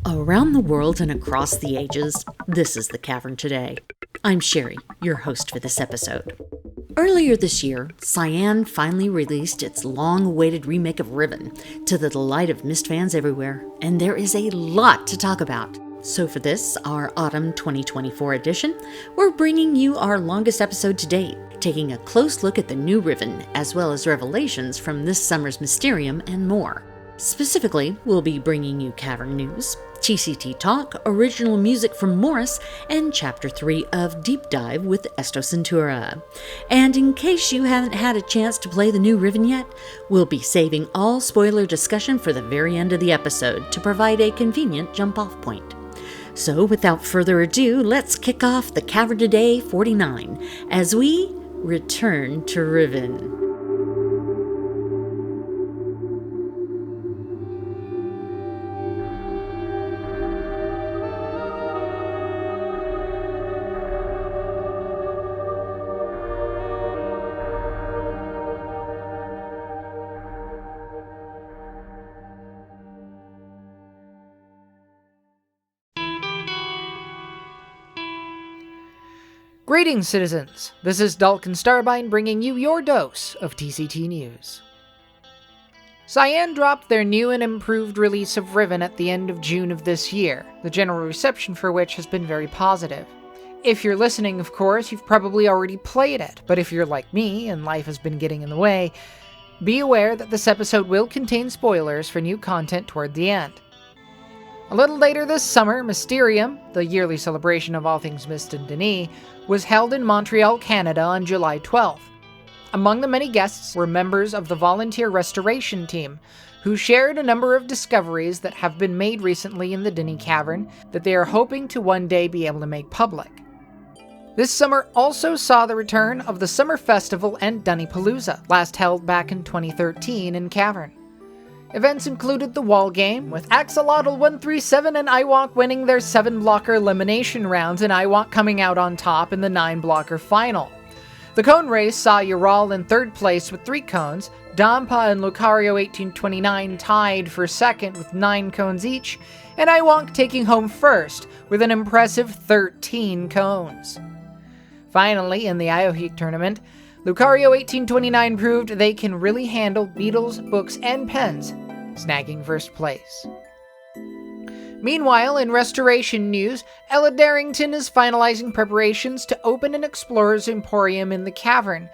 Around the world and across the ages, this is the Cavern Today. I'm Sherry, your host for this episode. Earlier this year, Cyan finally released its long-awaited remake of Riven, to the delight of Myst fans everywhere, and there is a lot to talk about. So for this, our Autumn 2024 edition, we're bringing you our longest episode to date, taking a close look at the new Riven, as well as revelations from this summer's Mysterium and more. Specifically, we'll be bringing you Cavern news, TCT Talk, original music from Maurus, and Chapter 3 of Deep Dive with Esto Centura. And in case you haven't had a chance to play the new Riven yet, we'll be saving all spoiler discussion for the very end of the episode to provide a convenient jump-off point. So without further ado, let's kick off the Cavern Today 49 as we return to Riven. Greetings, citizens! This is Dalken Starbyne bringing you your dose of TCT news. Cyan dropped their new and improved release of Riven at the end of June of this year, the general reception for which has been very positive. If you're listening, of course, you've probably already played it, but if you're like me and life has been getting in the way, be aware that this episode will contain spoilers for new content toward the end. A little later this summer, Mysterium, the yearly celebration of all things Myst and Denis, was held in Montreal, Canada on July 12th. Among the many guests were members of the volunteer restoration team, who shared a number of discoveries that have been made recently in the Denis Cavern that they are hoping to one day be able to make public. This summer also saw the return of the Summer Festival and Dunnypalooza, last held back in 2013 in Cavern. Events included the wall game, with Axolotl 137 and Iwonk winning their 7-blocker elimination rounds and Iwonk coming out on top in the 9-blocker final. The cone race saw Ural in 3rd place with 3 cones, Dampa and Lucario 1829 tied for 2nd with 9 cones each, and Iwonk taking home 1st with an impressive 13 cones. Finally, in the Ioheek tournament, Lucario 1829 proved they can really handle beetles, books, and pens, snagging 1st place. Meanwhile, in restoration news, Ella Darrington is finalizing preparations to open an Explorer's Emporium in the Cavern,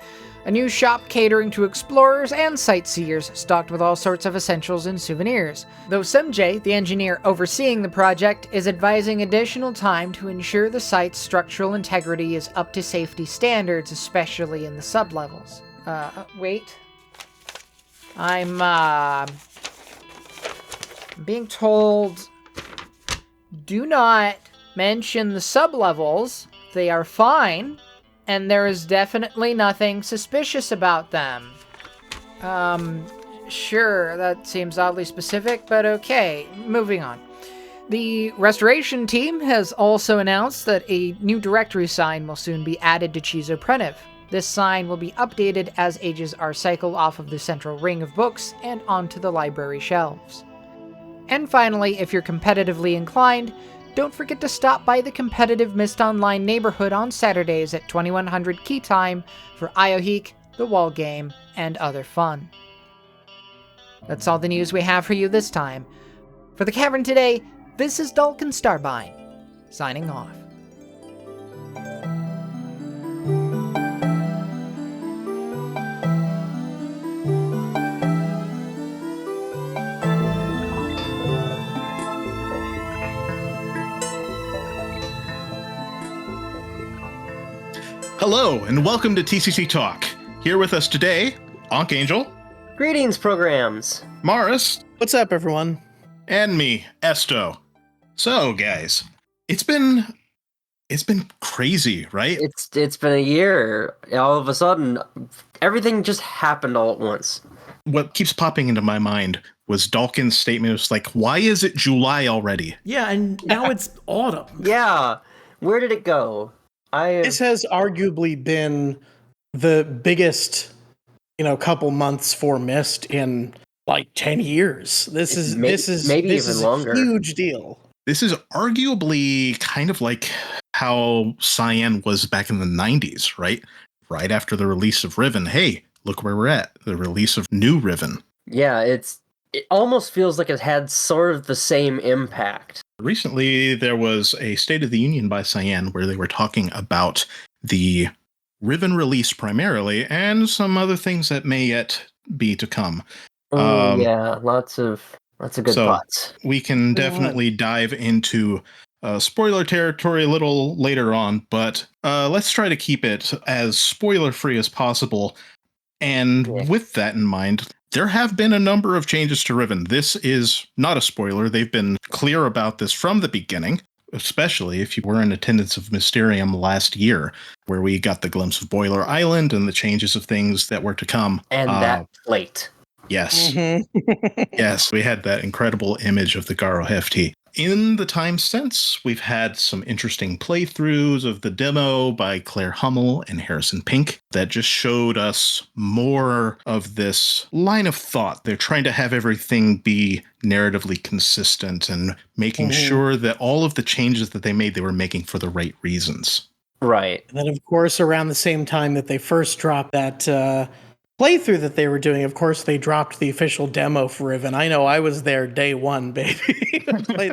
a new shop catering to explorers and sightseers, stocked with all sorts of essentials and souvenirs. Though Semjay, the engineer overseeing the project, is advising additional time to ensure the site's structural integrity is up to safety standards, especially in the sublevels. Wait. I'm being told, do not mention the sublevels. They are fine. And there is definitely nothing suspicious about them. Sure, that seems oddly specific, but okay, moving on. The restoration team has also announced that a new directory sign will soon be added to Chizo Preniv. This sign will be updated as ages are cycled off of the central ring of books and onto the library shelves. And finally, if you're competitively inclined, don't forget to stop by the competitive Myst Online neighborhood on Saturdays at 2100 Key Time for Ioheek, the wall game, and other fun. That's all the news we have for you this time. For the Cavern Today, this is Dalken Starbyne, signing off. Hello, and welcome to TCT Talk. Here with us today, Ankhangel. Greetings, programs. Maurus. What's up, everyone? And me, Esto. So, guys, it's been crazy, right? It's been a year. All of a sudden, everything just happened all at once. What keeps popping into my mind was Dalken's statement. It was like, why is it July already? Yeah, and now it's autumn. Yeah. Where did it go? This has arguably been the biggest, couple months for Myst in like 10 years. This is maybe even longer. A huge deal. This is arguably kind of like how Cyan was back in the 90s, right? Right after the release of Riven. Hey, look where we're at. The release of new Riven. Yeah, it almost feels like it had sort of the same impact. Recently, there was a State of the Union by Cyan where they were talking about the Riven release primarily and some other things that may yet be to come. Yeah, lots of good thoughts. We can definitely dive into spoiler territory a little later on, but let's try to keep it as spoiler-free as possible. And with that in mind, there have been a number of changes to Riven. This is not a spoiler. They've been clear about this from the beginning, especially if you were in attendance of Mysterium last year, where we got the glimpse of Boiler Island and the changes of things that were to come. And that plate. Yes. Yes, we had that incredible image of the Garo Hefti. In the time since, we've had some interesting playthroughs of the demo by Claire Hummel and Harrison Pink that just showed us more of this line of thought. They're trying to have everything be narratively consistent and making sure that all of the changes that they made, they were making for the right reasons. Right. And then, of course, around the same time that they first dropped that playthrough that they were doing, of course, they dropped the official demo for Riven. I know I was there day one, baby.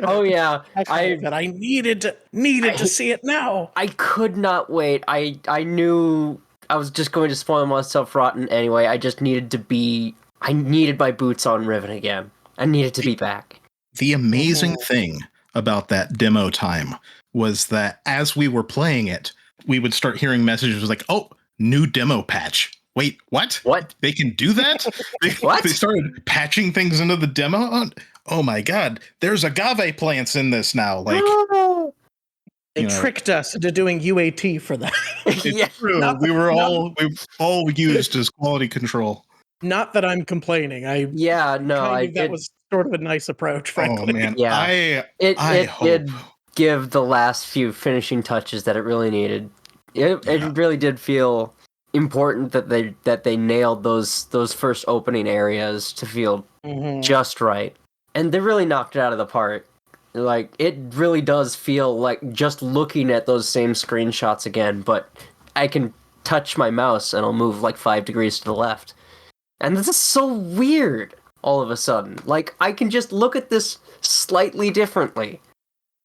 Oh yeah, I needed to see it now. I could not wait. I knew I was just going to spoil myself rotten anyway. I needed my boots on Riven again. I needed to be back. The amazing thing about that demo time was that as we were playing it, we would start hearing messages like, "Oh, new demo patch." Wait, what? What? They can do that? What? They started patching things into the demo? Oh my god, there's agave plants in this now. Like, They tricked us into doing UAT for that. it's true. We were all used as quality control. Not that I'm complaining. That was sort of a nice approach, frankly. Oh man, yeah. I It hope. did give the last few finishing touches that it really needed. It really did feel important that they nailed those first opening areas to feel just right, and they really knocked it out of the park. Like, it really does feel like just looking at those same screenshots again, but I can touch my mouse and I'll move like 5 degrees to the left, and this is so weird. All of a sudden, like, I can just look at this slightly differently.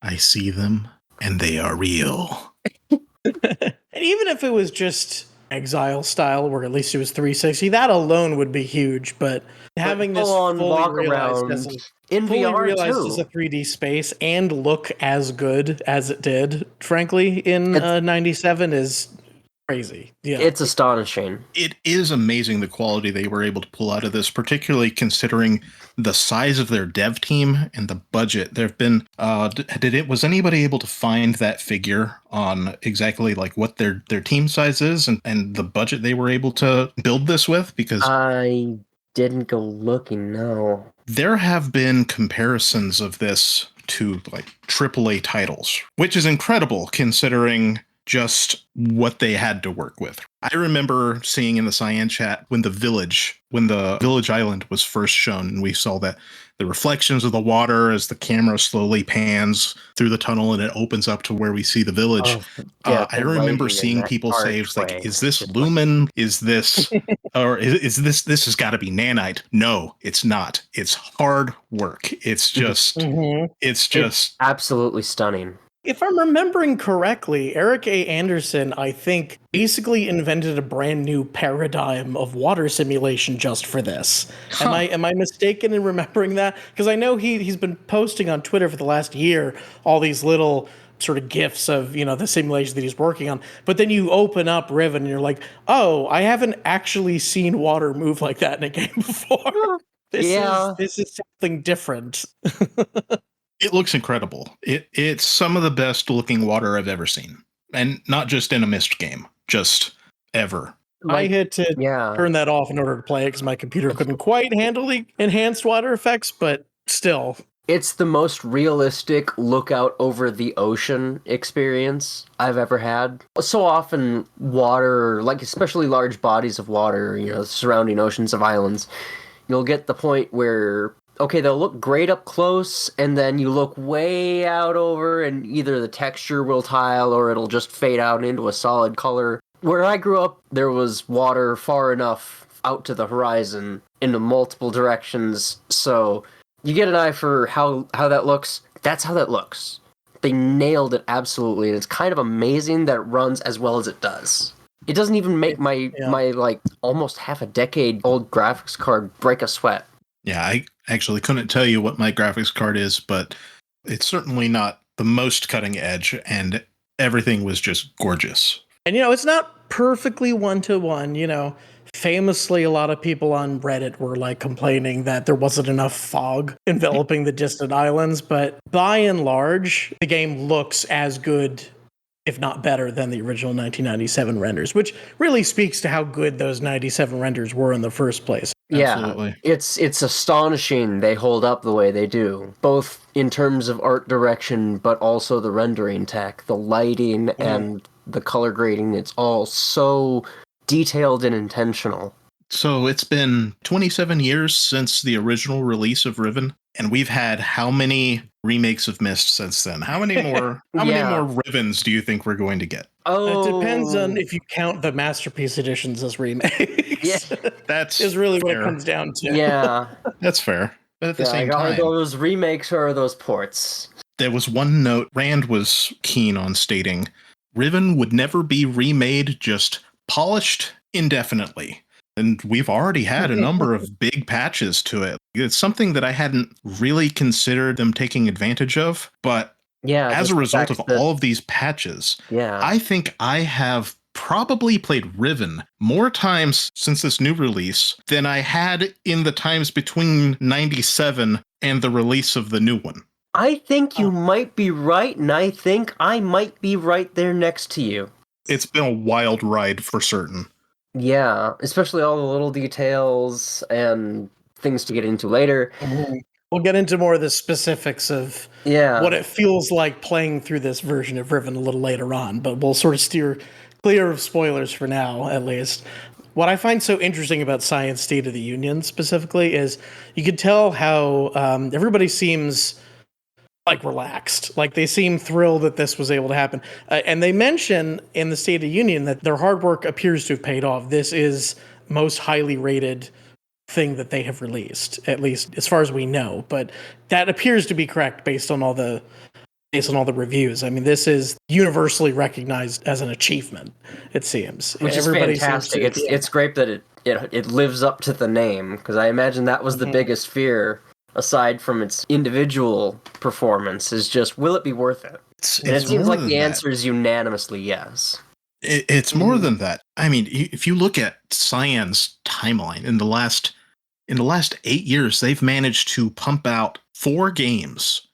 I see them, and they are real. And even if it was just Exile style, where at least it was 360, that alone would be huge. But having this fully realized as in VR too, as a 3D space and look as good as it did, frankly, in 97 is crazy. Yeah, it's astonishing. It is amazing the quality they were able to pull out of this, particularly considering the size of their dev team and the budget. There have been was anybody able to find that figure on exactly like what their team size is and the budget they were able to build this with? Because I didn't go looking, no. There have been comparisons of this to like AAA titles, which is incredible considering just what they had to work with. I remember seeing in the Cyan chat when the village island was first shown, and we saw that the reflections of the water as the camera slowly pans through the tunnel and it opens up to where we see the village. I remember seeing people say, like, is this lumen? Is this, or is this has got to be nanite? No, it's not. It's hard work. It's just, it's absolutely stunning. If I'm remembering correctly, Eric A. Anderson, I think, basically invented a brand new paradigm of water simulation just for this. Am I mistaken in remembering that? Because I know he's been posting on Twitter for the last year all these little sort of gifs of, the simulation that he's working on. But then you open up Riven and you're like, oh, I haven't actually seen water move like that in a game before. This is something different. It looks incredible. It's some of the best looking water I've ever seen. And not just in a Myst game, just ever. I had to turn that off in order to play it because my computer couldn't quite handle the enhanced water effects, but still. It's the most realistic lookout over the ocean experience I've ever had. So often water, like especially large bodies of water, surrounding oceans of islands, you'll get the point where okay, they'll look great up close, and then you look way out over, and either the texture will tile or it'll just fade out into a solid color. Where I grew up, there was water far enough out to the horizon into multiple directions, so you get an eye for how that looks. That's how that looks. They nailed it absolutely, and it's kind of amazing that it runs as well as it does. It doesn't even make my like almost half a decade old graphics card break a sweat. Yeah, I actually couldn't tell you what my graphics card is, but it's certainly not the most cutting edge, and everything was just gorgeous. And, it's not perfectly one-to-one, Famously, a lot of people on Reddit were like complaining that there wasn't enough fog enveloping the distant islands, but by and large, the game looks as good, if not better, than the original 1997 renders, which really speaks to how good those 97 renders were in the first place. Absolutely. Yeah, it's astonishing they hold up the way they do, both in terms of art direction, but also the rendering tech, the lighting, and the color grading. It's all so detailed and intentional. So it's been 27 years since the original release of Riven, and we've had how many remakes of Myst since then? How many more many more Rivens do you think we're going to get? Oh, it depends on if you count the Masterpiece editions as remakes. Yeah. That's is really fair. what it comes down to. Yeah. That's fair. But at the same Are time, those remakes or are those ports? there was one note Rand was keen on stating. Riven would never be remade, just polished indefinitely. And we've already had a number of big patches to it. It's something that I hadn't really considered them taking advantage of, but as a result of all of these patches, I think I have probably played Riven more times since this new release than I had in the times between 97 and the release of the new one. I think you might be right, and I think I might be right there next to you. It's been a wild ride for certain. Yeah, especially all the little details and things to get into later. We'll get into more of the specifics of what it feels like playing through this version of Riven a little later on, but we'll sort of steer clear of spoilers for now, at least. What I find so interesting about Cyan's State of the Union specifically is you can tell how everybody seems like relaxed, like they seem thrilled that this was able to happen. And they mention in the State of the Union that their hard work appears to have paid off. This is most highly rated thing that they have released, at least as far as we know. But that appears to be correct based on all the reviews. I mean, this is universally recognized as an achievement, it seems. Which is fantastic. It's great that it lives up to the name, because I imagine that was the biggest fear, aside from its individual performance, is just, will it be worth it? And it seems like the answer is unanimously yes. It's more than that. I mean, if you look at Cyan's timeline in the last 8 years, they've managed to pump out 4 games.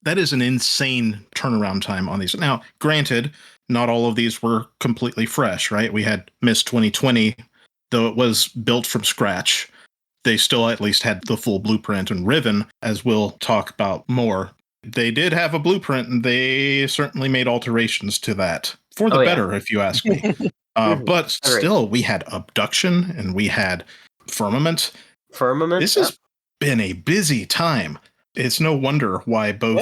That is an insane turnaround time on these. Now, granted, not all of these were completely fresh, right? We had Myst 2020, though it was built from scratch. They still at least had the full blueprint, and Riven, as we'll talk about more, they did have a blueprint, and they certainly made alterations to that. For the better, if you ask me. But still, we had Abduction, and we had Firmament. This has been a busy time. It's no wonder why both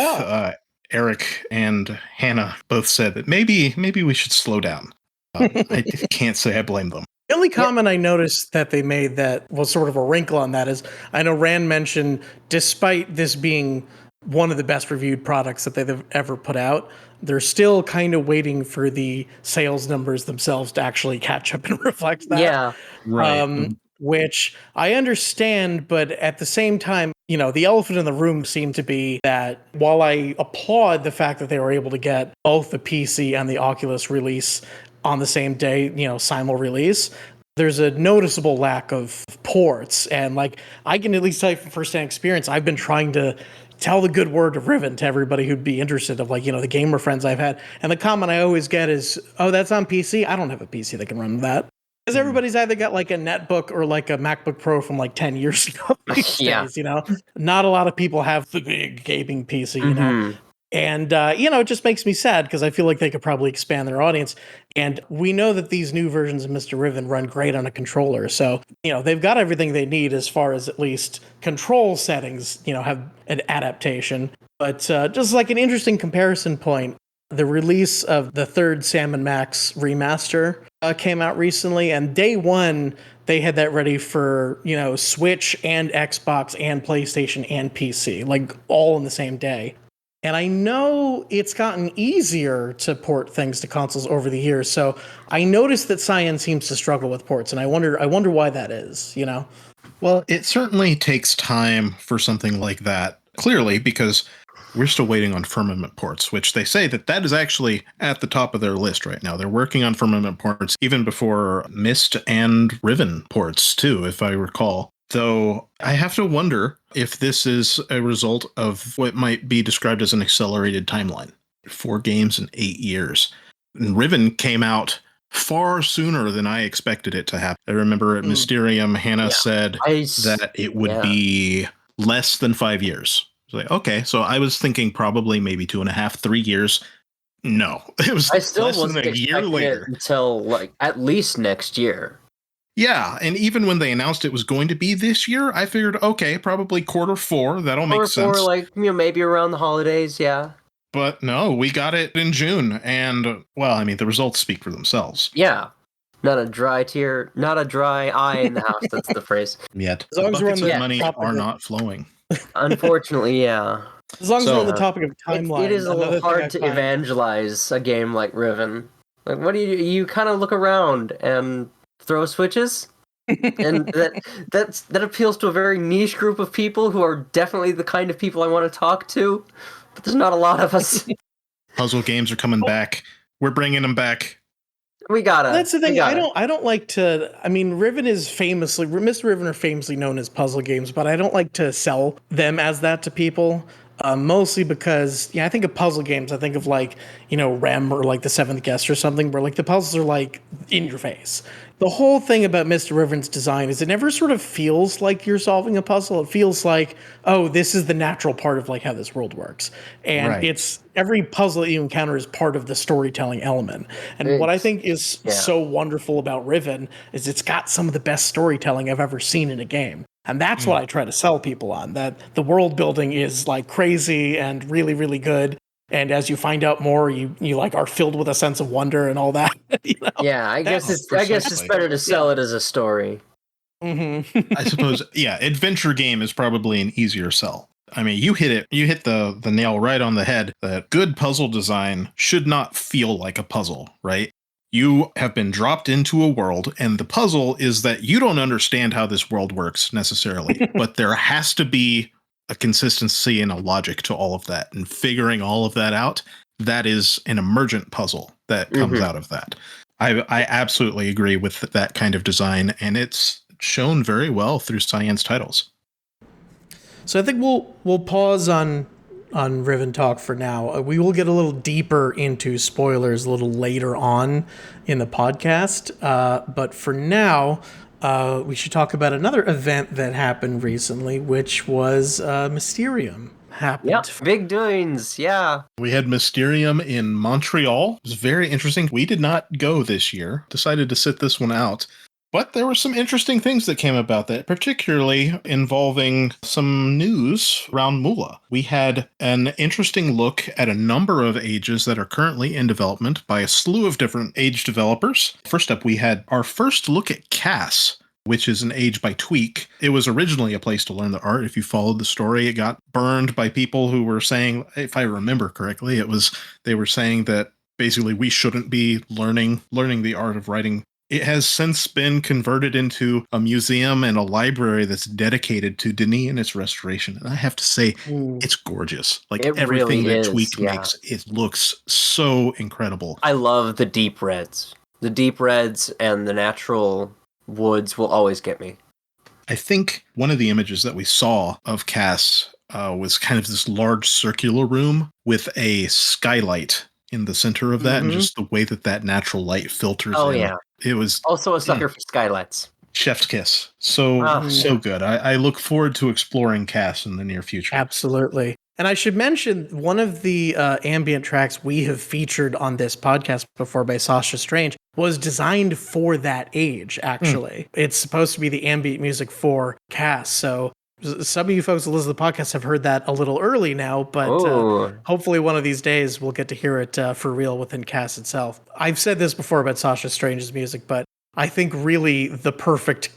Eric and Hannah both said that maybe we should slow down. I can't say I blame them. The only comment I noticed that they made that was sort of a wrinkle on that is, I know Rand mentioned, despite this being one of the best reviewed products that they've ever put out, they're still kind of waiting for the sales numbers themselves to actually catch up and reflect that. Yeah, right. Which I understand, but at the same time, the elephant in the room seemed to be that while I applaud the fact that they were able to get both the PC and the Oculus release on the same day, simul release, there's a noticeable lack of ports. And like, I can at least tell you from firsthand experience, I've been trying to tell the good word of Riven to everybody who'd be interested, of the gamer friends I've had. And the comment I always get is, oh, that's on PC? I don't have a PC that can run that. Because everybody's either got like a netbook or like a MacBook Pro from like 10 years ago these days, Not a lot of people have the big gaming PC, And, it just makes me sad because I feel like they could probably expand their audience. And we know that these new versions of Mr. Riven run great on a controller. So, they've got everything they need as far as at least control settings, have an adaptation. But just like an interesting comparison point, the release of the third Sam & Max remaster came out recently. And day one, they had that ready for, Switch and Xbox and PlayStation and PC, like all in the same day. And I know it's gotten easier to port things to consoles over the years. So I noticed that Cyan seems to struggle with ports, and I wonder why that is, Well, it certainly takes time for something like that, clearly, because we're still waiting on Firmament ports, which they say that is actually at the top of their list right now. They're working on Firmament ports even before Mist and Riven ports, too, if I recall. Though I have to wonder if this is a result of what might be described as an accelerated timeline. 4 games in 8 years. And Riven came out far sooner than I expected it to happen. I remember at Mysterium, Hannah said that it would be less than 5 years. I was like, okay, so I was thinking probably maybe 2.5, 3 years. No, it was I still less wasn't than a year expecting later. it until like at least next year. Yeah, and even when they announced it was going to be this year, I figured, okay, probably Q4, that'll make sense. Or like, maybe around the holidays, yeah. But no, we got it in June, and, well, I mean, the results speak for themselves. Yeah. Not a dry eye in the house, that's the phrase. Yet. As long The as we're on buckets the of money topic are of- not flowing. Unfortunately, yeah. As long as we're on the topic of timeline. It is a little another thing I hard to find- evangelize a game like Riven. Like, what do you kind of look around and throw switches? And that appeals to a very niche group of people who are definitely the kind of people I want to talk to, but there's not a lot of us. Puzzle games are coming back. We're bringing them back. We gotta. That's the thing. we I gotta. don't like to. I mean, Mr. Riven are famously known as puzzle games, but I don't like to sell them as that to people. Mostly because, I think of puzzle games. I think of like, Rem or like The Seventh Guest or something, where like the puzzles are like in your face. The whole thing about Mr. Riven's design is it never sort of feels like you're solving a puzzle. It feels like, oh, this is the natural part of like how this world works. And it's every puzzle that you encounter is part of the storytelling element. And what I think is so wonderful about Riven is it's got some of the best storytelling I've ever seen in a game. And that's what I try to sell people on, that the world building is like crazy and really, really good. And as you find out more, you like are filled with a sense of wonder and all that. Yeah, I guess it's better to sell it as a story. Mm-hmm. I suppose, adventure game is probably an easier sell. I mean, you hit the nail right on the head that good puzzle design should not feel like a puzzle, right? You have been dropped into a world, and the puzzle is that you don't understand how this world works necessarily, but there has to be a consistency and a logic to all of that, and figuring all of that out, that is an emergent puzzle that comes out of that. I absolutely agree with that kind of design, and it's shown very well through Cyan's titles. So I think we'll pause on Riven talk for now. We will get a little deeper into spoilers a little later on in the podcast, but for now, we should talk about another event that happened recently, which was Mysterium happened. Yep, big doings, yeah. We had Mysterium in Montreal. It was very interesting. We did not go this year. Decided to sit this one out. But there were some interesting things that came about that, particularly involving some news around Moolah. We had an interesting look at a number of ages that are currently in development by a slew of different age developers. First up, we had our first look at Cass, which is an age by Tweak. It was originally a place to learn the art. If you followed the story, it got burned by people who were saying, if I remember correctly, they were saying that basically we shouldn't be learning the art of writing. It has since been converted into a museum and a library that's dedicated to Denis and its restoration. And I have to say, it's gorgeous. Like everything really that is, Tweak makes, it looks so incredible. I love the deep reds. The deep reds and the natural woods will always get me. I think one of the images that we saw of Cass was kind of this large circular room with a skylight in the center of that, and just the way that natural light filters in. Yeah. It was also a sucker for skylights. Chef's kiss. So good. I look forward to exploring Cass in the near future. Absolutely. And I should mention one of the ambient tracks we have featured on this podcast before by Sasha Strange was designed for that age, actually. It's supposed to be the ambient music for Cass. So some of you folks who listen to the podcast have heard that a little early now, but hopefully one of these days we'll get to hear it for real within Cass itself. I've said this before about Sasha Strange's music, but I think really the perfect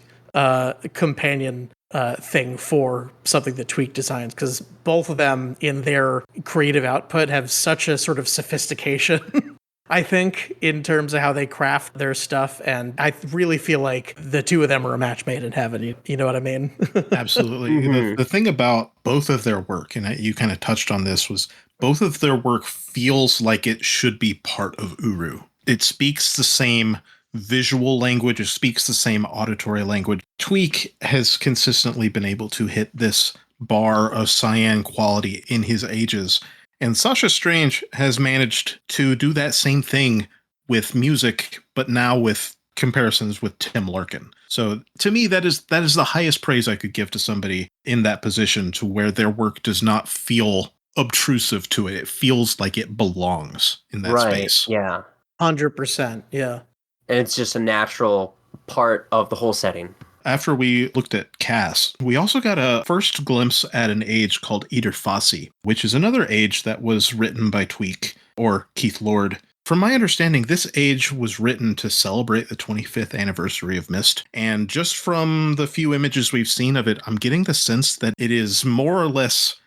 companion thing for something that Tweak designs, because both of them in their creative output have such a sort of sophistication, I think, in terms of how they craft their stuff. And I really feel like the two of them are a match made in heaven. You know what I mean? Absolutely. The thing about both of their work, and you kind of touched on this, was both of their work feels like it should be part of Uru. It speaks the same visual language, it speaks the same auditory language. Tweak has consistently been able to hit this bar of Cyan quality in his ages, and Sasha Strange has managed to do that same thing with music, but now with comparisons with Tim Larkin. So to me, that is the highest praise I could give to somebody in that position, to where their work does not feel obtrusive to it. It feels like it belongs in that space. Yeah. 100%. Yeah. And it's just a natural part of the whole setting. After we looked at Cass, we also got a first glimpse at an age called Eater Fossey, which is another age that was written by Tweak, or Keith Lord. From my understanding, this age was written to celebrate the 25th anniversary of Myst, and just from the few images we've seen of it, I'm getting the sense that it is more or less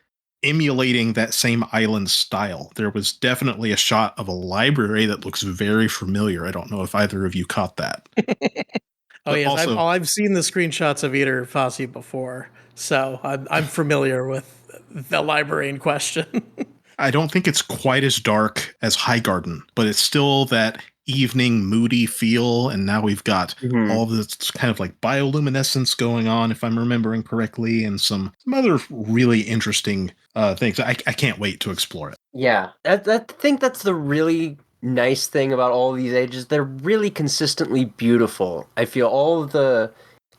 emulating that same island style. There was definitely a shot of a library that looks very familiar. I don't know if either of you caught that. Yes, also, I've seen the screenshots of Eater Fossey before, so I'm familiar with the library in question. I don't think it's quite as dark as Highgarden, but it's still that evening moody feel, and now we've got all this kind of like bioluminescence going on, if I'm remembering correctly, and some other really interesting things. I can't wait to explore it. Yeah, I think that's the really nice thing about all of these ages. They're really consistently beautiful. I feel all of the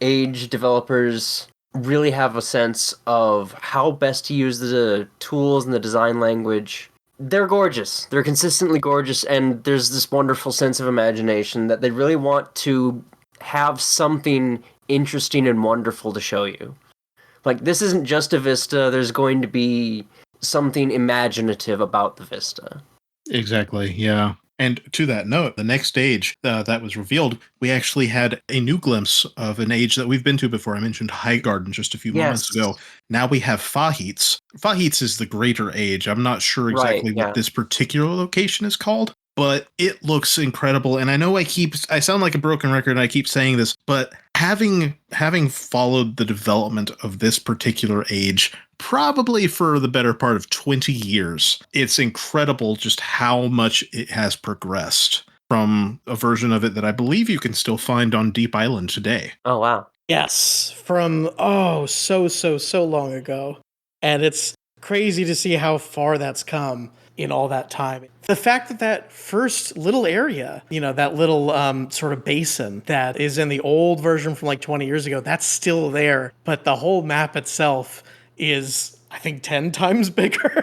age developers really have a sense of how best to use the tools and the design language. They're gorgeous. They're consistently gorgeous, and there's this wonderful sense of imagination that they really want to have something interesting and wonderful to show you. Like, this isn't just a vista, there's going to be something imaginative about the vista. Exactly, yeah. And to that note, the next age that was revealed, we actually had a new glimpse of an age that we've been to before. I mentioned Highgarden just a few moments ago. Now we have Fahits. Fahits is the greater age. I'm not sure exactly what this particular location is called, but it looks incredible. And I know I sound like a broken record and I keep saying this, but having followed the development of this particular age, probably for the better part of 20 years, it's incredible just how much it has progressed from a version of it that I believe you can still find on Deep Island today. Oh, wow. Yes, from, so long ago. And it's crazy to see how far that's come in all that time. The fact that first little area, that little sort of basin that is in the old version from like 20 years ago, that's still there. But the whole map itself is, I think, 10 times bigger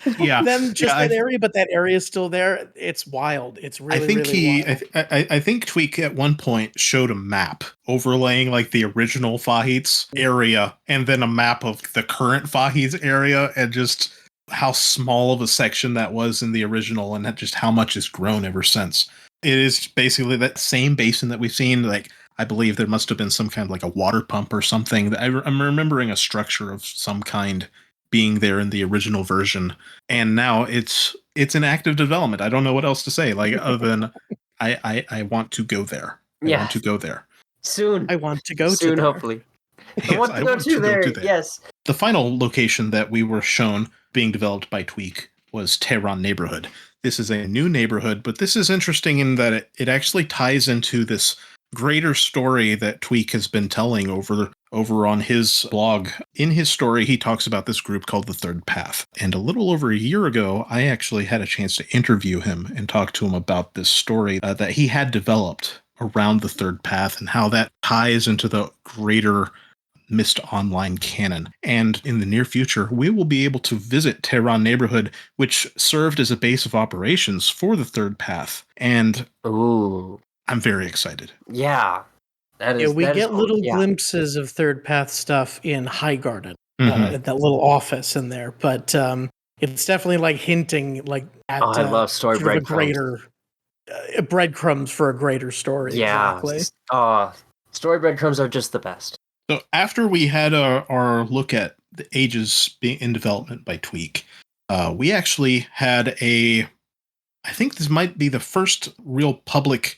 than just that area, but that area is still there. It's wild. It's really, wild. I think Tweak at one point showed a map overlaying like the original Fahits area and then a map of the current Fahits area, and just how small of a section that was in the original, and just how much has grown ever since. It is basically that same basin that we've seen. Like, I believe there must have been some kind of like a water pump or something. I'm remembering a structure of some kind being there in the original version, and now it's in active development. I don't know what else to say, like, other than I want to go there. I want to go there soon. I want to go soon, to hopefully. Yes, I want to go to there. Yes. The final location that we were shown being developed by Tweak was Tehran neighborhood. This is a new neighborhood, but this is interesting in that it actually ties into this greater story that Tweak has been telling over on his blog. In his story, he talks about this group called the Third Path. And a little over a year ago, I actually had a chance to interview him and talk to him about this story that he had developed around the Third Path and how that ties into the greater Mist Online canon. And in the near future, we will be able to visit Tehran neighborhood, which served as a base of operations for the third path. And Ooh. I'm very excited. Yeah. We get little yeah. glimpses of third path stuff in High Garden, Mhm. at that little office in there, but it's definitely like hinting like at I love story sort of a breadcrumbs. greater breadcrumbs for a greater story. Yeah. Exactly. Story breadcrumbs are just the best. So after we had our look at the ages being in development by Tweak, we actually had I think this might be the first real public,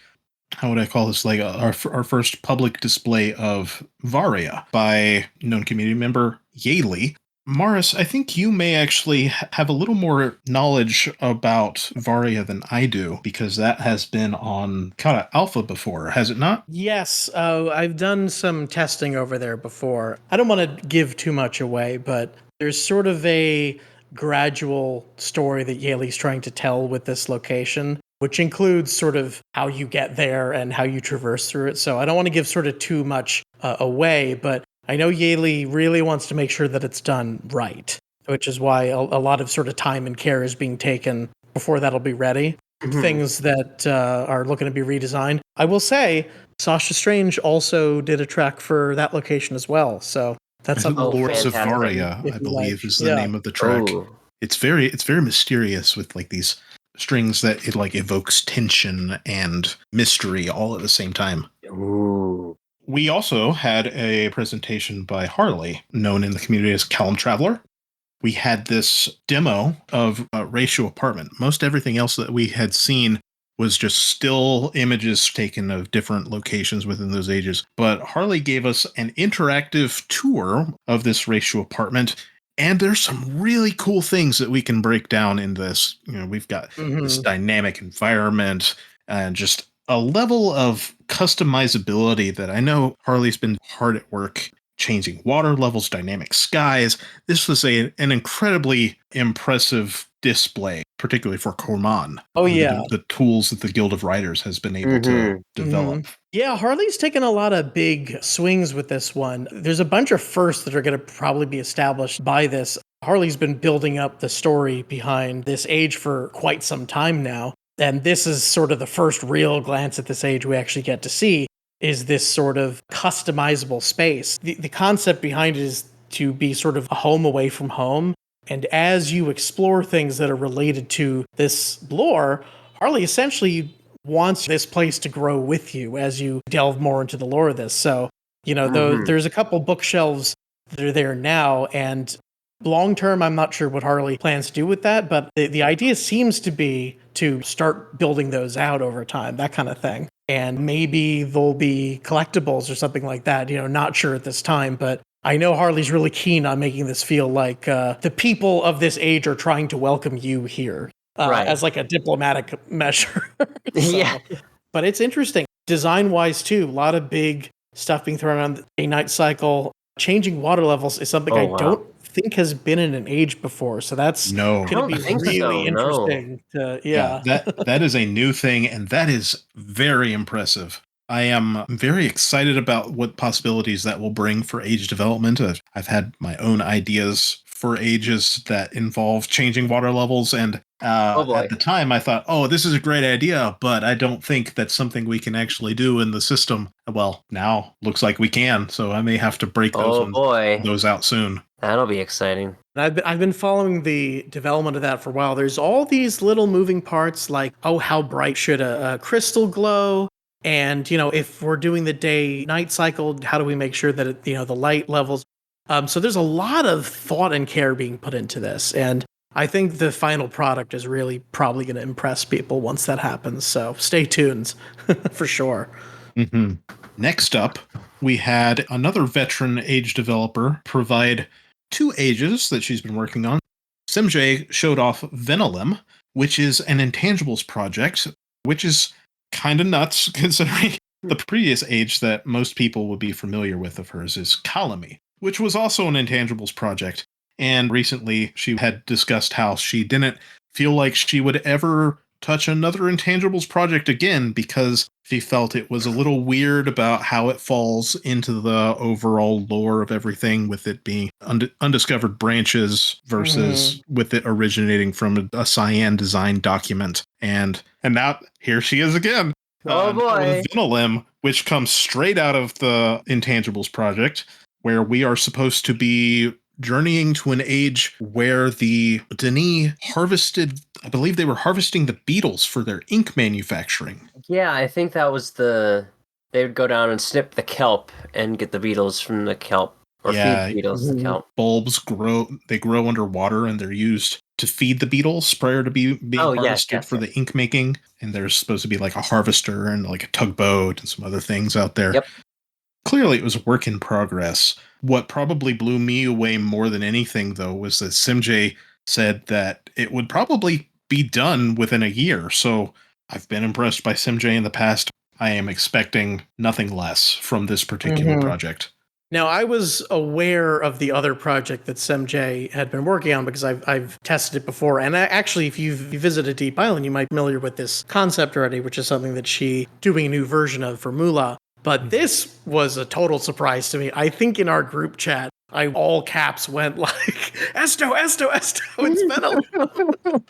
how would I call this, like our first public display of Varia by known community member Yaley. Maurus, I think you may actually have a little more knowledge about Varia than I do, because that has been on kind of alpha before, has it not? Yes, I've done some testing over there before. I don't want to give too much away, but there's sort of a gradual story that Yaley's trying to tell with this location, which includes sort of how you get there and how you traverse through it. So I don't want to give sort of too much away, but I know Yaley really wants to make sure that it's done right, which is why a lot of sort of time and care is being taken before that'll be ready. Things that are looking to be redesigned. I will say, Sasha Strange also did a track for that location as well. So that's something. Lords of fantastic. Varia, If I you believe, like. is the name of the track. Ooh. It's very mysterious with like these strings that it like evokes tension and mystery all at the same time. Ooh. We also had a presentation by Harley, known in the community as Callum Traveler. We had this demo of Ratio Apartment. Most everything else that we had seen was just still images taken of different locations within those ages. But Harley gave us an interactive tour of this Ratio Apartment, and there's some really cool things that we can break down in this. You know, we've got this dynamic environment and just a level of customizability that I know Harley's been hard at work changing water levels, dynamic skies. This was an incredibly impressive display, particularly for Corman. Oh, yeah. The tools that the Guild of Writers has been able to develop. Yeah, Harley's taken a lot of big swings with this one. There's a bunch of firsts that are going to probably be established by this. Harley's been building up the story behind this age for quite some time now. And this is sort of the first real glance at this age we actually get to see, is this sort of customizable space. The concept behind it is to be sort of a home away from home. And as you explore things that are related to this lore, Harley essentially wants this place to grow with you as you delve more into the lore of this. So, you know, there's a couple bookshelves that are there now, and long term, I'm not sure what Harley plans to do with that, but the idea seems to be to start building those out over time, that kind of thing. And maybe there'll be collectibles or something like that, you know, not sure at this time, but I know Harley's really keen on making this feel like the people of this age are trying to welcome you here as like a diplomatic measure. Yeah. But it's interesting. Design-wise, too, a lot of big stuff being thrown on the day-night cycle. Changing water levels is something don't think has been in an age before, so that's going to be really interesting. That is a new thing, and that is very impressive. I am very excited about what possibilities that will bring for age development. I've had my own ideas for ages that involve changing water levels, and at the time I thought, oh, this is a great idea, but I don't think that's something we can actually do in the system. Well, now looks like we can, so I may have to break those out soon. That'll be exciting. I've been following the development of that for a while. There's all these little moving parts like, oh, how bright should a crystal glow? And, you know, if we're doing the day-night cycle, how do we make sure that, it, you know, the light levels? So there's a lot of thought and care being put into this. And I think the final product is really probably going to impress people once that happens. So stay tuned for sure. Mm-hmm. Next up, we had another veteran age developer provide 2 ages that she's been working on. Simjay showed off Venolem, which is an intangibles project, which is kind of nuts considering the previous age that most people would be familiar with of hers is Kalami, which was also an intangibles project. And recently she had discussed how she didn't feel like she would ever touch another Intangibles project again because she felt it was a little weird about how it falls into the overall lore of everything, with it being undiscovered branches versus with it originating from a Cyan design document. And now here she is again. Oh boy. With Venolim, which comes straight out of the Intangibles project, where we are supposed to be journeying to an age where the Denis harvested, I believe they were harvesting the beetles for their ink manufacturing. Yeah, I think that was they would go down and snip the kelp and get the beetles from the kelp. Or feed the beetles the kelp. Bulbs grow underwater, and they're used to feed the beetles prior to being harvested for the ink making. And there's supposed to be like a harvester and like a tugboat and some other things out there. Yep. Clearly it was a work in progress. What probably blew me away more than anything, though, was that Simj said that it would probably be done within a year. So I've been impressed by Simj in the past. I am expecting nothing less from this particular project. Now, I was aware of the other project that Simj had been working on because I've tested it before. And actually, if you visited Deep Island, you might be familiar with this concept already, which is something that she doing a new version of for Moolah. But this was a total surprise to me. I think in our group chat, I all caps went like, Esto, Esto, Esto, it's Venolim.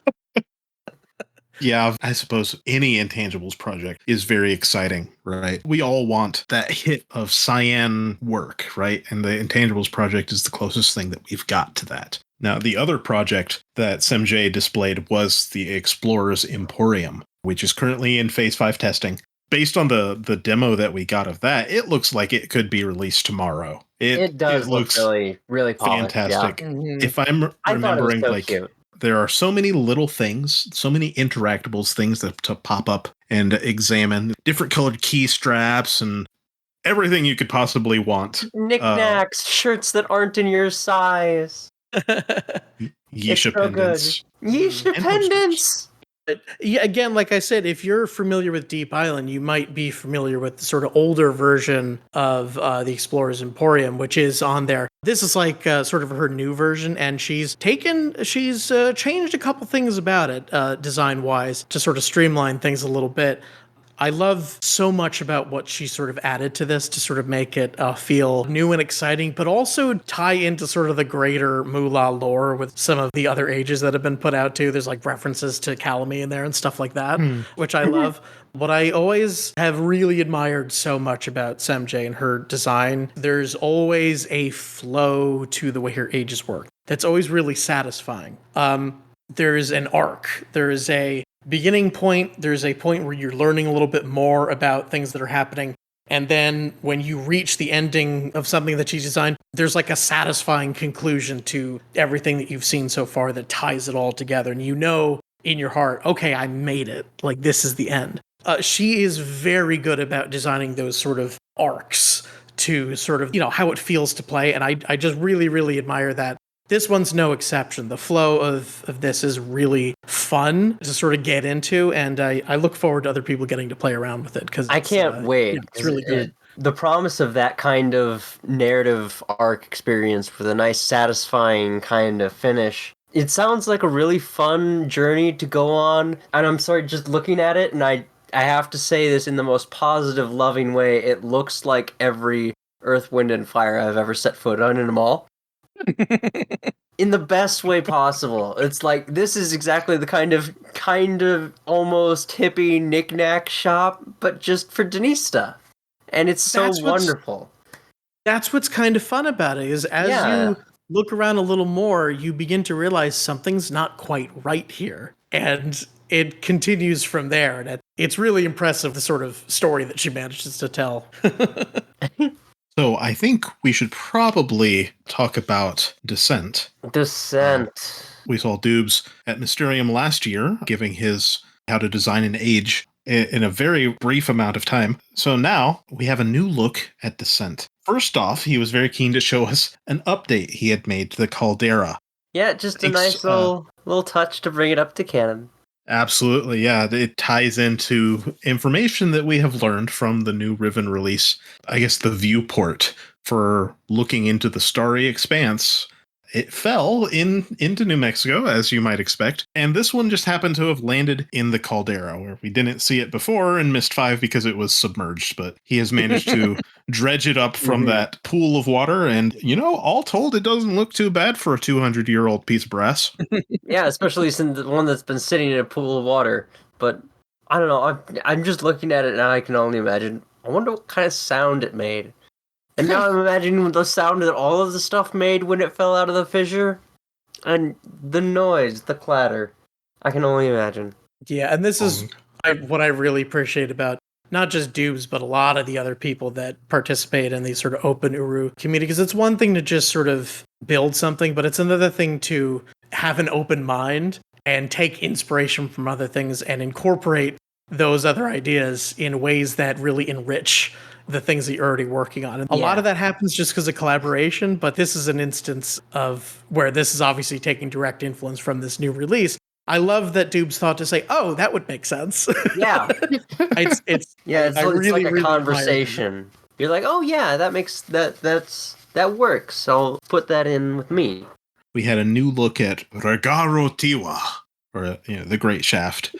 Yeah, I suppose any Intangibles project is very exciting, right? We all want that hit of Cyan work, right? And the Intangibles project is the closest thing that we've got to that. Now, the other project that Simj displayed was the Explorer's Emporium, which is currently in Phase 5 testing. Based on the demo that we got of that, it looks like it could be released tomorrow. It does look really, really polished, fantastic. Yeah. If I'm remembering, so cute. There are so many little things, so many interactables, things to pop up and examine, different colored key straps and everything you could possibly want. Knickknacks, shirts that aren't in your size. Yeesha pendants. Yeesha pendants! Yeah, again, like I said, if you're familiar with Deep Island, you might be familiar with the sort of older version of the Explorer's Emporium, which is on there. This is like sort of her new version, and she's changed a couple things about it, design-wise, to sort of streamline things a little bit. I love so much about what she sort of added to this to sort of make it feel new and exciting, but also tie into sort of the greater Moolah lore with some of the other ages that have been put out too. There's like references to Calamy in there and stuff like that, which I love. What I always have really admired so much about Simj and her design, there's always a flow to the way her ages work. That's always really satisfying. There's an arc. There is a beginning point, there's a point where you're learning a little bit more about things that are happening. And then when you reach the ending of something that she's designed, there's like a satisfying conclusion to everything that you've seen so far that ties it all together. And you know in your heart, okay, I made it. Like, this is the end. She is very good about designing those sort of arcs to sort of, how it feels to play. And I just really, really admire that. This one's no exception. The flow of this is really fun to sort of get into, and I look forward to other people getting to play around with it because I can't wait. Yeah, it's really good. The promise of that kind of narrative arc experience with a nice, satisfying kind of finish. It sounds like a really fun journey to go on, and I'm sorry, just looking at it, and I have to say this in the most positive, loving way. It looks like every Earth, Wind, and Fire I've ever set foot on in a mall. In the best way possible. It's like, this is exactly the kind of almost hippie knick-knack shop, but just for Denis stuff. And it's so wonderful. That's what's kind of fun about it, is as you look around a little more, you begin to realize something's not quite right here. And it continues from there. And it's really impressive, the sort of story that she manages to tell. So I think we should probably talk about Descent. We saw Dubes at Mysterium last year, giving his how to design an age in a very brief amount of time. So now we have a new look at Descent. First off, he was very keen to show us an update he had made to the Caldera. Yeah, just a nice little touch to bring it up to canon. Absolutely, yeah. It ties into information that we have learned from the new Riven release. I guess the viewport for looking into the starry expanse it fell into New Mexico, as you might expect. And this one just happened to have landed in the caldera, where we didn't see it before in Mist 5 because it was submerged. But he has managed to dredge it up from that pool of water. And, all told, it doesn't look too bad for a 200-year-old piece of brass. Yeah, especially since the one that's been sitting in a pool of water. But I don't know. I'm just looking at it and I can only imagine. I wonder what kind of sound it made. And now I'm imagining the sound that all of the stuff made when it fell out of the fissure. And the noise, the clatter. I can only imagine. Yeah, and this is what I really appreciate about not just Dubes, but a lot of the other people that participate in these sort of open Uru community. Because it's one thing to just sort of build something, but it's another thing to have an open mind and take inspiration from other things and incorporate those other ideas in ways that really enrich the things that you're already working on. And a lot of that happens just because of collaboration, but this is an instance of where this is obviously taking direct influence from this new release. I love that Dubes thought to say, "Oh, that would make sense." Yeah. it's like a conversation. You're like, "Oh yeah, that makes that works. So put that in with me." We had a new look at Regaro Tiwa, or the Great Shaft,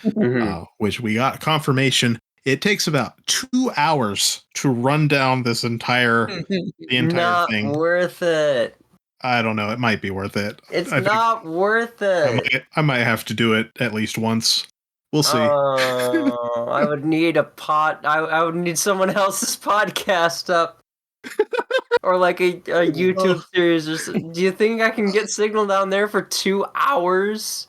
which we got confirmation. It takes about 2 hours to run down the entire thing. Not worth it. I don't know. It might be worth it. It's not worth it. I might have to do it at least once. We'll see. Oh, I would need a pot. I would need someone else's podcast up. Or like a YouTube series. Do you think I can get signal down there for 2 hours?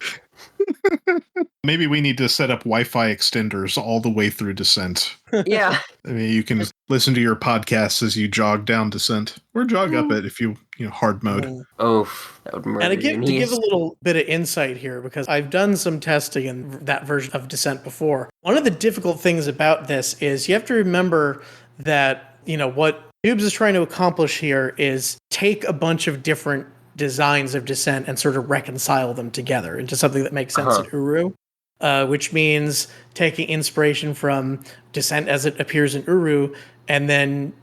Maybe we need to set up Wi-Fi extenders all the way through Descent. Yeah. I mean, you can listen to your podcasts as you jog down Descent, or jog up it if you hard mode. Oh, that would murder. And again, to give a little bit of insight here, because I've done some testing in that version of Descent before. One of the difficult things about this is you have to remember that, what Dubes is trying to accomplish here is take a bunch of different designs of Descent and sort of reconcile them together into something that makes sense in Uru, which means taking inspiration from Descent as it appears in Uru, and then,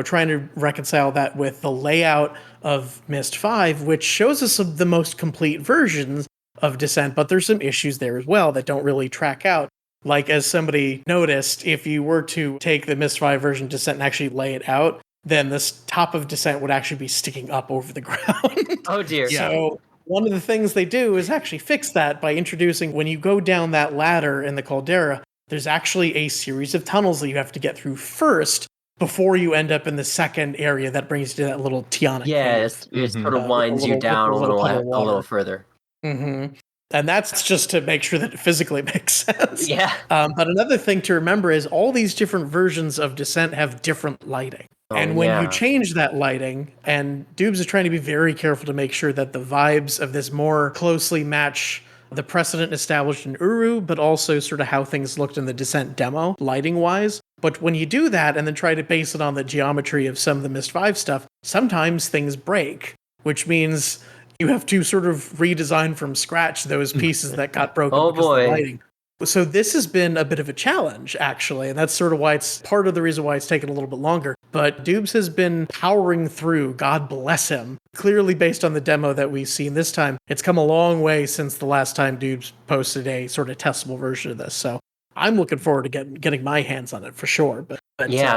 trying to reconcile that with the layout of Mist 5, which shows us the most complete versions of Descent, but there's some issues there as well that don't really track out. Like, as somebody noticed, if you were to take the Mist 5 version of Descent and actually lay it out, then the top of Descent would actually be sticking up over the ground. Oh dear. So one of the things they do is actually fix that by introducing, when you go down that ladder in the caldera, there's actually a series of tunnels that you have to get through first before you end up in the second area that brings you to that little Tiana. Yeah, it sort of winds you down a little further. Mm-hmm. And that's just to make sure that it physically makes sense. Yeah. But another thing to remember is all these different versions of Descent have different lighting. And when you change that lighting, and Dubes is trying to be very careful to make sure that the vibes of this more closely match the precedent established in Uru, but also sort of how things looked in the Descent demo, lighting-wise. But when you do that and then try to base it on the geometry of some of the Mist 5 stuff, sometimes things break, which means you have to sort of redesign from scratch those pieces that got broken because of the lighting. So this has been a bit of a challenge, actually, and that's sort of why it's part of the reason why it's taken a little bit longer. But Dubes has been powering through, God bless him. Clearly, based on the demo that we've seen this time, it's come a long way since the last time Dubes posted a sort of testable version of this. So I'm looking forward to getting my hands on it for sure. But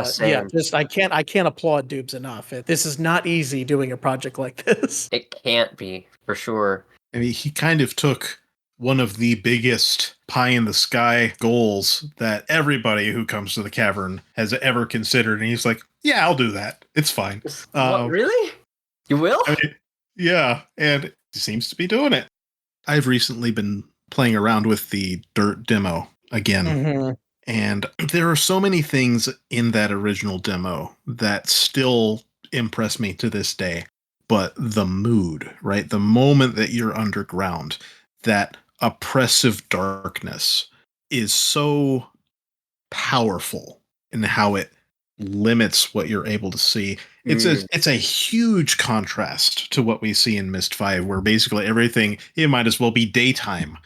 same. I can't applaud Dubes enough. This is not easy doing a project like this. It can't be, for sure. I mean, he kind of took one of the biggest pie-in-the-sky goals that everybody who comes to the Cavern has ever considered, and he's like, yeah, I'll do that. It's fine. What, really? You will? I mean, yeah, and he seems to be doing it. I've recently been playing around with the Dirt demo again, and there are so many things in that original demo that still impress me to this day. But the mood, right? The moment that you're underground, that oppressive darkness is so powerful in how it limits what you're able to see. It's a huge contrast to what we see in Mist 5, where basically everything, it might as well be daytime,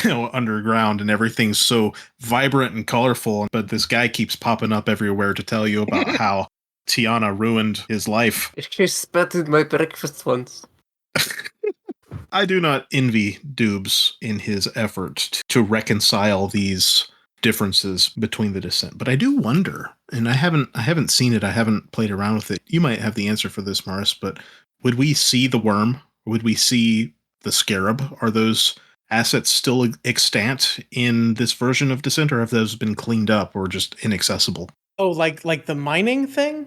underground, and everything's so vibrant and colorful. But this guy keeps popping up everywhere to tell you about how Tiana ruined his life. She spattered my breakfast once. I do not envy Dubes in his effort to reconcile these differences between the Descent, but I do wonder, and I haven't seen it, I haven't played around with it. You might have the answer for this, Maurus, but would we see the worm? Would we see the scarab? Are those assets still extant in this version of Descent, or have those been cleaned up or just inaccessible? Oh, like the mining thing?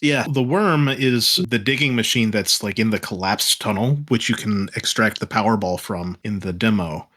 Yeah, the worm is the digging machine that's like in the collapsed tunnel, which you can extract the power ball from in the demo.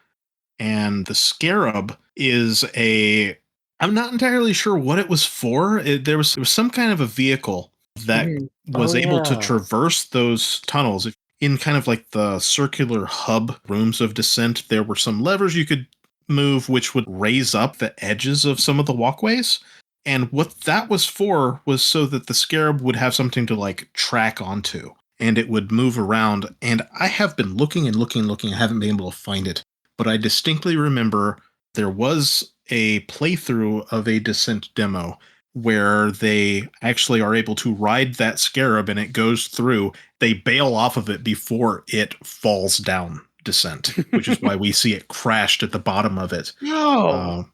And the scarab is I'm not entirely sure what it was for. There was some kind of a vehicle that was able to traverse those tunnels. In kind of like the circular hub rooms of Descent, there were some levers you could move, which would raise up the edges of some of the walkways. And what that was for was so that the scarab would have something to like track onto, and it would move around. And I have been looking and looking and looking. I haven't been able to find it, but I distinctly remember there was a playthrough of a Descent demo where they actually are able to ride that scarab and it goes through. They bail off of it before it falls down Descent, which is why we see it crashed at the bottom of it. No.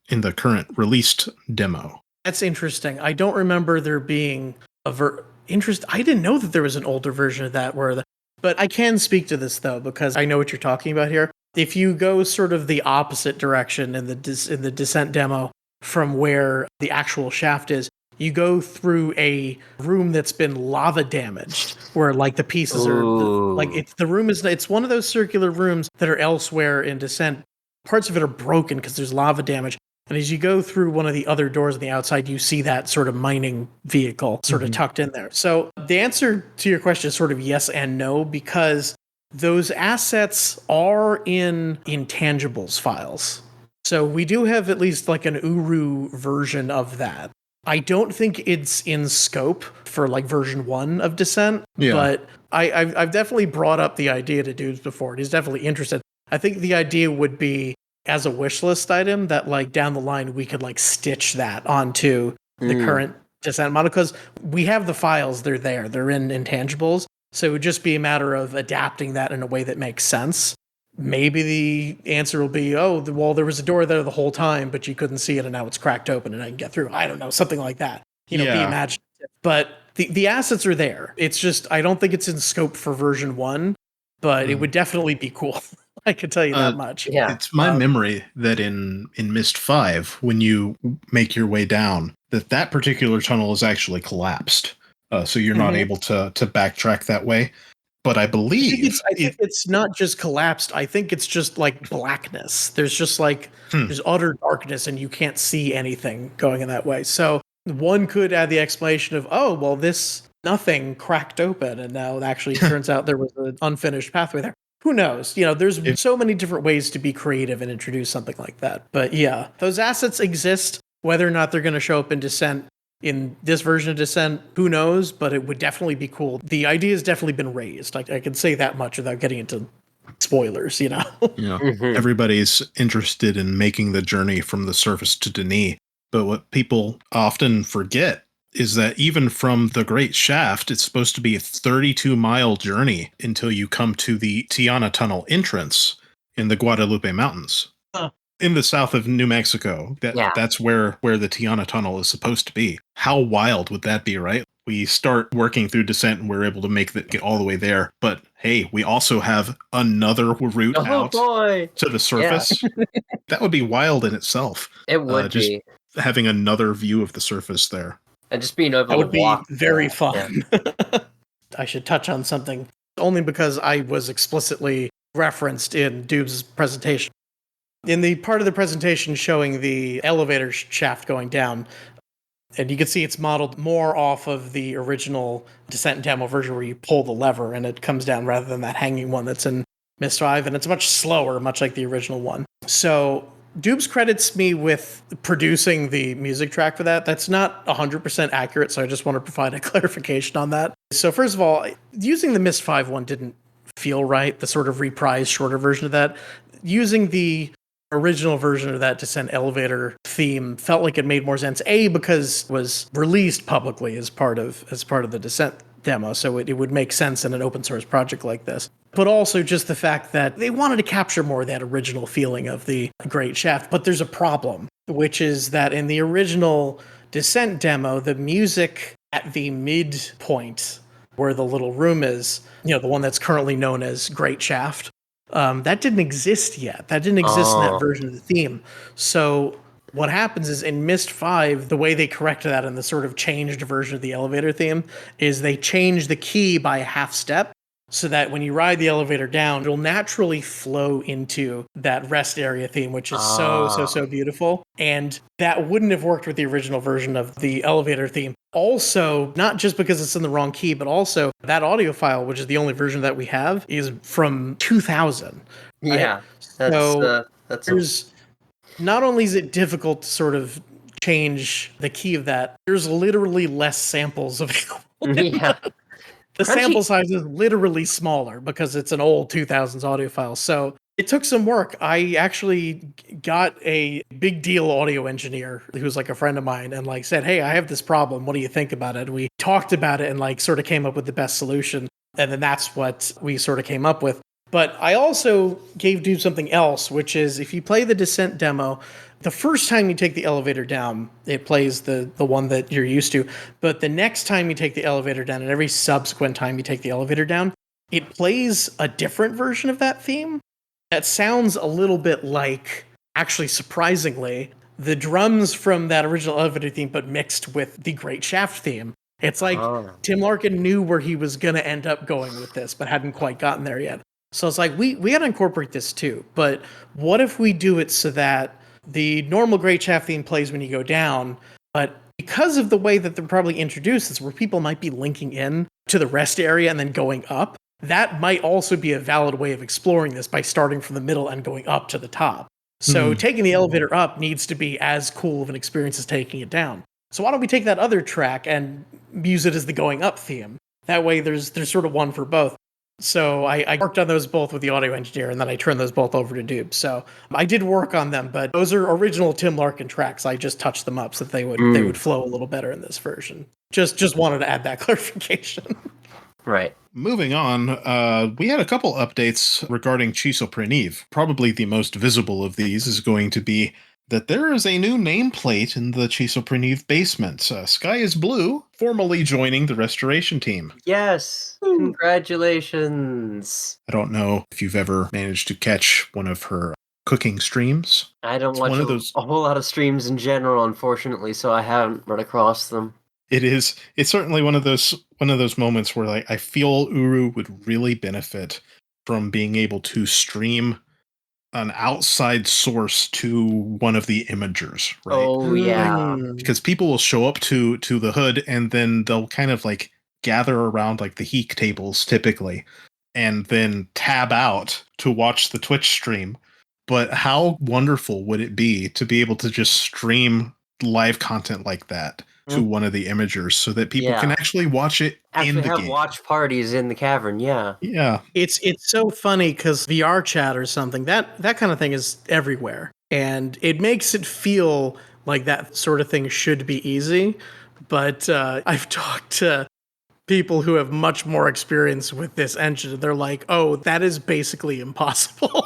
In the current released demo. That's interesting. I don't remember there being I didn't know that there was an older version of that but I can speak to this though, because I know what you're talking about here. If you go sort of the opposite direction in the Descent demo from where the actual shaft is, you go through a room that's been lava damaged, where like the pieces it's one of those circular rooms that are elsewhere in Descent. Parts of it are broken because there's lava damage. And as you go through one of the other doors on the outside, you see that sort of mining vehicle sort of tucked in there. So the answer to your question is sort of yes and no, because those assets are in intangibles files. So we do have at least like an Uru version of that. I don't think it's in scope for like version 1 of Descent, but I've definitely brought up the idea to dudes before, and he's definitely interested. I think the idea would be as a wish list item that like down the line we could like stitch that onto the current Descent model, because we have the files, they're in intangibles. So it would just be a matter of adapting that in a way that makes sense. Maybe the answer will be, there was a door there the whole time, but you couldn't see it and now it's cracked open and I can get through. I don't know, something like that. Be imaginative. But the assets are there. It's just, I don't think it's in scope for version 1, but it would definitely be cool. I can tell you that much. Yeah. It's my memory that in Myst 5, when you make your way down, that particular tunnel is actually collapsed. So you're not able to backtrack that way. But I believe I think it's not just collapsed. I think it's just like blackness. There's just like there's utter darkness and you can't see anything going in that way. So one could add the explanation of, this nothing cracked open and now it actually turns out there was an unfinished pathway there. Who knows? There's so many different ways to be creative and introduce something like that. But yeah, those assets exist. Whether or not they're going to show up in Descent, in this version of Descent, who knows? But it would definitely be cool. The idea has definitely been raised. I can say that much without getting into spoilers, Everybody's interested in making the journey from the surface to Denis. But what people often forget is that even from the Great Shaft, it's supposed to be a 32-mile journey until you come to the Tiana Tunnel entrance in the Guadalupe Mountains. In the south of New Mexico. That's where the Tiana Tunnel is supposed to be. How wild would that be, right? We start working through Descent and we're able to get all the way there. But hey, we also have another route out to the surface. Yeah. That would be wild in itself. It would just be. Having another view of the surface there. And just being able that would to walk. Be very fun. Yeah. I should touch on something only because I was explicitly referenced in Dubes' presentation. In the part of the presentation showing the elevator shaft going down, and you can see it's modeled more off of the original Descent demo version where you pull the lever and it comes down rather than that hanging one that's in Myst 5, and it's much slower, much like the original one. So Dubes credits me with producing the music track for that. That's not 100% accurate, so I just want to provide a clarification on that. So first of all, using the Myst 5 one didn't feel right, the sort of reprised shorter version of that. Using the original version of that Descent elevator theme felt like it made more sense, because it was released publicly as part of the Descent demo, so it would make sense in an open source project like this. but also just the fact that they wanted to capture more of that original feeling of the Great Shaft. But there's a problem, which is that in the original Descent demo, the music at the midpoint where the little room is, the one that's currently known as Great Shaft, that didn't exist yet. That didn't exist in that version of the theme. So what happens is in Myst 5, the way they corrected that in the sort of changed version of the elevator theme is they changed the key by a half step so that when you ride the elevator down, it'll naturally flow into that rest area theme, which is so beautiful. And that wouldn't have worked with the original version of the elevator theme. Also, not just because it's in the wrong key, but also that audio file, which is the only version that we have, is from 2000. Right? Yeah. There's not only is it difficult to sort of change the key of that, there's literally less samples available. Yeah. The sample size is literally smaller because it's an old 2000s audio file. So it took some work. I actually got a big deal audio engineer who's like a friend of mine and like said, hey, I have this problem. What do you think about it? We talked about it and like sort of came up with the best solution. And then that's what we sort of came up with. But I also gave Dude something else, which is if you play the Descent demo, the first time you take the elevator down, it plays the one that you're used to. But the next time you take the elevator down, and every subsequent time you take the elevator down, it plays a different version of that theme that sounds a little bit like, actually surprisingly, the drums from that original elevator theme, but mixed with the Great Shaft theme. It's like Tim Larkin knew where he was going to end up going with this, but hadn't quite gotten there yet. So it's like, we got to incorporate this too. But what if we do it so that the normal Great Shaft theme plays when you go down, but because of the way that they're probably introduced, is where people might be linking in to the rest area and then going up, that might also be a valid way of exploring this by starting from the middle and going up to the top. So taking the elevator up needs to be as cool of an experience as taking it down. So why don't we take that other track and use it as the going up theme? That way there's sort of one for both. So I worked on those both with the audio engineer, and then I turned those both over to Dube. So I did work on them, but those are original Tim Larkin tracks. I just touched them up so that they would flow a little better in this version. Just wanted to add that clarification. Right. Moving on, we had a couple updates regarding Chiso Preniv. Probably the most visible of these is going to be that there is a new nameplate in the Chiso Preniv basement. Sky is Blue, formally joining the restoration team. Yes! Congratulations! I don't know if you've ever managed to catch one of her cooking streams. I don't watch a whole lot of streams in general, unfortunately, so I haven't run across them. It's certainly one of those moments where like I feel Uru would really benefit from being able to stream an outside source to one of the imagers, right? Oh yeah. Because people will show up to the hood and then they'll kind of like gather around like the Heek tables typically and then tab out to watch the Twitch stream. But how wonderful would it be to be able to just stream live content like that to one of the imagers so that people can actually watch it in the game. Have watch parties in the Cavern, yeah. It's so funny because VR chat or something, that kind of thing is everywhere. And it makes it feel like that sort of thing should be easy. But I've talked to people who have much more experience with this engine. They're like, oh, that is basically impossible.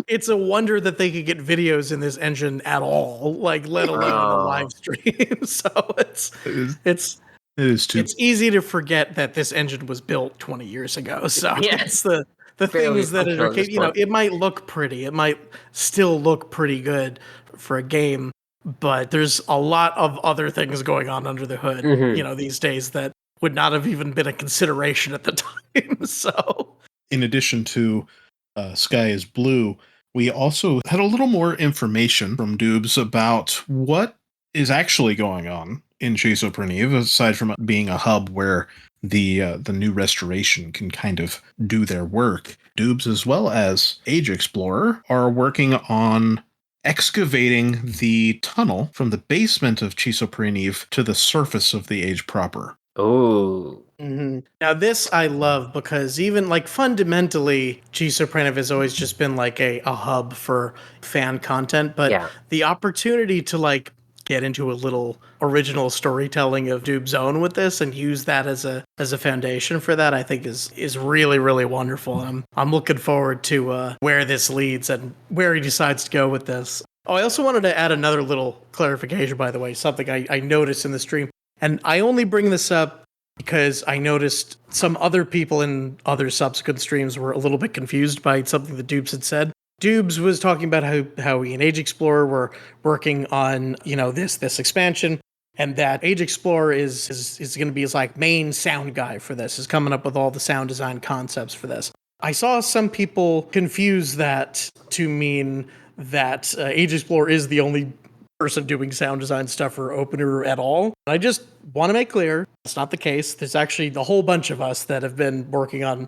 It's a wonder that they could get videos in this engine at all, like let alone a live stream. So it's easy to forget that this engine was built 20 years ago. So it's the thing is that it might look pretty. It might still look pretty good for a game, but there's a lot of other things going on under the hood, these days that would not have even been a consideration at the time. So, in addition to Sky is Blue, we also had a little more information from Dubes about what is actually going on in Chiso Preniv, aside from it being a hub where the new restoration can kind of do their work. Dubes, as well as Age Explorer, are working on excavating the tunnel from the basement of Chiso Preniv to the surface of the Age proper. Oh. Now this I love because even like fundamentally Chiso Preniv has always just been like a hub for fan content, but the opportunity to like get into a little original storytelling of Doob's own with this and use that as a foundation for that, I think is really, really wonderful. I'm looking forward to where this leads and where he decides to go with this. Oh, I also wanted to add another little clarification, by the way, something I noticed in the stream. And I only bring this up because I noticed some other people in other subsequent streams were a little bit confused by something that Doobs had said. Doobs was talking about how he and Age Explorer were working on, this expansion, and that Age Explorer is going to be his like main sound guy for this, is coming up with all the sound design concepts for this. I saw some people confuse that to mean that Age Explorer is the only person doing sound design stuff for OpenURU at all. I just want to make clear that's not the case. There's actually a whole bunch of us that have been working on,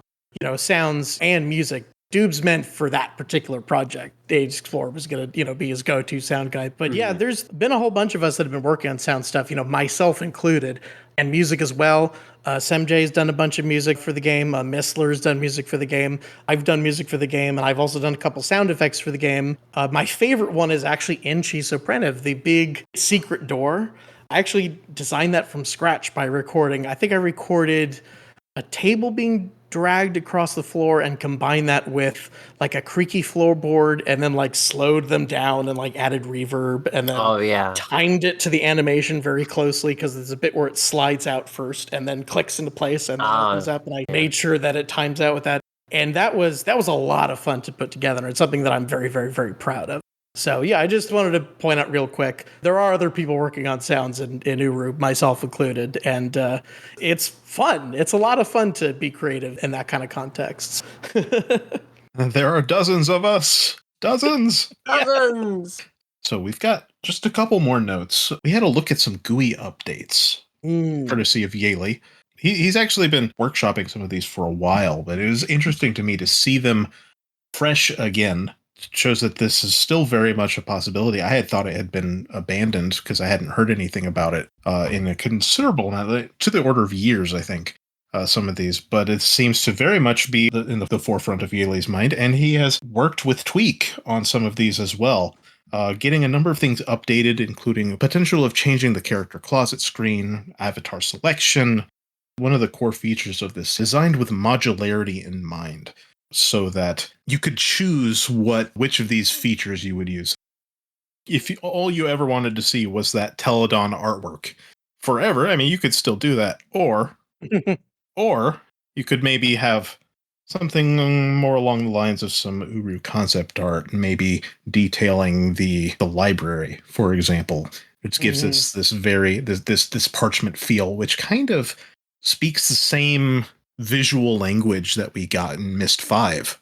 sounds and music. Doobs meant for that particular project. Age Explorer was going to, be his go-to sound guy. But yeah, there's been a whole bunch of us that have been working on sound stuff, myself included, and music as well. Semjay's done a bunch of music for the game. Missler's done music for the game. I've done music for the game, and I've also done a couple sound effects for the game. My favorite one is actually in Chisoprenev, the big secret door. I actually designed that from scratch by recording. I think I recorded a table being dragged across the floor and combined that with like a creaky floorboard and then like slowed them down and like added reverb and then timed it to the animation very closely because there's a bit where it slides out first and then clicks into place and then opens up, and I made sure that it times out with that. And that was a lot of fun to put together, and it's something that I'm very, very, very proud of. So yeah, I just wanted to point out real quick, there are other people working on sounds in Uru, myself included, and it's fun. It's a lot of fun to be creative in that kind of context. There are dozens of us. Dozens! Dozens! So we've got just a couple more notes. We had a look at some GUI updates, courtesy of Yaley. He's actually been workshopping some of these for a while, but it was interesting to me to see them fresh again. Shows that this is still very much a possibility. I had thought it had been abandoned because I hadn't heard anything about it in a considerable amount, to the order of years, I think, some of these. But it seems to very much be in the forefront of Yaley's mind, and he has worked with Tweak on some of these as well, getting a number of things updated, including the potential of changing the character closet screen, avatar selection. One of the core features of this, designed with modularity in mind, so that you could choose which of these features you would use. If all you ever wanted to see was that Teledon artwork forever, I mean, you could still do that. Or you could maybe have something more along the lines of some Uru concept art, maybe detailing the library, for example, which gives us this parchment feel, which kind of speaks the same visual language that we got in Myst 5.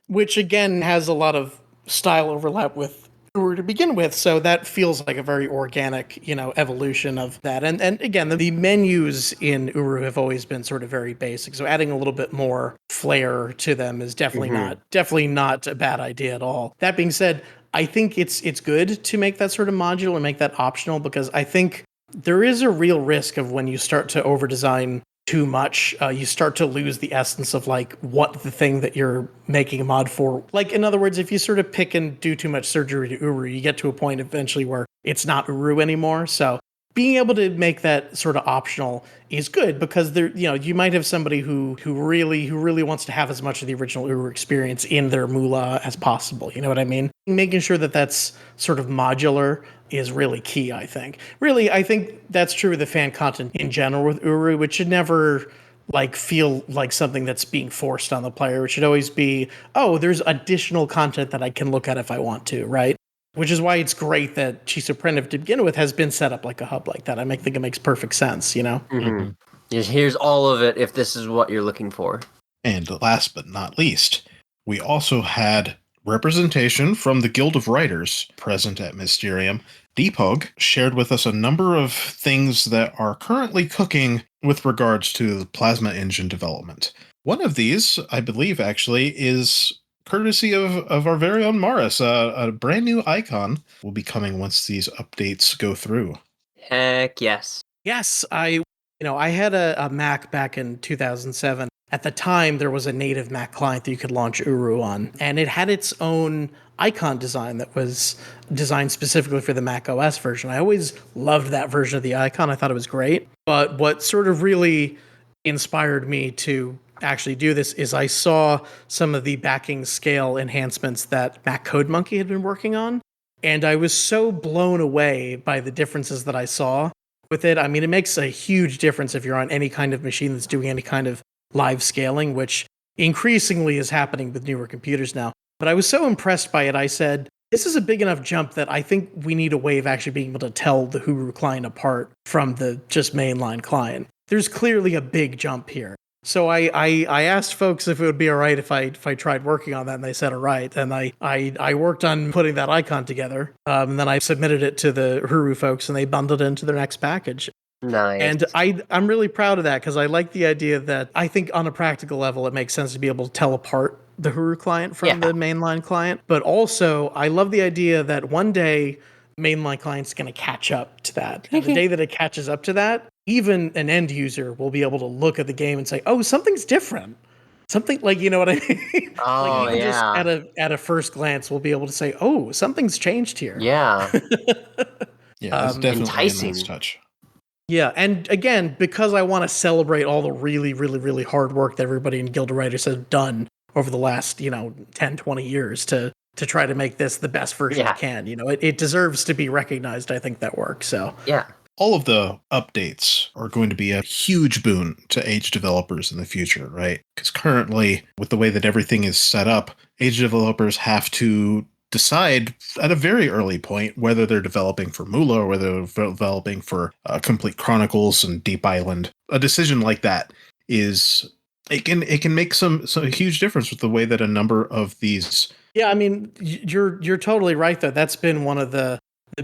Which again has a lot of style overlap with Uru to begin with, so that feels like a very organic, evolution of that. And again, the menus in Uru have always been sort of very basic, so adding a little bit more flair to them is definitely not a bad idea at all. That being said, I think it's good to make that sort of modular and make that optional, because I think there is a real risk of when you start to over-design too much, you start to lose the essence of like what the thing that you're making a mod for. Like, in other words, if you sort of pick and do too much surgery to Uru, you get to a point eventually where it's not Uru anymore. So being able to make that sort of optional is good, because there, you might have somebody who really wants to have as much of the original Uru experience in their Moolah as possible. You know what I mean? Making sure that that's sort of modular is really key, I think. Really, I think that's true of the fan content in general with Uru, which should never feel like something that's being forced on the player. It should always be, oh, there's additional content that I can look at if I want to, right? Which is why it's great that Chisoprenev to begin with has been set up like a hub like that. I think it makes perfect sense, Here's all of it if this is what you're looking for. And last but not least, we also had representation from the Guild of Writers present at Mysterium. Deepug shared with us a number of things that are currently cooking with regards to the plasma engine development. One of these, I believe, actually, is courtesy of our very own Maurus. A brand new icon will be coming once these updates go through. Heck yes. Yes, I had a Mac back in 2007, at the time there was a native Mac client that you could launch Uru on, and it had its own icon design that was designed specifically for the Mac OS version. I always loved that version of the icon. I thought it was great. But what sort of really inspired me to actually do this is I saw some of the backing scale enhancements that Mac Code Monkey had been working on, and I was so blown away by the differences that I saw with it. I mean, it makes a huge difference if you're on any kind of machine that's doing any kind of live scaling, which increasingly is happening with newer computers now. But I was so impressed by it, I said, this is a big enough jump that I think we need a way of actually being able to tell the Huru client apart from the just mainline client. There's clearly a big jump here. So I asked folks if it would be all right if I tried working on that, and they said all right. And I worked on putting that icon together, and then I submitted it to the Huru folks, and they bundled it into their next package. Nice. And I'm really proud of that because I like the idea that I think on a practical level it makes sense to be able to tell apart the Huru client from the mainline client. But also I love the idea that one day mainline client's going to catch up to that. And the day that it catches up to that, even an end user will be able to look at the game and say, oh, something's different. Something like, you know what I mean? Oh, like just at a first glance, we'll be able to say, oh, something's changed here. Yeah. Yeah, it's definitely enticing. a nice touch. Yeah, and again, because I want to celebrate all the really, really, really hard work that everybody in Guild of Writers has done over the last, 10, 20 years to try to make this the best version it can. It deserves to be recognized, I think, that work. So yeah. All of the updates are going to be a huge boon to Age developers in the future, right? Because currently, with the way that everything is set up, Age developers have to decide at a very early point whether they're developing for Mula or whether they're developing for Complete Chronicles and Deep Island. A decision like that it can make some huge difference with the way that a number of these. Yeah, I mean, you're totally right though. That's been one of the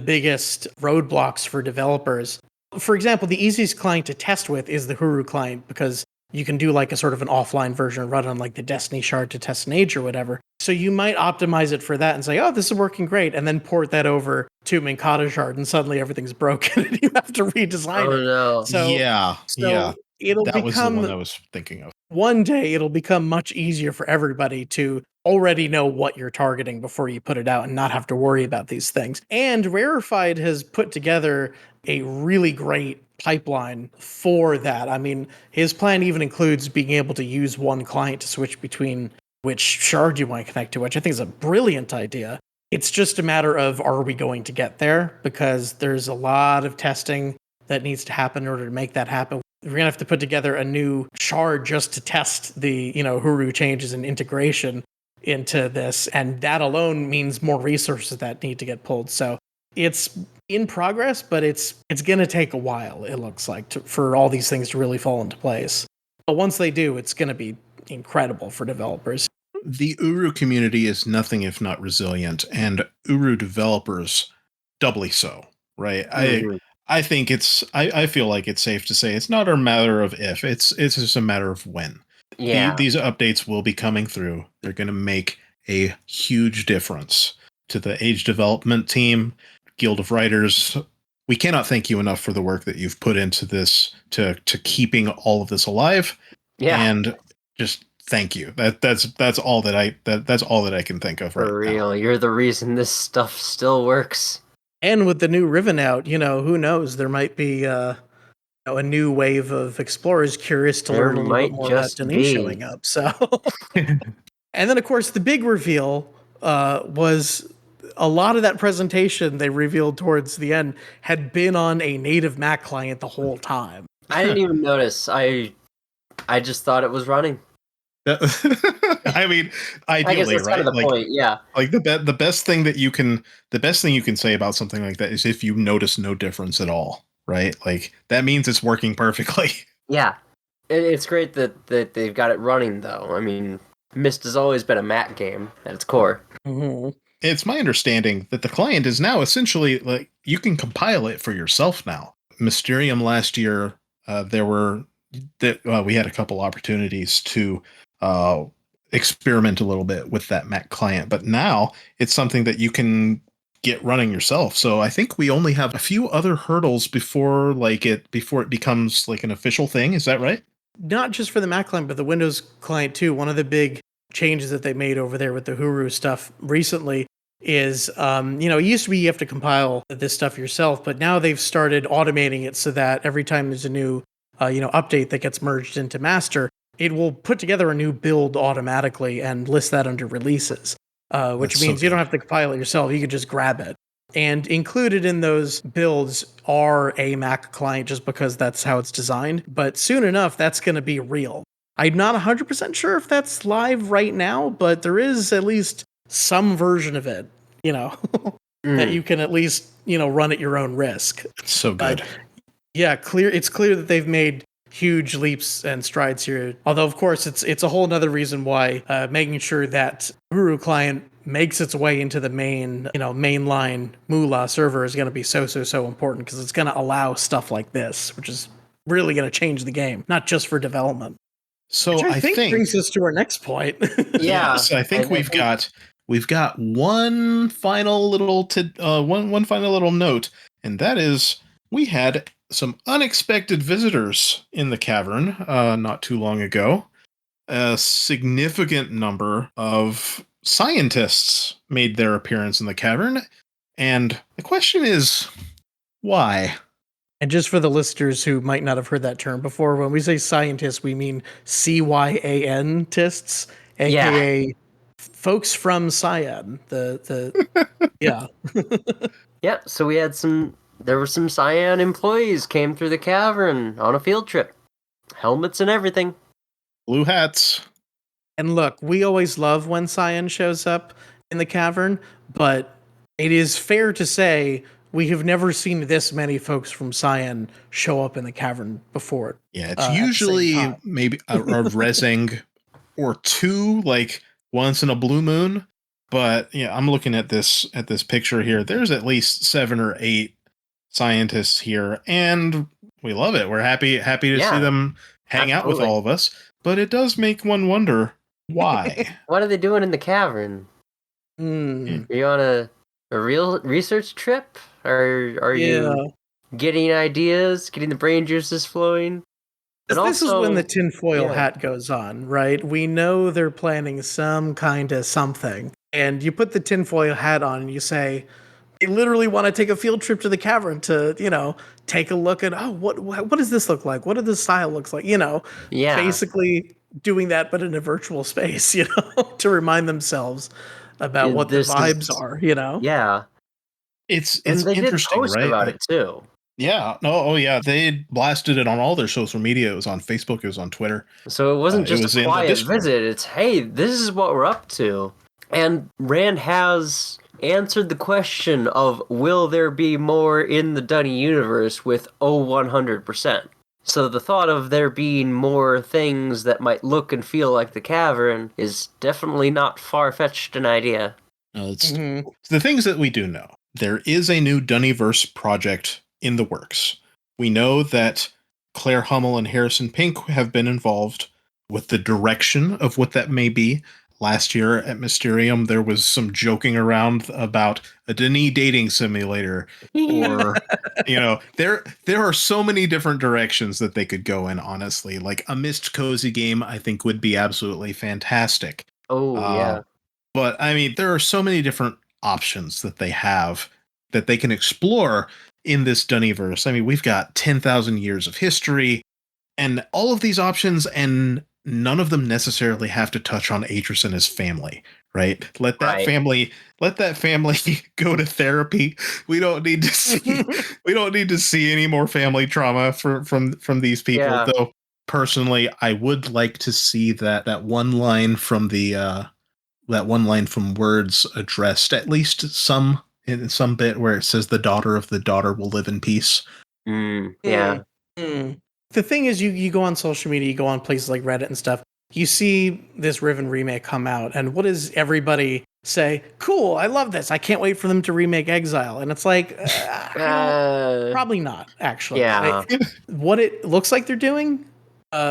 biggest roadblocks for developers. For example, the easiest client to test with is the Huru client because you can do like a sort of an offline version, run on like the Destiny shard to test an age or whatever. So you might optimize it for that and say, oh, this is working great. And then port that over to Minkata shard and suddenly everything's broken and you have to redesign it. No. So it'll that was the become, one I was thinking of. one day it'll become much easier for everybody to already know what you're targeting before you put it out and not have to worry about these things. And Rarefied has put together a really great pipeline for that. I mean, his plan even includes being able to use one client to switch between which shard you want to connect to, which I think is a brilliant idea. It's just a matter of, are we going to get there? Because there's a lot of testing that needs to happen in order to make that happen. We're going to have to put together a new shard just to test the, Huru changes and integration into this. And that alone means more resources that need to get pulled. So it's in progress, but it's going to take a while, it looks like, for all these things to really fall into place. But once they do, it's going to be incredible for developers. The Uru community is nothing if not resilient, and Uru developers doubly so, right? Mm-hmm. I think I feel like it's safe to say it's not a matter of if, it's just a matter of when. Yeah. These updates will be coming through. They're going to make a huge difference to the Age development team, Guild of Writers. We cannot thank you enough for the work that you've put into this, to keeping all of this alive. Yeah. And just thank you. That's all that I can think of. For real. You're the reason this stuff still works. And with the new Riven out, who knows? There might be a new wave of explorers curious to learn a little bit more about Denise showing up. So, and then of course the big reveal was a lot of that presentation they revealed towards the end had been on a native Mac client the whole time. I didn't even notice. I just thought it was running. I mean, ideally, I guess that's right? kind of the point, yeah. Like the best thing you can say about something like that is if you notice no difference at all, right? Like that means it's working perfectly. Yeah, it's great that they've got it running though. I mean, Myst has always been a Mac game at its core. Mm-hmm. It's my understanding that the client is now essentially like you can compile it for yourself now. Mysterium last year, we had a couple opportunities to experiment a little bit with that Mac client, but now it's something that you can get running yourself. So I think we only have a few other hurdles before it becomes like an official thing. Is that right? not just for the Mac client, but the Windows client too. One of the big changes that they made over there with the Huru stuff recently is, it used to be you have to compile this stuff yourself, but now they've started automating it so that every time there's a new, update that gets merged into master, it will put together a new build automatically and list that under releases, which That's means so you don't good. have to compile it yourself. You can just grab it. And included in those builds are a Mac client just because that's how it's designed. But soon enough, that's going to be real. I'm not 100% sure if that's live right now, but there is at least some version of it, that you can at least, run at your own risk. So good. Yeah, it's clear that they've made huge leaps and strides here. Although, of course, it's a whole nother reason why making sure that Guru client makes its way into the mainline Moolah server is going to be so important, because it's going to allow stuff like this, which is really going to change the game, not just for development. So Which I think think brings us to our next point. Yeah. yes, I think we've got one final little one final little note, and that is we had some unexpected visitors in the cavern not too long ago. A significant number of scientists made their appearance in the cavern, and the question is, why? And just for the listeners who might not have heard that term before, when we say scientists, we mean CYAN-tists, aka folks from Cyan. Yeah. Yeah, so there were some Cyan employees came through the cavern on a field trip. Helmets and everything. Blue hats. And look, we always love when Cyan shows up in the cavern, but it is fair to say we have never seen this many folks from Cyan show up in the cavern before. Yeah, it's usually maybe a resing or two, like once in a blue moon. But yeah, I'm looking at this picture here. There's at least 7 or 8 scientists here, and we love it. We're happy to see them hang out with all of us. But it does make one wonder why. What are they doing in the cavern? Are you on a real research trip? Or are you getting ideas, getting the brain juices flowing? This is when the tinfoil hat goes on, right? We know they're planning some kind of something. And you put the tinfoil hat on and you say, they literally want to take a field trip to the cavern to, take a look at, what does this look like? What does this style look like? Basically doing that, but in a virtual space, to remind themselves about what the vibes are, Yeah. It's and they interesting, did post right? about it too. Yeah. Yeah. They blasted it on all their social media. It was on Facebook. It was on Twitter. So it wasn't just a quiet visit. It's, hey, this is what we're up to. And Rand has answered the question of, will there be more in the Dunny universe with 100%. So the thought of there being more things that might look and feel like the cavern is definitely not far-fetched an idea. No, it's the things that we do know. There is a new Dunnyverse project in the works. We know that Claire Hummel and Harrison Pink have been involved with the direction of what that may be. Last year at Mysterium, there was some joking around about a Denis dating simulator, or there are so many different directions that they could go in. Honestly, like a Mist cozy game, I think would be absolutely fantastic. Yeah. But I mean, there are so many different options that they have that they can explore in this Dunnyverse. I mean, we've got 10,000 years of history, and all of these options, and none of them necessarily have to touch on Atris and his family, right? Let that family go to therapy. We don't need to see any more family trauma from these people. Yeah. Though personally, I would like to see that one line from Words addressed, at least in some bit where it says the daughter of the daughter will live in peace. Yeah. The thing is, you go on social media, you go on places like Reddit and stuff, you see this Riven remake come out, and what does everybody say? Cool, I love this. I can't wait for them to remake Exile. And it's like, probably not, actually. Yeah. What it looks like they're doing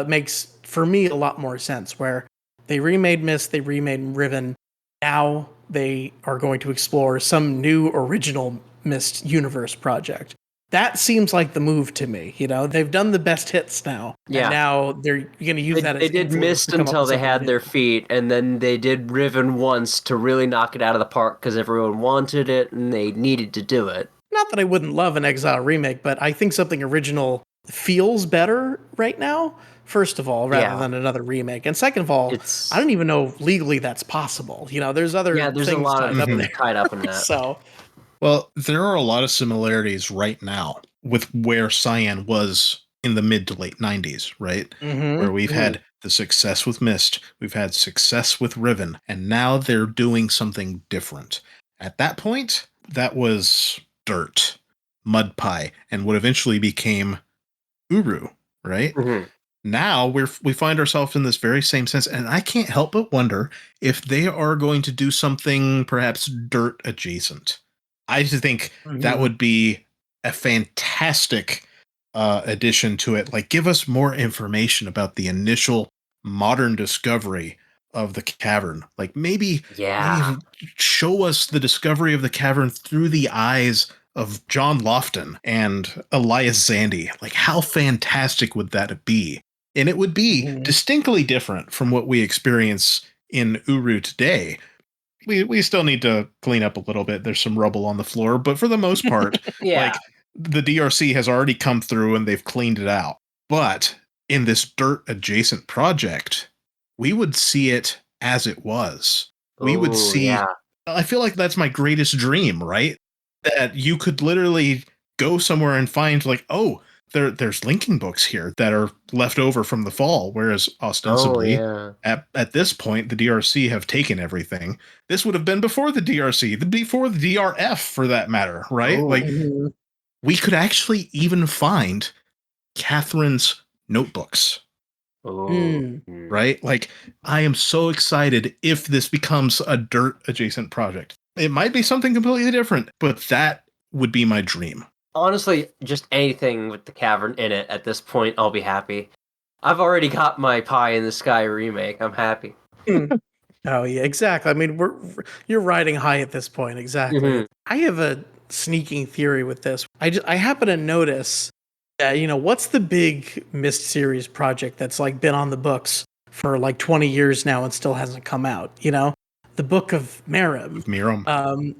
makes, for me, a lot more sense, where they remade Mist, they remade Riven. Now they are going to explore some new original Mist universe project. That seems like the move to me. They've done the best hits now. Yeah. And now they're going to use that as They did influence Mist to come up until with they something had new. their feet, and then they did Riven once to really knock it out of the park because everyone wanted it and they needed to do it. Not that I wouldn't love an Exile remake, but I think something original feels better right now, first of all, rather than another remake. And second of all, I don't even know if legally that's possible. There's other there's things a lot tied up of there. tied up in that. So, well, there are a lot of similarities right now with where Cyan was in the mid to late 90s, right? Where we've had the success with Mist, we've had success with Riven, and now they're doing something different. At that point, that was dirt, mud pie, and what eventually became Uru, right? Now we find ourselves in this very same sense, and I can't help but wonder if they are going to do something perhaps dirt adjacent. I just think that would be a fantastic addition to it. Like, give us more information about the initial modern discovery of the cavern. Like, maybe show us the discovery of the cavern through the eyes of John Lofton and Elias Zandy. Like, how fantastic would that be? And it would be distinctly different from what we experience in Uru today. We still need to clean up a little bit. There's some rubble on the floor, but for the most part, like, the DRC has already come through and they've cleaned it out. But in this dirt adjacent project, we would see it as it was. We would see, I feel like that's my greatest dream, right? That you could literally go somewhere and find like, oh, there's linking books here that are left over from the fall, whereas ostensibly at this point, the DRC have taken everything. This would have been before the DRC, before the DRF for that matter, right? We could actually even find Catherine's notebooks. Right? Like, I am so excited if this becomes a dirt adjacent project. It might be something completely different, but that would be my dream. Honestly, just anything with the cavern in it at this point, I'll be happy. I've already got my Pie in the Sky remake. I'm happy. Oh yeah, exactly. I mean, you're riding high at this point. Exactly. I have a sneaking theory with this. I happen to notice that, what's the big Mist series project that's like been on the books for like 20 years now and still hasn't come out? The Book of Merim.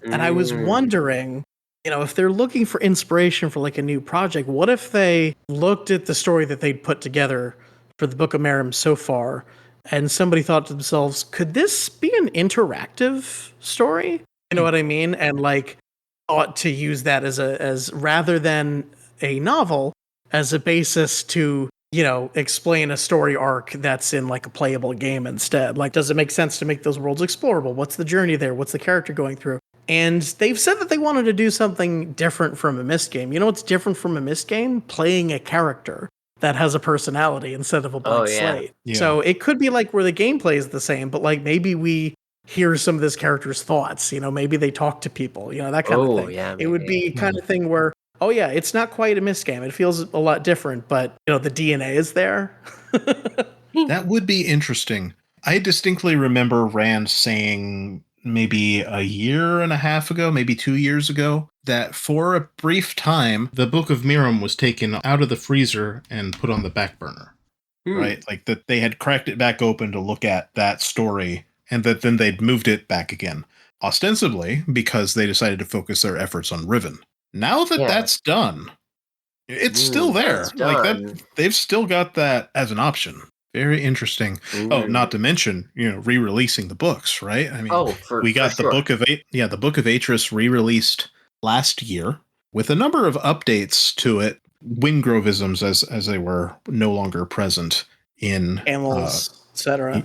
And I was wondering, if they're looking for inspiration for like a new project, what if they looked at the story that they'd put together for the Book of Merim so far, and somebody thought to themselves, could this be an interactive story? You know what I mean? And like thought to use that as rather than a novel, as a basis to, explain a story arc that's in like a playable game instead. Like, does it make sense to make those worlds explorable? What's the journey there? What's the character going through? And they've said that they wanted to do something different from a Mist game. You know what's different from a Mist game? Playing a character that has a personality instead of a blank slate. Yeah. So it could be like where the gameplay is the same, but like maybe we hear some of this character's thoughts. Maybe they talk to people, that kind of thing. Yeah, it would be kind of thing where, oh yeah, it's not quite a Mist game. It feels a lot different, but the DNA is there. That would be interesting. I distinctly remember Rand saying maybe a year and a half ago, maybe 2 years ago, that for a brief time, the Book of Merim was taken out of the freezer and put on the back burner, right? Like that they had cracked it back open to look at that story, and that then they'd moved it back again, ostensibly because they decided to focus their efforts on Riven. Now that that's done, it's still there. Like that, they've still got that as an option. Very interesting. Oh, not to mention, re-releasing the books, right? I mean, we got the Book of the Book of Atris re-released last year with a number of updates to it, Windgrovisms as they were no longer present in Camels, etc.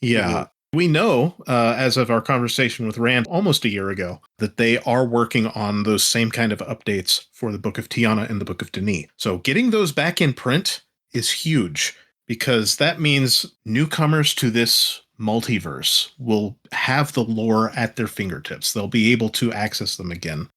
Yeah. We know, as of our conversation with Rand almost a year ago, that they are working on those same kind of updates for the Book of Tiana and the Book of Denis. So getting those back in print is huge, because that means newcomers to this multiverse will have the lore at their fingertips. They'll be able to access them again.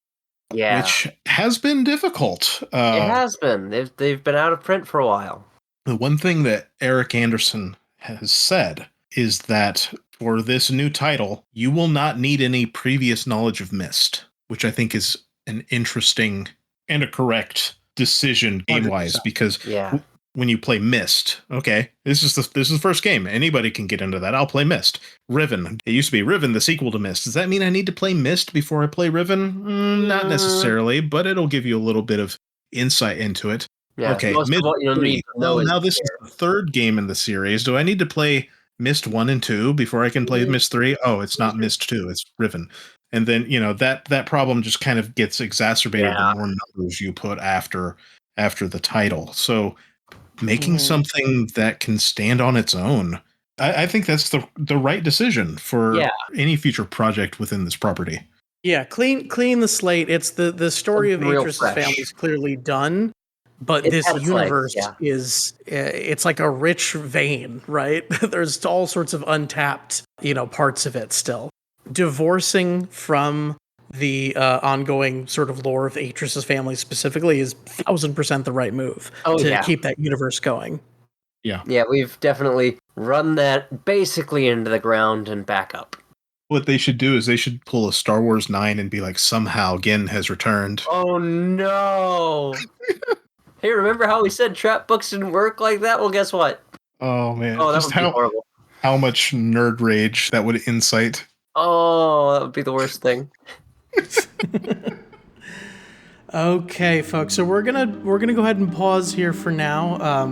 Yeah. Which has been difficult. It has been. They've been out of print for a while. The one thing that Eric Anderson has said is that for this new title, you will not need any previous knowledge of Mist, which I think is an interesting and a correct decision game-wise, 100%. because Yeah. when you play Mist, okay, this is the first game. Anybody can get into that. I'll play Mist. Riven. It used to be Riven, the sequel to Mist. Does that mean I need to play Mist before I play Riven? Not necessarily, but it'll give you a little bit of insight into it. Yeah. Okay, Most of Mist what you'll 3. need to know Well, is now this is the third game in the series. Do I need to play Mist 1 and 2 before I can play Mist 3? Oh, it's not Mist 2, it's Riven. And then, that problem just kind of gets exacerbated the more numbers you put after the title. So making something that can stand on its own, I think that's the right decision for any future project within this property. Yeah, clean the slate. It's the story of Real Atreus' fresh. family is clearly done, but It this has universe legs, is it's like a rich vein, right? There's all sorts of untapped, parts of it still. Divorcing from the ongoing sort of lore of Atreus' family specifically is 1000% the right move to keep that universe going. Yeah. Yeah, we've definitely run that basically into the ground and back up. What they should do is they should pull a Star Wars 9 and be like, somehow Gin has returned. Oh no! Hey, remember how we said trap books didn't work like that? Well, guess what? Oh man. Oh, that Just would be horrible. how much nerd rage that would incite. Oh, that would be the worst thing. Okay, folks. So we're gonna go ahead and pause here for now.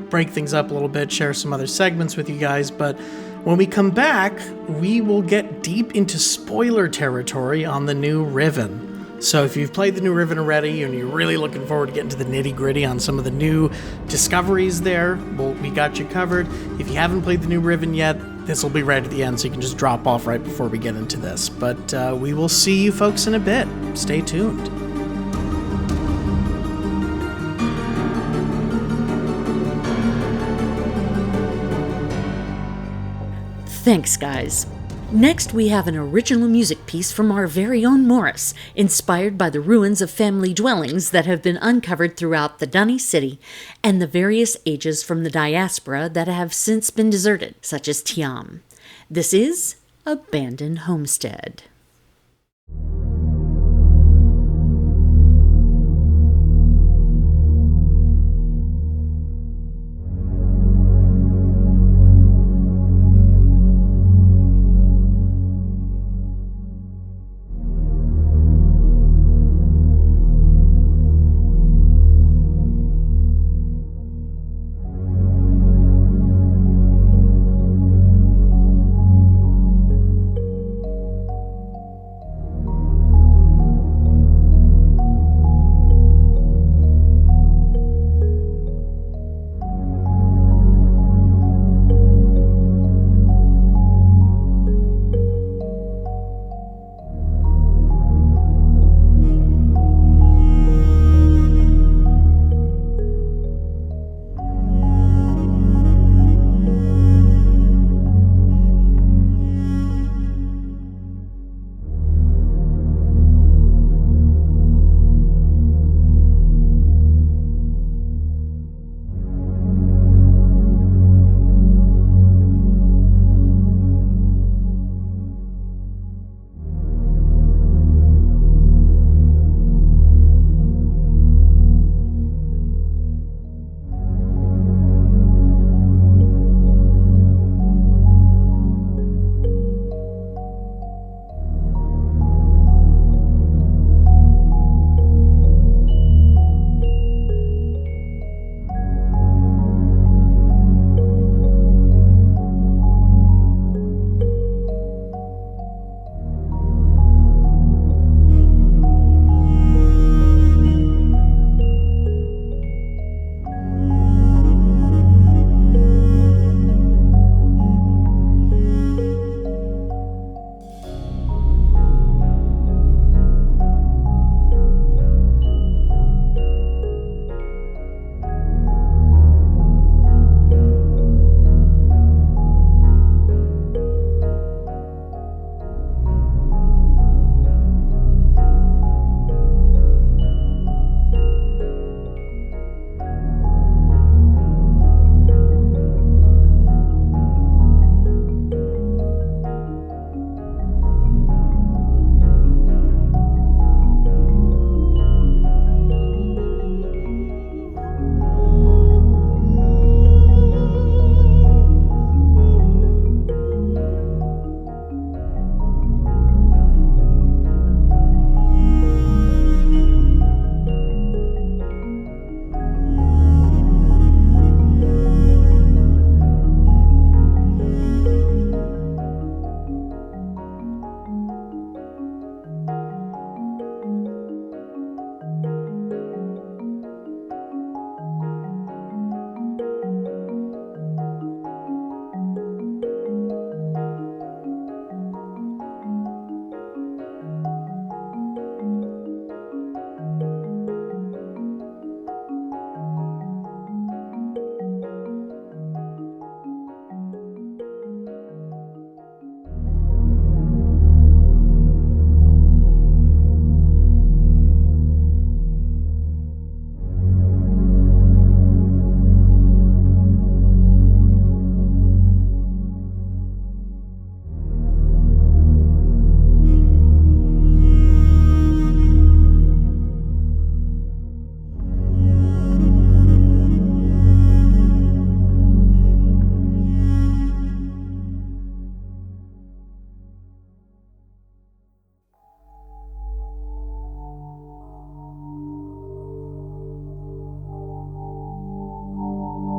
Break things up a little bit, share some other segments with you guys, but when we come back, we will get deep into spoiler territory on the new Riven. So if you've played the new Riven already and you're really looking forward to getting to the nitty-gritty on some of the new discoveries there, well, we got you covered. If you haven't played the new Riven yet, this will be right at the end, so you can just drop off right before we get into this. But we will see you folks in a bit. Stay tuned. Thanks, guys. Next, we have an original music piece from our very own Maurus, inspired by the ruins of family dwellings that have been uncovered throughout the Dunny City and the various ages from the diaspora that have since been deserted, such as Tiam. This is Abandoned Homestead.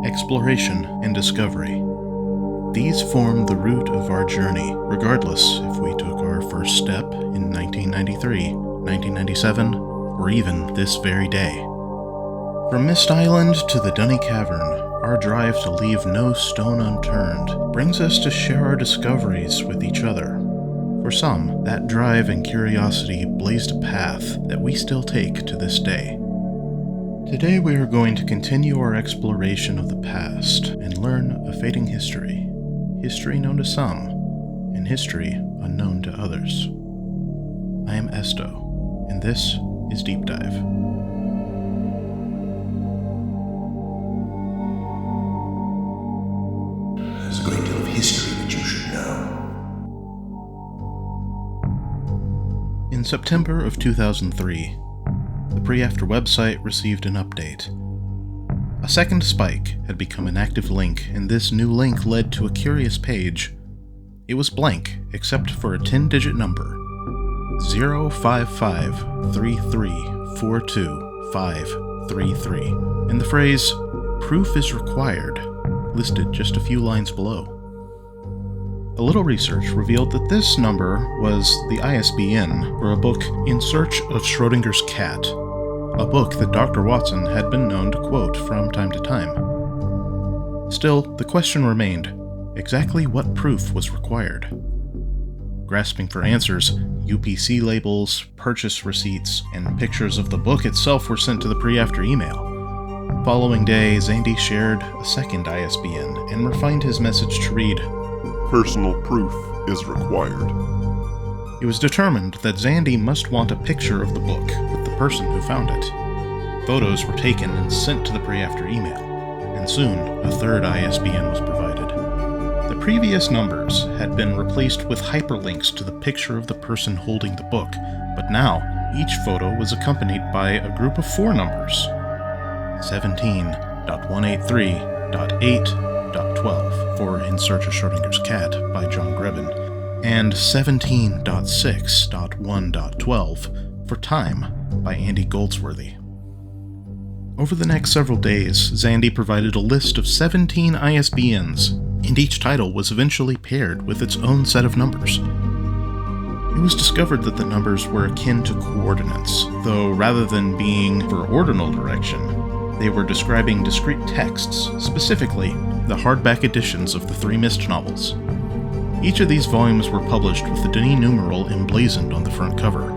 exploration, and discovery. These form the root of our journey, regardless if we took our first step in 1993, 1997, or even this very day. From Mist Island to the Dunny Cavern, our drive to leave no stone unturned brings us to share our discoveries with each other. For some, that drive and curiosity blazed a path that we still take to this day. Today we are going to continue our exploration of the past and learn a fading history. History known to some, and history unknown to others. I am Esto, and this is Deep Dive. There's a great deal of history that you should know. In September of 2003, the Pre-After website received an update. A second spike had become an active link, and this new link led to a curious page. It was blank, except for a 10-digit number, 05533425533, and the phrase, "Proof is required," listed just a few lines below. A little research revealed that this number was the ISBN for a book In Search of Schrodinger's Cat, a book that Dr. Watson had been known to quote from time to time. Still, the question remained, exactly what proof was required? Grasping for answers, UPC labels, purchase receipts, and pictures of the book itself were sent to the Pre-After email. The following day, Zandy shared a second ISBN and refined his message to read, Personal proof is required. It was determined that Zandy must want a picture of the book with the person who found it. Photos were taken and sent to the Pre-After email, and soon a third ISBN was provided. The previous numbers had been replaced with hyperlinks to the picture of the person holding the book, but now each photo was accompanied by a group of 4 numbers: 17.183.8.12 for In Search of Schrodinger's Cat by John Riven, and 17.6.1.12 for Time by Andy Goldsworthy. Over the next several days, Zandy provided a list of 17 ISBNs, and each title was eventually paired with its own set of numbers. It was discovered that the numbers were akin to coordinates, though rather than being for ordinal direction, they were describing discrete texts, specifically the hardback editions of the 3 Mist novels. Each of these volumes were published with the Denis numeral emblazoned on the front cover.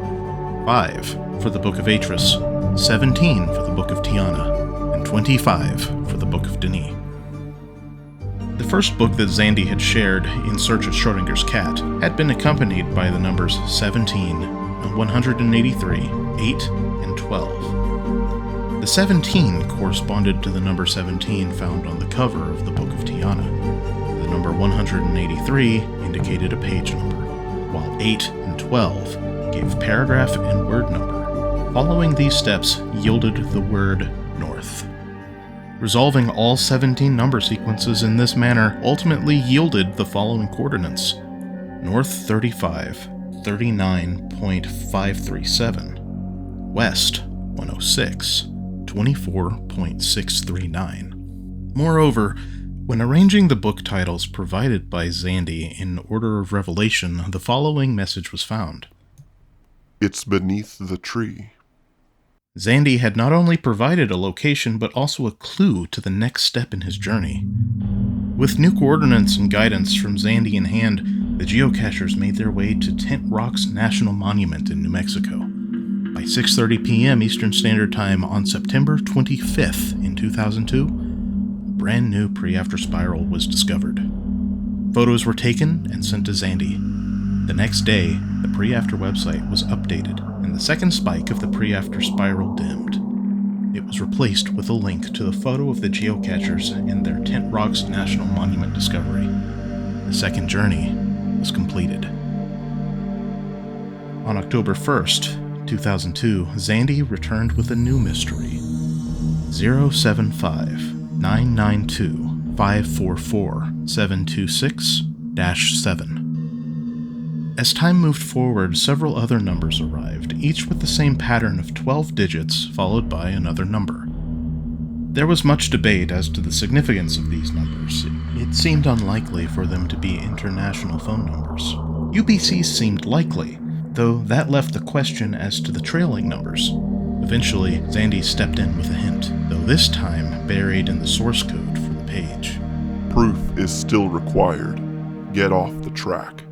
5 for the Book of Atris, 17 for the Book of Tiana, and 25 for the Book of Denis. The first book that Zandy had shared, In Search of Schrodinger's Cat, had been accompanied by the numbers 17, 183, 8, and 12. The 17 corresponded to the number 17 found on the cover of the Book of Tiana. The number 183 indicated a page number, while 8 and 12 gave paragraph and word number. Following these steps yielded the word North. Resolving all 17 number sequences in this manner ultimately yielded the following coordinates: North 35, 39.537, West 106, 24.639. Moreover, when arranging the book titles provided by Zandy in order of revelation, the following message was found. It's beneath the tree. Zandy had not only provided a location, but also a clue to the next step in his journey. With new coordinates and guidance from Zandy in hand, the geocachers made their way to Tent Rock's National Monument in New Mexico. By 6:30 p.m. Eastern Standard Time on September 25th in 2002, a brand new Pre-After spiral was discovered. Photos were taken and sent to Zandy. The next day, the Pre-After website was updated, and the second spike of the Pre-After spiral dimmed. It was replaced with a link to the photo of the geocachers and their Tent Rocks National Monument discovery. The second journey was completed. On October 1st, 2002, Zandy returned with a new mystery. 075-992-544-726-7. As time moved forward, several other numbers arrived, each with the same pattern of 12 digits followed by another number. There was much debate as to the significance of these numbers. It seemed unlikely for them to be international phone numbers. UPCs seemed likely, though that left the question as to the trailing numbers. Eventually, Zandy stepped in with a hint, though this time buried in the source code for the page. Proof is still required. Get off the track.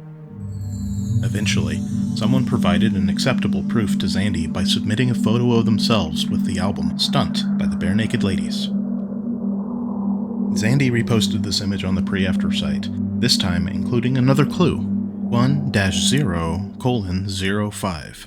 Eventually, someone provided an acceptable proof to Zandy by submitting a photo of themselves with the album Stunt by the Bare Naked Ladies. Zandy reposted this image on the pre-after site, this time including another clue, 1-0:05.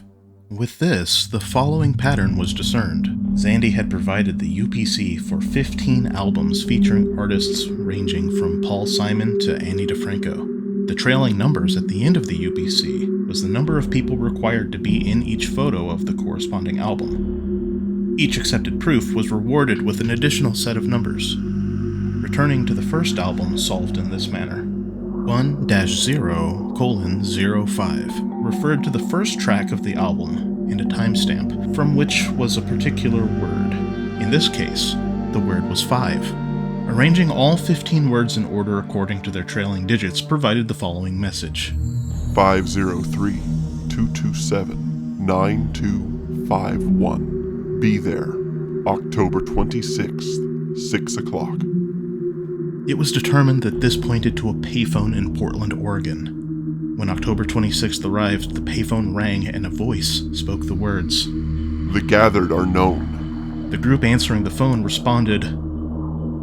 With this, the following pattern was discerned. Zandy had provided the UPC for 15 albums featuring artists ranging from Paul Simon to Annie DeFranco. The trailing numbers at the end of the UPC was the number of people required to be in each photo of the corresponding album. Each accepted proof was rewarded with an additional set of numbers. Returning to the first album solved in this manner, 1-0:05 referred to the first track of the album and a timestamp from which was a particular word. In this case, the word was 5. Arranging all 15 words in order according to their trailing digits provided the following message. 503-227-9251. Be there, October 26th, 6 o'clock. It was determined that this pointed to a payphone in Portland, Oregon. When October 26th arrived, the payphone rang and a voice spoke the words. The gathered are known. The group answering the phone responded,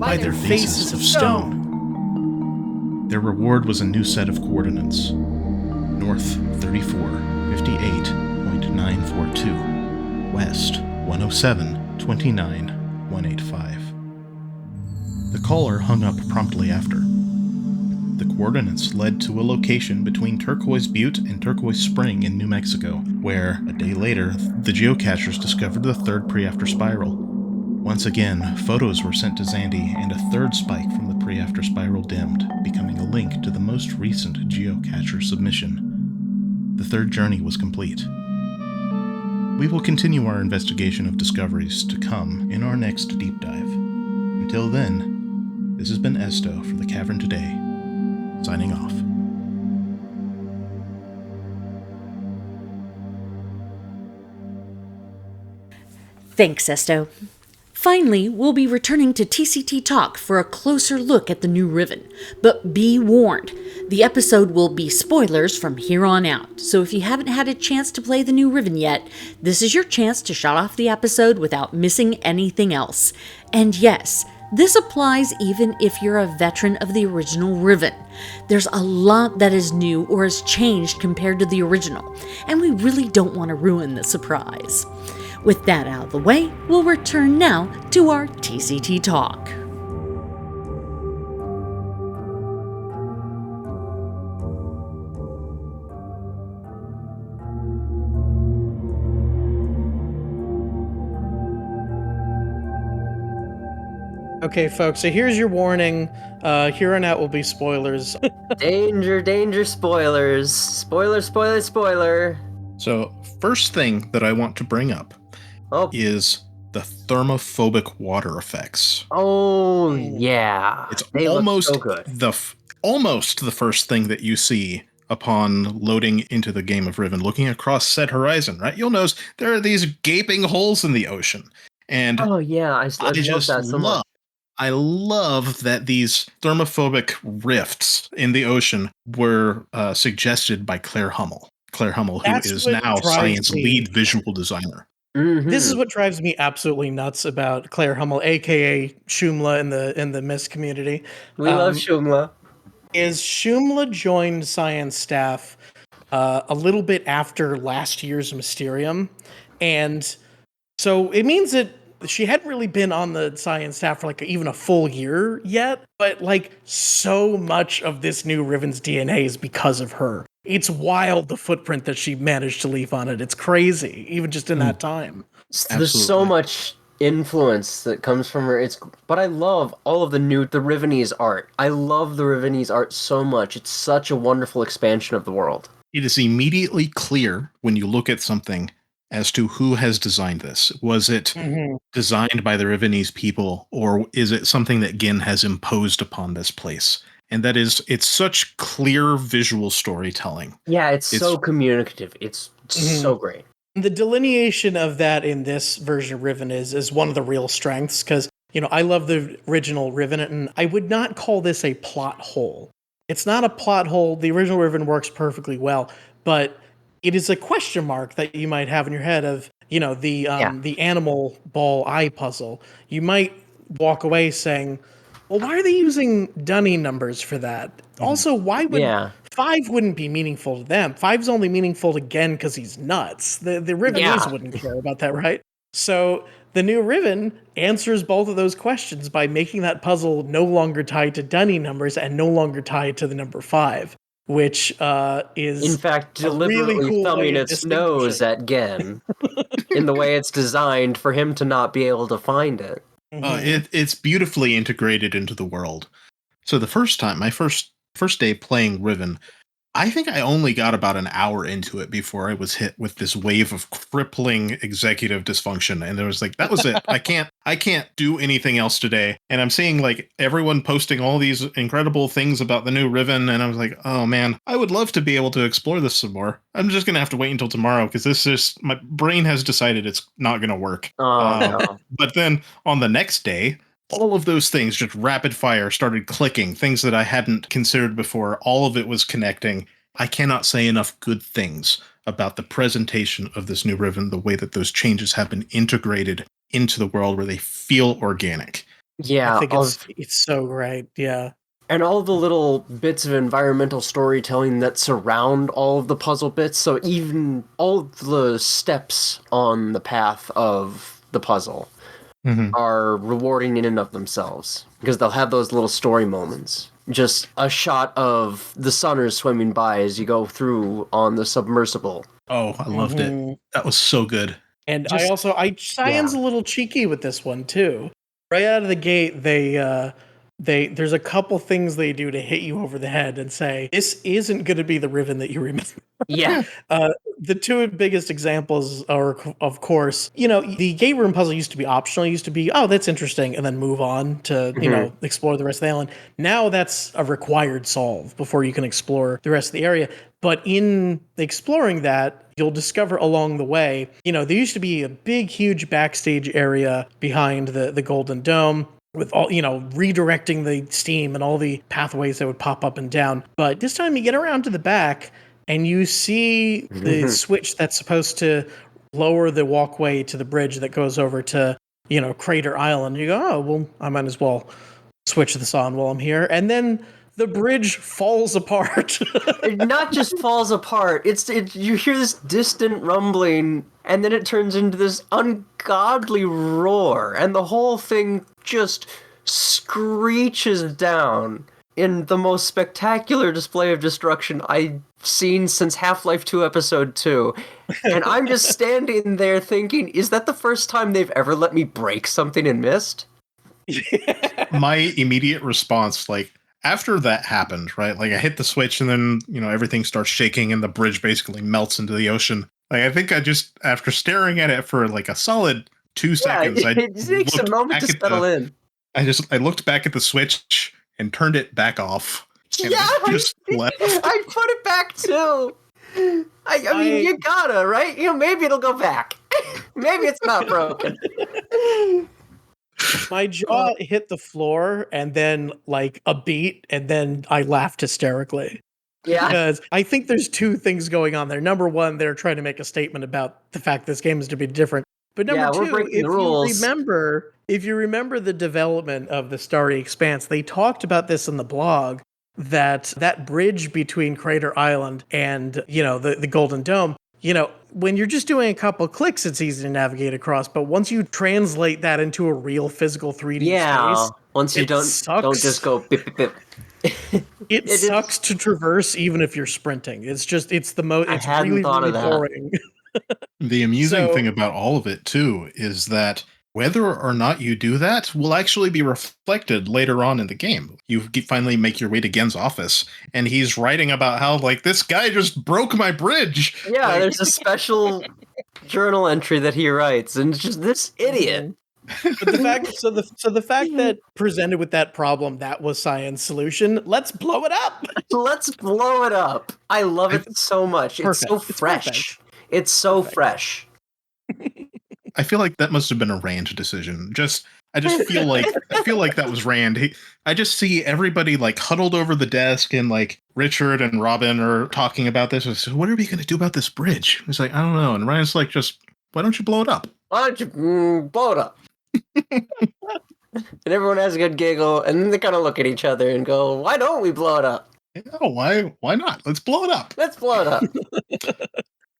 by their faces of stone. Their reward was a new set of coordinates. North 3458.942. West 107.29.185. The caller hung up promptly after. The coordinates led to a location between Turquoise Butte and Turquoise Spring in New Mexico, where, a day later, the geocachers discovered the third pre-after spiral. Once again, photos were sent to Zandy, and a third spike from the pre-after spiral dimmed, becoming a link to the most recent geocacher submission. The third journey was complete. We will continue our investigation of discoveries to come in our next deep dive. Until then, this has been Esto for the Cavern Today, signing off. Thanks, Esto. Finally, we'll be returning to TCT Talk for a closer look at the new Riven. But be warned, the episode will be spoilers from here on out. So if you haven't had a chance to play the new Riven yet, this is your chance to shut off the episode without missing anything else. And yes, this applies even if you're a veteran of the original Riven. There's a lot that is new or has changed compared to the original, and we really don't want to ruin the surprise. With that out of the way, we'll return now to our TCT Talk. Okay, folks, so here's your warning. Here on out will be spoilers. Danger, danger, spoilers. Spoiler, spoiler, spoiler. So, first thing that I want to bring up is the thermophobic water effects. Oh, yeah. It's They look almost so good. almost the first thing that you see upon loading into the game of Riven, looking across said horizon, right? You'll notice there are these gaping holes in the ocean. And Oh, yeah. I love just that so much. I love that these thermophobic rifts in the ocean were suggested by Claire Hummel. Claire Hummel, who That's is what now drives Cyan's me. lead visual designer. Mhm. This is what drives me absolutely nuts about Claire Hummel, aka Shumla in the Mist community. We love Shumla. Is Shumla joined Cyan's staff a little bit after last year's Mysterium, and so it means that she hadn't really been on the Cyan staff for like even a full year yet, but like so much of this new Riven's DNA is because of her. It's wild the footprint that she managed to leave on it. It's crazy, even just in that time. There's so much influence that comes from her. But I love all of the Rivenese art. I love the Rivenese art so much. It's such a wonderful expansion of the world. It is immediately clear when you look at something as to who has designed this. Was it designed by the Rivenese people, or is it something that Gin has imposed upon this place? And that is, it's such clear visual storytelling. Yeah, it's so communicative. It's so great. The delineation of that in this version of Riven is one of the real strengths, because, I love the original Riven, and I would not call this a plot hole. It's not a plot hole. The original Riven works perfectly well, but it is a question mark that you might have in your head of, the animal ball eye puzzle. You might walk away saying, well, why are they using dunning numbers for that? Also, why would 5 wouldn't be meaningful to them? 5's only meaningful to Gen because he's nuts. The Rivenese wouldn't care about that, right? So the new Riven answers both of those questions by making that puzzle no longer tied to dunning numbers and no longer tied to the number 5, which is in fact deliberately really cool thumbing its nose at Gen in the way it's designed for him to not be able to find it. It's beautifully integrated into the world. So the first time, my first day playing Riven, I think I only got about an hour into it before I was hit with this wave of crippling executive dysfunction. And it was like, that was it. I can't do anything else today. And I'm seeing like everyone posting all these incredible things about the new Riven. And I was like, oh man, I would love to be able to explore this some more. I'm just going to have to wait until tomorrow because my brain has decided it's not going to work. No. But then on the next day, all of those things just rapid fire started clicking, things that I hadn't considered before. All of it was connecting. I cannot say enough good things about the presentation of this new Riven, the way that those changes have been integrated into the world where they feel organic. Yeah. I think it's so great. Yeah. And all the little bits of environmental storytelling that surround all of the puzzle bits. So even all the steps on the path of the puzzle are rewarding in and of themselves, because they'll have those little story moments. Just a shot of the Sunners swimming by as you go through on the submersible. Oh, I loved it. That was so good. And Cyan's a little cheeky with this one too. Right out of the gate, there's a couple things they do to hit you over the head and say, this isn't going to be the Riven that you remember. Yeah. The two biggest examples are, of course, the gate room puzzle used to be optional. It used to be, oh, that's interesting, and then move on to, explore the rest of the island. Now that's a required solve before you can explore the rest of the area. But in exploring that, you'll discover along the way, there used to be a big, huge backstage area behind the Golden Dome, with all, redirecting the steam and all the pathways that would pop up and down. But this time you get around to the back and you see the switch that's supposed to lower the walkway to the bridge that goes over to, Crater Island. You go, oh, well, I might as well switch this on while I'm here. And then the bridge falls apart. It not just falls apart. You hear this distant rumbling, and then it turns into this ungodly roar, and the whole thing just screeches down in the most spectacular display of destruction I've seen since Half-Life 2 Episode 2. And I'm just standing there thinking, is that the first time they've ever let me break something and missed? My immediate response, after that happened, right? I hit the switch and then, everything starts shaking and the bridge basically melts into the ocean. I think I just, after staring at it for a solid 2 seconds, it takes a moment to settle in. I looked back at the switch and turned it back off. Yeah, I put it back too. I mean, you gotta, right? Maybe it'll go back. Maybe it's not broken. My jaw hit the floor and then a beat, and then I laughed hysterically. Yeah. Because I think there's two things going on there. Number one, they're trying to make a statement about the fact this game is to be different. But number two, if you remember the development of the Starry Expanse, they talked about this in the blog, that bridge between Crater Island and, the Golden Dome, when you're just doing a couple clicks, it's easy to navigate across. But once you translate that into a real physical 3D space, once you don't just go bip, bip, bip. It sucks to traverse even if you're sprinting. It's really boring. The amusing thing about all of it too is that whether or not you do that will actually be reflected later on in the game. You finally make your way to Gen's office, and he's writing about how, this guy just broke my bridge. Yeah, there's a special journal entry that he writes, and it's just this idiot. But the fact that presented with that problem, that was Cyan's solution. Let's blow it up. Let's blow it up. I love it so much. It's so Perfect. It's fresh. perfect. It's so Perfect. fresh. I feel like that must have been a Rand decision. I just feel like that was Rand. I just see everybody like huddled over the desk, and like Richard and Robin are talking about this. So what are we going to do about this bridge? It's like, I don't know. And Ryan's like, just why don't you blow it up? Why don't you blow it up? And everyone has a good giggle, and then they kind of look at each other and go, "Why don't we blow it up? Oh, why not? Let's blow it up." Let's blow it up."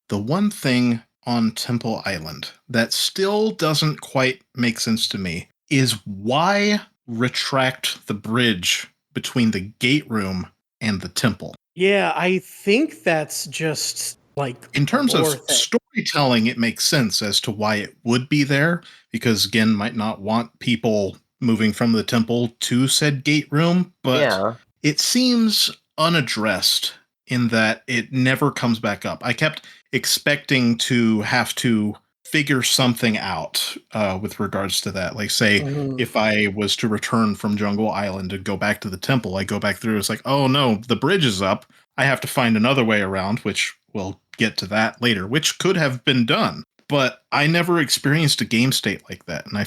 The one thing on Temple Island that still doesn't quite make sense to me is why retract the bridge between the gate room and the temple? Yeah, I think that's just like In terms of lore thing. storytelling, it makes sense as to why it would be there, because Gin might not want people moving from the temple to said gate room, but Yeah. it seems unaddressed in that it never comes back up. I kept expecting to have to figure something out with regards to that. Like, say, if I was to return from Jungle Island and go back to the temple, I go back through, it's like, oh no, the bridge is up. I have to find another way around, which we'll get to that later, which could have been done. But I never experienced a game state like that. And I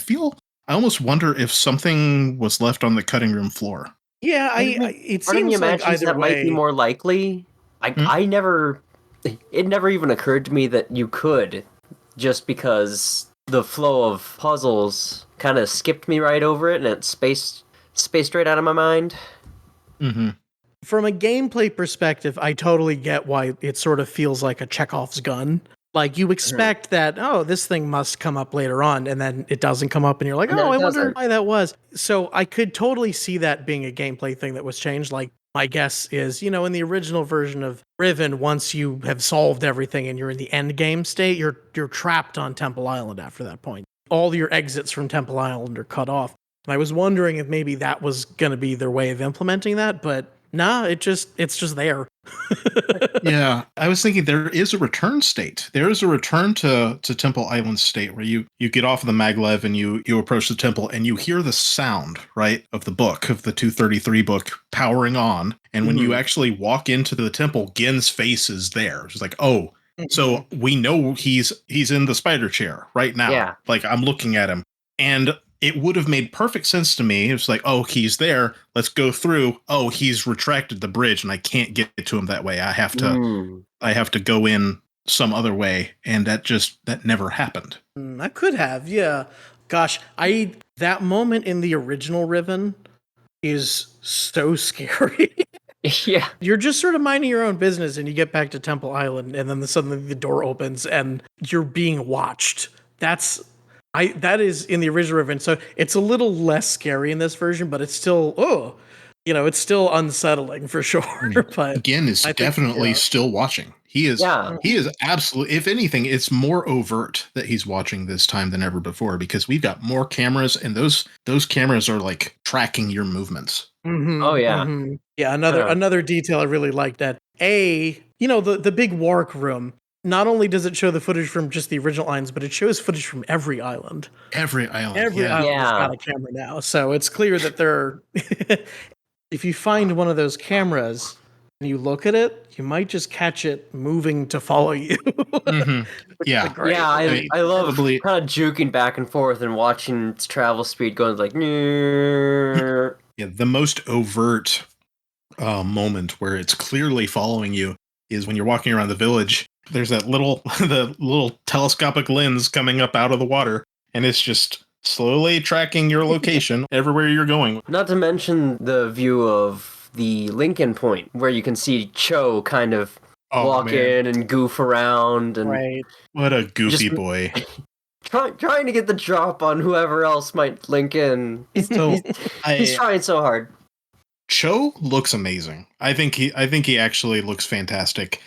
almost wonder if something was left on the cutting room floor. Yeah, it Part of me seems like imagines either that might be way. more likely. It never even occurred to me that you could, just because the flow of puzzles kind of skipped me right over it, and it spaced right out of my mind. Mm-hmm. From a gameplay perspective, I totally get why it sort of feels like a Chekhov's gun. Like, you expect that, oh, this thing must come up later on, and then it doesn't come up, and you're like, And then oh, it I wonder doesn't. why that was. So I could totally see that being a gameplay thing that was changed. Like, my guess is, in the original version of Riven, once you have solved everything and you're in the end game state, you're trapped on Temple Island after that point. All your exits from Temple Island are cut off. And I was wondering if maybe that was going to be their way of implementing that, but nah, it's just there. Yeah, I was thinking there is a return state. There is a return to Temple Island state where you get off of the maglev and you approach the temple and you hear the sound, right, of the book, of the 233 book powering on. And when you actually walk into the temple, Gen's face is there. It's like, oh, so we know he's in the spider chair right now. Yeah. Like, I'm looking at him. And it would have made perfect sense to me. It's like, oh, he's there. Let's go through. Oh, he's retracted the bridge and I can't get to him that way. I have to go in some other way. And that never happened. I could have, yeah. Gosh, that moment in the original Riven is so scary. Yeah. You're just sort of minding your own business and you get back to Temple Island and then suddenly the door opens and you're being watched. That is in the original Riven, so it's a little less scary in this version, but it's still, it's still unsettling for sure. But Gen is definitely still watching. He is absolutely, if anything, it's more overt that he's watching this time than ever before because we've got more cameras and those cameras are like tracking your movements. Oh yeah. Yeah, another detail I really liked that the big Wark room. Not only does it show the footage from just the original islands, but it shows footage from every island. Every island. Every island has got a camera now. So it's clear that if you find one of those cameras and you look at it, you might just catch it moving to follow you. Yeah. Yeah, I love kind of juking back and forth and watching its travel speed going like, yeah, the most overt moment where it's clearly following you is when you're walking around the village. There's that the little telescopic lens coming up out of the water, and it's just slowly tracking your location everywhere you're going. Not to mention the view of the Lincoln Point, where you can see Cho kind of walk in and goof around. And right. What a goofy boy. Trying to get the drop on whoever else might link in. He's trying so hard. Cho looks amazing. I think he actually looks fantastic.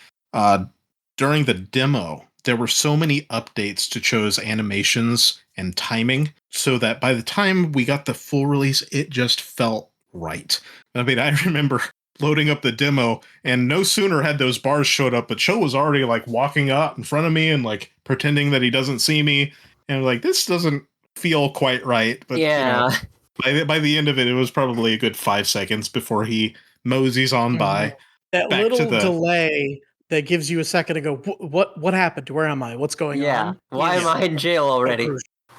During the demo, there were so many updates to Cho's animations and timing, so that by the time we got the full release, it just felt right. I mean, I remember loading up the demo, and no sooner had those bars showed up, but Cho was already like walking up in front of me and like pretending that he doesn't see me, and like this doesn't feel quite right. But by the end of it, it was probably a good 5 seconds before he moseys on by. That little delay that gives you a second to go, what happened? Where am I? What's going on? Why am I in jail already?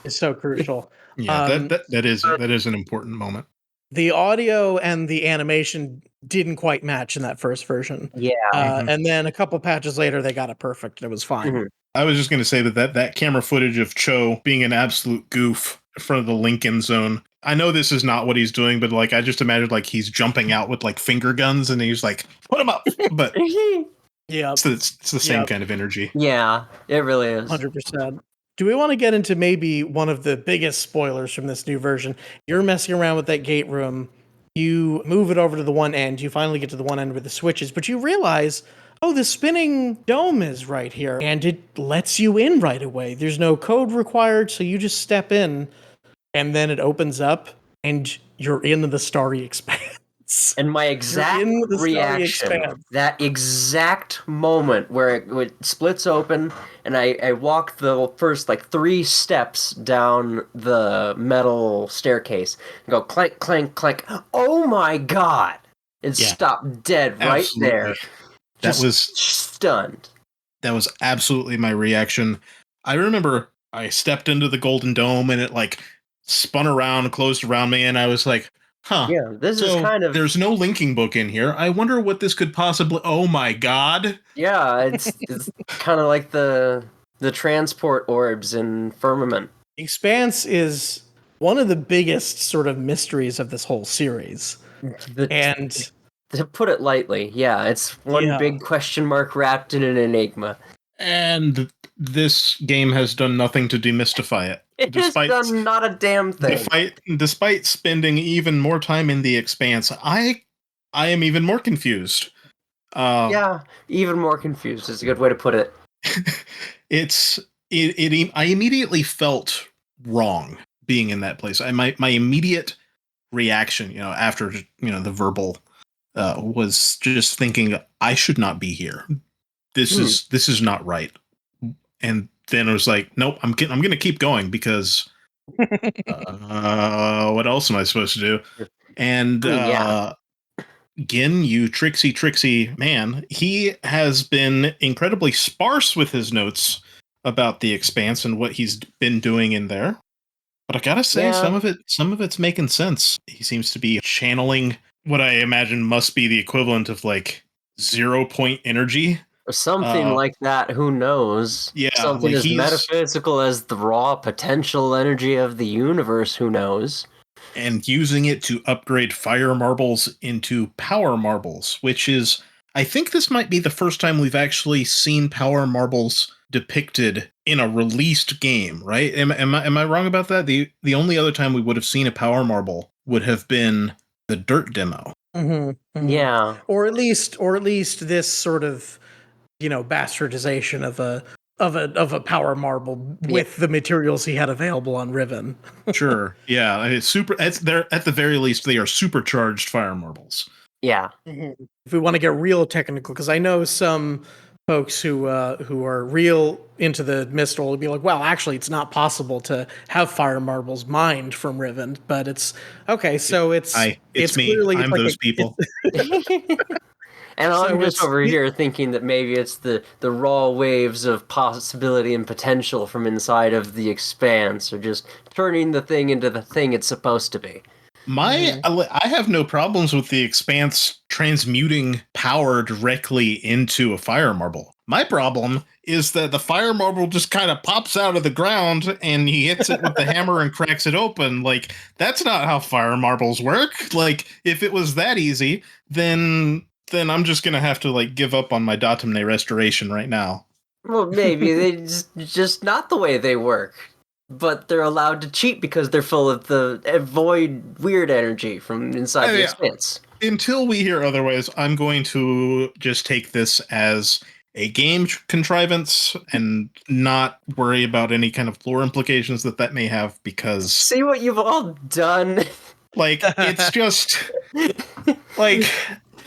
It's so crucial. That is an important moment. The audio and the animation didn't quite match in that first version. And then a couple patches later, they got it perfect. It was fine. I was just going to say that camera footage of Cho being an absolute goof in front of the Lincoln zone. I know this is not what he's doing, but like I just imagined like he's jumping out with like finger guns and he's like, put him up. But it's the same kind of energy. Yeah, it really is. 100%. Do we want to get into maybe one of the biggest spoilers from this new version? You're messing around with that gate room. You move it over to the one end. You finally get to the one end with the switches, but you realize, oh, the spinning dome is right here, and it lets you in right away. There's no code required, so you just step in, and then it opens up, and you're in the starry expanse. And my exact reaction, that exact moment where it splits open, and I walk the first like 3 steps down the metal staircase and go clank, clank, clank. Oh my god! And stop dead right there. That was stunned. That was absolutely my reaction. I remember I stepped into the Golden Dome and it like spun around, closed around me, and I was like, huh. Yeah, this is kind of... There's no linking book in here. I wonder what this could possibly... Oh my god. Yeah, it's kind of like the transport orbs in Firmament. Expanse is one of the biggest sort of mysteries of this whole series. And... To put it lightly, yeah, it's one big question mark wrapped in an enigma. And this game has done nothing to demystify it. It has done not a damn thing. Despite spending even more time in the Expanse, I am even more confused. Yeah, even more confused is a good way to put it. I immediately felt wrong being in that place. My immediate reaction, after the verbal, was just thinking I should not be here. This is not right. And then I was like, nope, I'm going to keep going because what else am I supposed to do? And Gin, you tricksy man, he has been incredibly sparse with his notes about the Expanse and what he's been doing in there. But I gotta say, some of it's making sense. He seems to be channeling what I imagine must be the equivalent of like 0 point energy. Or something like that, who knows? Yeah, something as metaphysical as the raw potential energy of the universe, who knows? And using it to upgrade fire marbles into power marbles, which is, I think this might be the first time we've actually seen power marbles depicted in a released game, right? Am I wrong about that? The only other time we would have seen a power marble would have been the Dirt demo. Mm-hmm, mm-hmm. Yeah. Or at least this sort of, bastardization of a power marble with the materials he had available on Riven. Sure. Yeah. It's they're at the very least they are supercharged fire marbles. Yeah. Mm-hmm. If we want to get real technical, because I know some folks who are real into the Mistral would be like, well, actually, it's not possible to have fire marbles mined from Riven, but it's okay. So it's me. Clearly I'm like those people. And I'm just over here thinking that maybe it's the raw waves of possibility and potential from inside of the Expanse, or just turning the thing into the thing it's supposed to be. I have no problems with the Expanse transmuting power directly into a fire marble. My problem is that the fire marble just kind of pops out of the ground and he hits it with the hammer and cracks it open. Like, that's not how fire marbles work. Like, if it was that easy, then I'm just going to have to give up on my Datumne restoration right now. Well, maybe they just not the way they work. But they're allowed to cheat because they're full of the void weird energy from inside the Expanse. Until we hear otherwise, I'm going to just take this as a game contrivance and not worry about any kind of lore implications that may have, because... See what you've all done? It's just...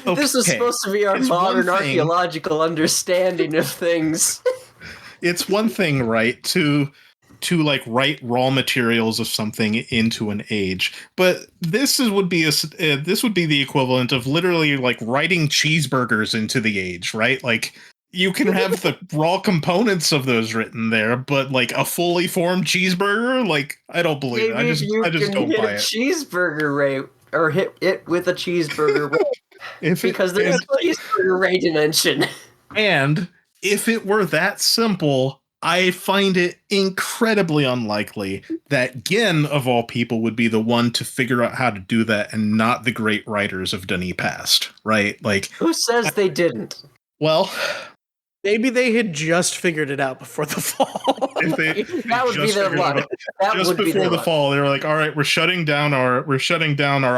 This is supposed to be our modern archaeological understanding of things. It's one thing, right, to like write raw materials of something into an age, but this would be the equivalent of literally like writing cheeseburgers into the age, right? Like you can have the raw components of those written there, but like a fully formed cheeseburger, like I don't believe it. I just don't buy it. Cheeseburger rate or hit it with a cheeseburger rate because there's a cheeseburger rate dimension. And if it were that simple, I find it incredibly unlikely that Gen, of all people, would be the one to figure out how to do that and not the great writers of Dani past, right? Like, who says they didn't? Well, maybe they had just figured it out before the fall. That would be their luck. Just before the fall, they were like, "All right, we're shutting down our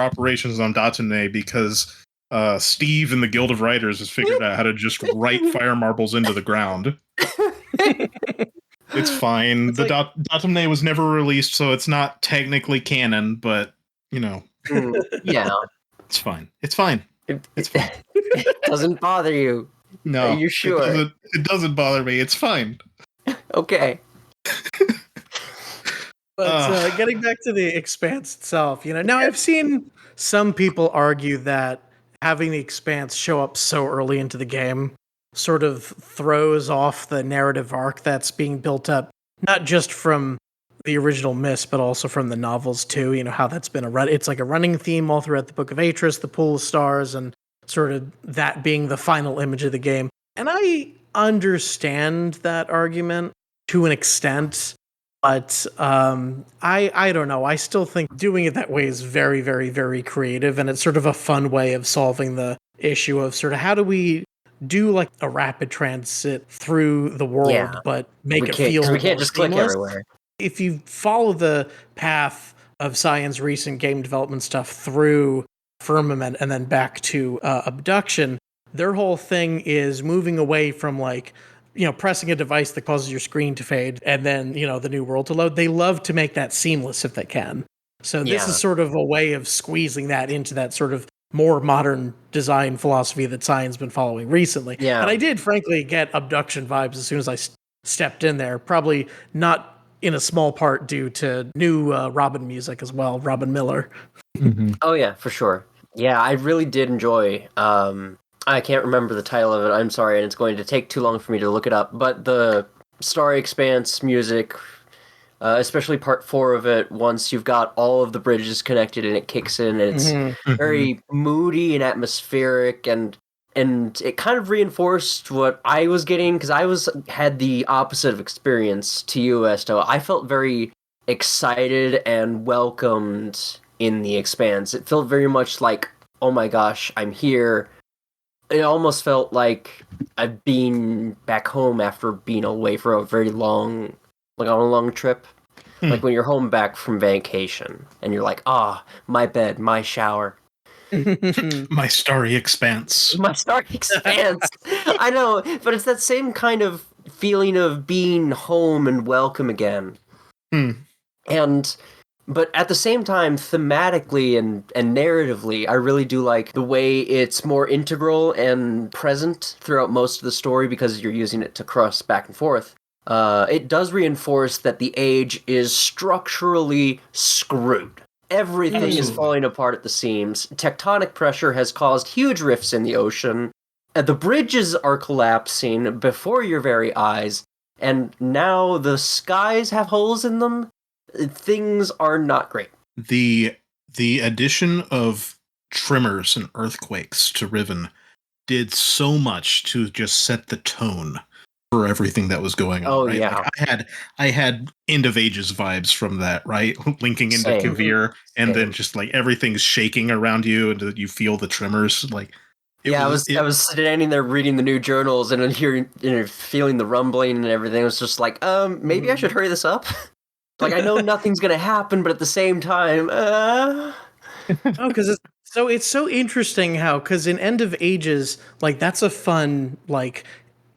operations on Datane because Steve in the Guild of Writers has figured out how to just write fire marbles into the ground." It's fine. It's Datane was never released, so it's not technically canon, but you know, yeah, it's fine. It's fine. It's fine. It doesn't bother you. No, are you sure? It doesn't bother me. It's fine. Okay. But getting back to the Expanse itself, now I've seen some people argue that having the Expanse show up so early into the game sort of throws off the narrative arc that's being built up, not just from the original Mist, but also from the novels too. How that's been it's like a running theme all throughout the Book of Atris, the Pool of Stars, and sort of that being the final image of the game. And I understand that argument to an extent, but I don't know. I still think doing it that way is very, very, very creative, and it's sort of a fun way of solving the issue of sort of how do we do like a rapid transit through the world, but make it feel we can't just seamless. Click everywhere. If you follow the path of Cyan's recent game development stuff through Firmament and then back to Abduction, their whole thing is moving away from like, pressing a device that causes your screen to fade and then, the new world to load. They love to make that seamless if they can. So this is sort of a way of squeezing that into that sort of more modern design philosophy that Cyan's been following recently. Yeah. And I did, frankly, get Abduction vibes as soon as I stepped in there. Probably not in a small part due to new Robin music as well, Robin Miller. Mm-hmm. Oh, yeah, for sure. Yeah, I really did enjoy... I can't remember the title of it, I'm sorry, and it's going to take too long for me to look it up, but the Starry Expanse music... especially part 4 of it, once you've got all of the bridges connected and it kicks in, and it's very moody and atmospheric, and it kind of reinforced what I was getting, because I had the opposite of experience to you, Esto. I felt very excited and welcomed in the Expanse. It felt very much like, oh my gosh, I'm here. It almost felt like I've been back home after being away for a very long... like on a long trip, like when you're home back from vacation and you're like, my bed, my shower. My starry expanse. My starry expanse. I know, but it's that same kind of feeling of being home and welcome again. But at the same time, thematically and narratively, I really do like the way it's more integral and present throughout most of the story because you're using it to cross back and forth. It does reinforce that the age is structurally screwed. Everything is falling apart at the seams. Tectonic pressure has caused huge rifts in the ocean. The bridges are collapsing before your very eyes. And now the skies have holes in them. Things are not great. The addition of tremors and earthquakes to Riven did so much to just set the tone for everything that was going on. Right? Yeah. Like I had End of Ages vibes from that, right? Linking into Cavern, and then just like everything's shaking around you, and you feel the tremors. Like, I was standing there reading the new journals and hearing, feeling the rumbling and everything. It was just like, maybe I should hurry this up. Like, I know nothing's gonna happen, but at the same time, because it's so interesting how, because in End of Ages, like that's a fun like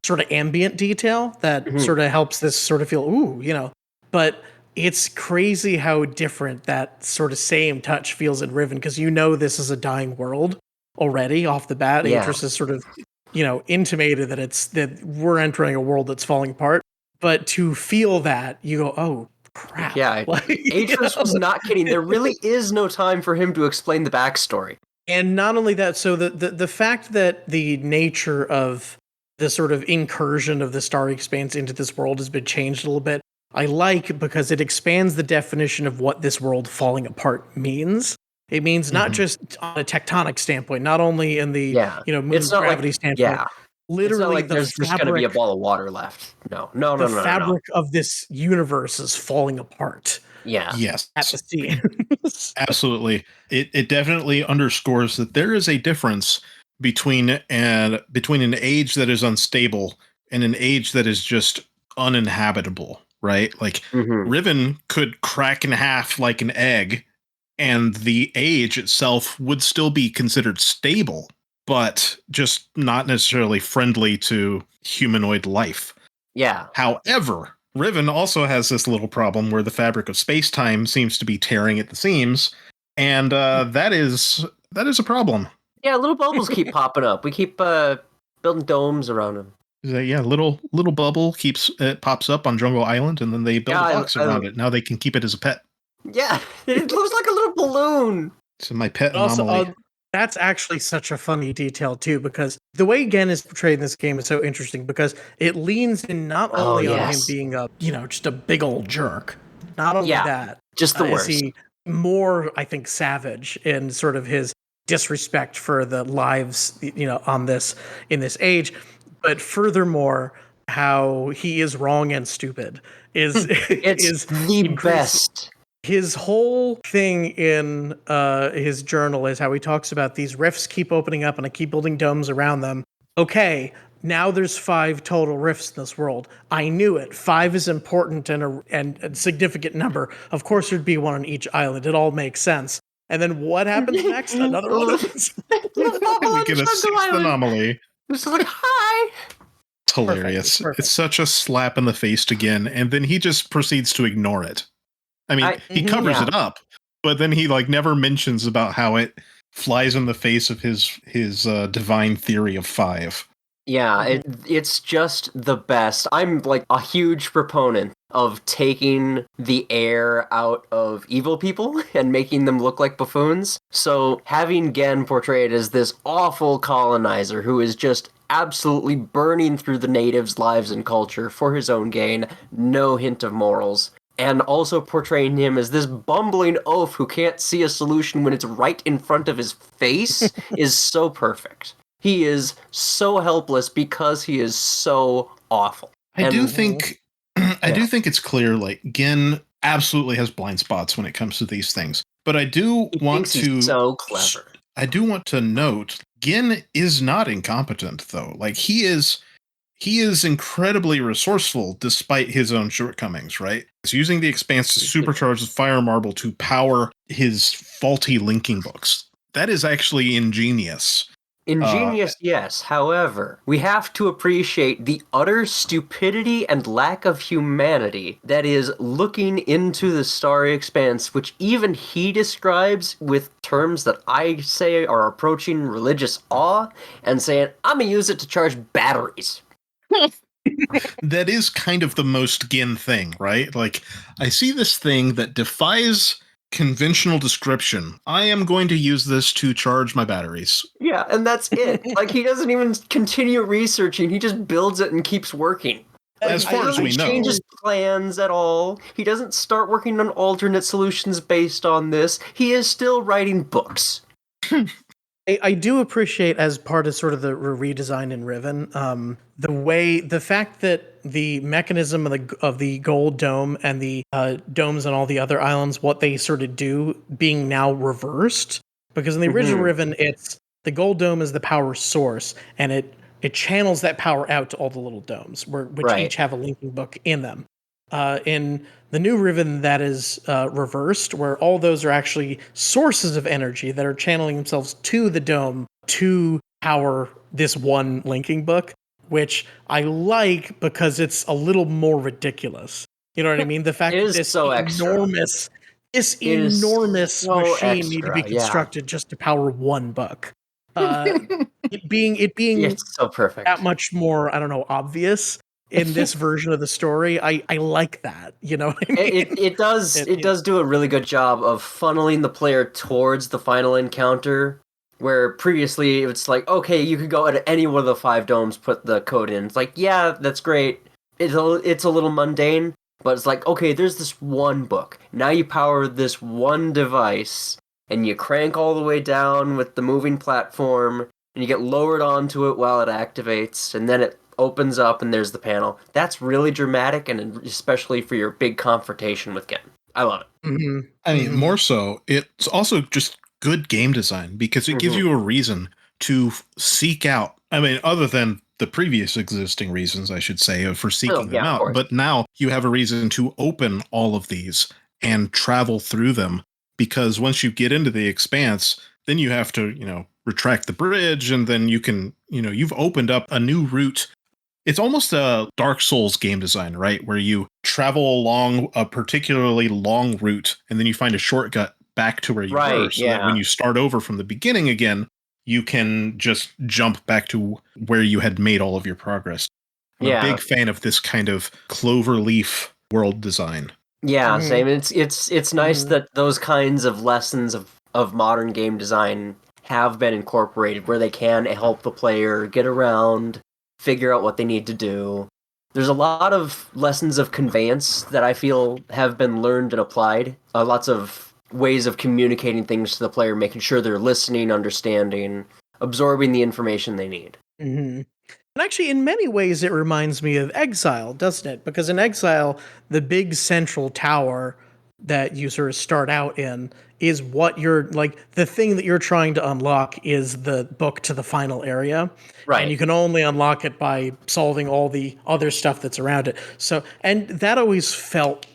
sort of ambient detail that sort of helps this sort of feel, but it's crazy how different that sort of same touch feels in Riven, because this is a dying world. already off the bat. Yeah. Atris has sort of, intimated that we're entering a world that's falling apart. But to feel that, you go, oh, crap. Yeah, Atris was not kidding. There really is no time for him to explain the backstory. And not only that, so the fact that the nature of the sort of incursion of the Starry Expanse into this world has been changed a little bit, I like, because it expands the definition of what this world falling apart means. It means not just on a tectonic standpoint, not only in the moon's gravity standpoint. Yeah. Literally, it's not like there's just going to be a ball of water left. No. The fabric of this universe is falling apart. Yeah. Yes. At the seams. Absolutely. It definitely underscores that there is a difference between an age that is unstable and an age that is just uninhabitable, right? Like Riven could crack in half like an egg, and the age itself would still be considered stable, but just not necessarily friendly to humanoid life. Yeah. However, Riven also has this little problem where the fabric of space-time seems to be tearing at the seams, and that is a problem. Yeah, little bubbles keep popping up. We keep building domes around them. Yeah, little bubble pops up on Jungle Island, and then they build a box around it. Now they can keep it as a pet. Yeah, it looks like a little balloon. It's my pet Also, anomaly. that's actually such a funny detail too, because the way Gen is portrayed in this game is so interesting, because it leans in not only on him being just a big old jerk, not only that, just the worst. Is he more, I think, savage in sort of his disrespect for the lives, in this age, but furthermore, how he is wrong and stupid is the best. His whole thing in his journal is how he talks about these rifts keep opening up and I keep building domes around them. Okay, now there's 5 total rifts in this world. I knew it. 5 is important and a significant number. Of course, there'd be one on each island. It all makes sense. And then what happens next? Another one. We get a 6th anomaly. It's like, hi. It's hilarious. Perfect. It's such a slap in the face to Gin, and then he just proceeds to ignore it. I mean, he covers it up, but then he never mentions about how it flies in the face of his divine theory of 5. Yeah, it's just the best. I'm a huge proponent of taking the air out of evil people and making them look like buffoons. So having Gen portrayed as this awful colonizer who is just absolutely burning through the natives' lives and culture for his own gain, no hint of morals. And also portraying him as this bumbling oaf who can't see a solution when it's right in front of his face is so perfect. He is so helpless because he is so awful. I do think it's clear, Gin absolutely has blind spots when it comes to these things. But I do want to... He's so clever. I do want to note, Gin is not incompetent, though. He is incredibly resourceful despite his own shortcomings, right? He's using the Expanse to supercharge the Fire Marble to power his faulty linking books. That is actually ingenious. Ingenious, yes. However, we have to appreciate the utter stupidity and lack of humanity that is looking into the Starry Expanse, which even he describes with terms that I say are approaching religious awe, and saying, I'm gonna use it to charge batteries. That is kind of the most Gin thing, right? I see this thing that defies conventional description. I am going to use this to charge my batteries. Yeah, and that's it. He doesn't even continue researching. He just builds it and keeps working. As far as we know. He changes plans at all. He doesn't start working on alternate solutions based on this. He is still writing books. I do appreciate, as part of sort of the redesign in Riven, the fact that the mechanism of the gold dome and the domes on all the other islands, what they sort of do, being now reversed. Because in the original Riven, it's the gold dome is the power source, and it channels that power out to all the little domes, which each have a linking book in them. In the new Riven, that is reversed, where all those are actually sources of energy that are channeling themselves to the dome to power this one linking book, which I like because it's a little more ridiculous. You know what I mean? The fact that this enormous machine need to be constructed just to power one book. It being It's so perfect. that much more, I don't know, obvious in this version of the story. I like that. You know what I mean? It does do a really good job of funneling the player towards the final encounter, where previously it's like, okay, you could go at any one of the 5 domes, put the code in. It's like, yeah, that's great. It's a little mundane, but it's like, okay, there's this one book. Now you power this one device, and you crank all the way down with the moving platform, and you get lowered onto it while it activates, and then it opens up and there's the panel. That's really dramatic, and especially for your big confrontation with Gen. I love it. Mm-hmm. I mean, more so, it's also just good game design because it gives you a reason to seek out. I mean, other than the previous existing reasons, I should say, for seeking them out. But now you have a reason to open all of these and travel through them, because once you get into the expanse, then you have to, retract the bridge, and then you can, you've opened up a new route. It's almost a Dark Souls game design, right? Where you travel along a particularly long route, and then you find a shortcut back to where you were, so that when you start over from the beginning again, you can just jump back to where you had made all of your progress. I'm a big fan of this kind of cloverleaf world design. Yeah, same. It's nice that those kinds of lessons of modern game design have been incorporated, where they can help the player get around, figure out what they need to do. There's a lot of lessons of conveyance that I feel have been learned and applied. Lots of ways of communicating things to the player, making sure they're listening, understanding, absorbing the information they need. Mm-hmm. And actually, in many ways, it reminds me of Exile, doesn't it? Because in Exile, the big central tower that you sort of start out in is what you're, like, the thing that you're trying to unlock is the book to the final area. Right. And you can only unlock it by solving all the other stuff that's around it. So, and that always felt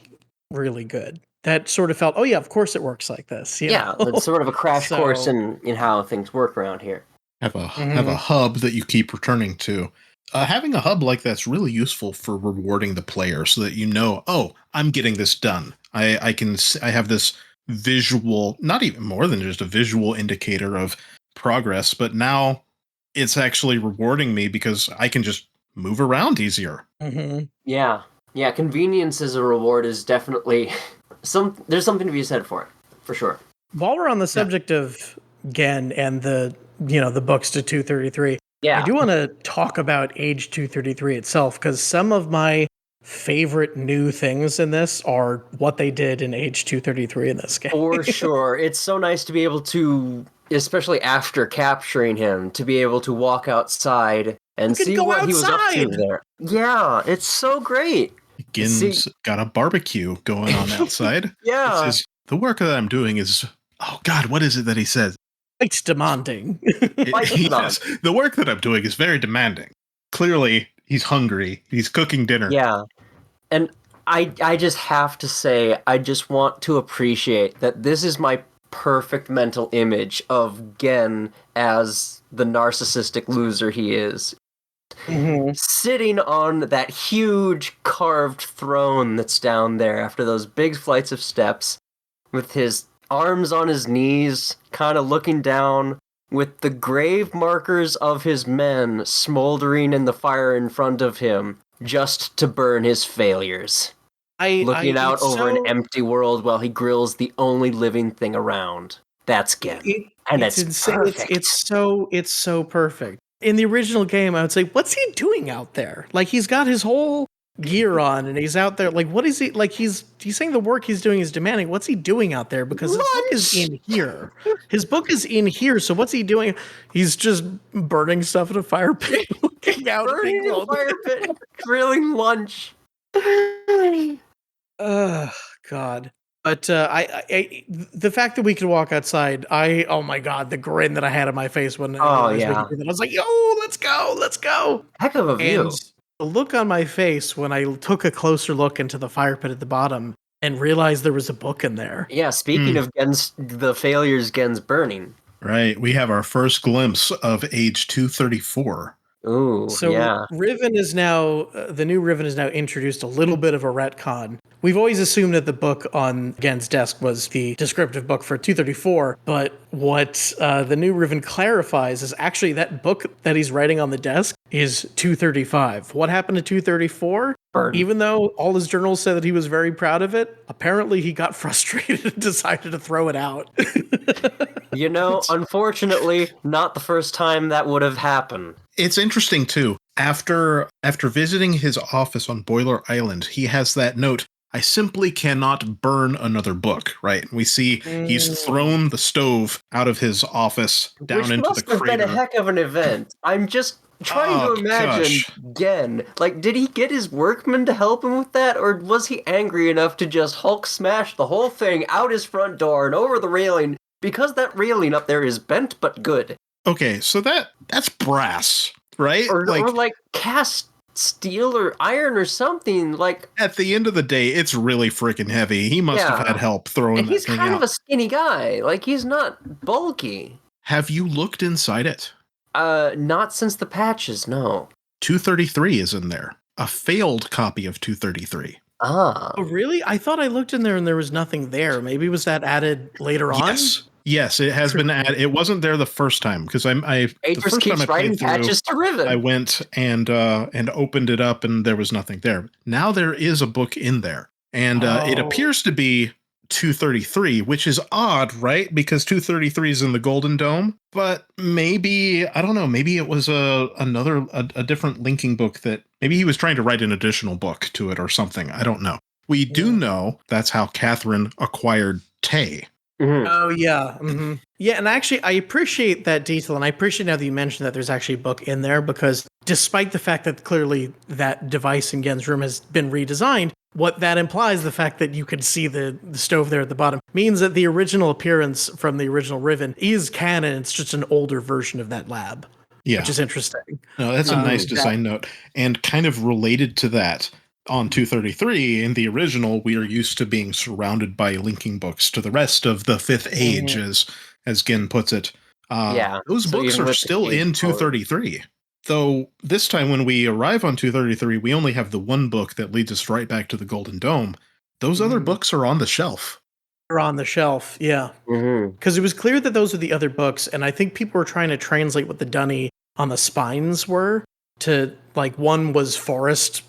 really good. That sort of felt, oh yeah, of course it works like this. Yeah, it's sort of a crash course in how things work around here. Have a hub that you keep returning to. Having a hub like that's really useful for rewarding the player, so that oh, I'm getting this done. I have this visual, not even more than just a visual indicator of progress, but now it's actually rewarding me because I can just move around easier. Mm-hmm. Yeah, convenience as a reward is definitely there's something to be said for it, for sure. While we're on the subject of Gen and the books to 233, I do want to talk about Age 233 itself, because some of my favorite new things in this are what they did in Age 233 in this game. For sure. It's so nice to be able to, especially after capturing him, to be able to walk outside and see what he was up to there. Yeah, it's so great. Gen's got a barbecue going on outside. Yeah. It says, the work that I'm doing is, oh God, what is it that he says? It's demanding. Yes, the work that I'm doing is very demanding. Clearly, he's hungry. He's cooking dinner. Yeah. And I just have to say, I just want to appreciate that this is my perfect mental image of Gen as the narcissistic loser he is. Mm-hmm. Sitting on that huge carved throne that's down there after those big flights of steps, with his arms on his knees, kind of looking down, with the grave markers of his men smoldering in the fire in front of him, just to burn his failures. Looking out over an empty world while he grills the only living thing around. That's Gen. It's perfect. It's so perfect. In the original game, I would say, what's he doing out there? Like, he's got his whole gear on, and he's out there. Like, what is he, like, he's saying the work he's doing is demanding. What's he doing out there? Because his book is in here. His book is in here, so what's he doing? He's just burning stuff in a fire pit, looking out. Burning in a fire pit, grilling lunch. God. But the fact that we could walk outside, oh my God, the grin that I had on my face when I was like, yo, let's go. Heck of a view. And the look on my face when I took a closer look into the fire pit at the bottom and realized there was a book in there. Yeah, speaking of the failures Gen's burning. Right, we have our first glimpse of Age 234. Ooh, So yeah. Riven is now the new Riven is now introduced a little bit of a retcon. We've always assumed that the book on Gen's desk was the descriptive book for 234, but what the new Riven clarifies is actually that book that he's writing on the desk is 235. What happened to 234? Burn. Even though all his journals said that he was very proud of it, apparently he got frustrated and decided to throw it out. You know, unfortunately, not the first time that would have happened. It's interesting too. After visiting his office on Boiler Island, he has that note, I simply cannot burn another book, right? We see he's thrown the stove out of his office down Which into must the have crater. been a heck of an event. I'm just trying to imagine Gen. Like, did he get his workmen to help him with that? Or was he angry enough to just Hulk smash the whole thing out his front door and over the railing? Because that railing up there is bent but good. Okay, so that's brass, right? Or like cast steel or iron or something. Like, at the end of the day, it's really freaking heavy. He must have had help throwing and that he's thing kind out. of a skinny guy. Like, he's not bulky. Have you looked inside it? Not since the patches, no. 233 is in there. A failed copy of 233. Ah. Oh, really? I thought I looked in there and there was nothing there. Maybe was that added later on? Yes, it has been added. It wasn't there the first time because the first time I played through, patches to Riven. I went and opened it up and there was nothing there. Now there is a book in there, and it appears to be 233, which is odd, right? Because 233 is in the Golden Dome, but maybe I don't know. Maybe it was a different linking book that maybe he was trying to write an additional book to it or something. I don't know. We do know that's how Catherine acquired Tay. Mm-hmm. Oh, yeah. Mm-hmm. Yeah, and actually, I appreciate that detail, and I appreciate now that you mentioned that there's actually a book in there, because despite the fact that clearly that device in Gen's room has been redesigned, what that implies, the fact that you can see the stove there at the bottom, means that the original appearance from the original Riven is canon. It's just an older version of that lab, which is interesting. No, that's a nice design note. And kind of related to that, on 233, in the original, we are used to being surrounded by linking books to the rest of the Fifth Age, as Gen puts it. Those books are still in 233. Though this time when we arrive on 233, we only have the one book that leads us right back to the Golden Dome. Those other books are on the shelf. They're on the shelf, yeah. Because it was clear that those were the other books, and I think people were trying to translate what the dunny on the spines were to, like, one was Forest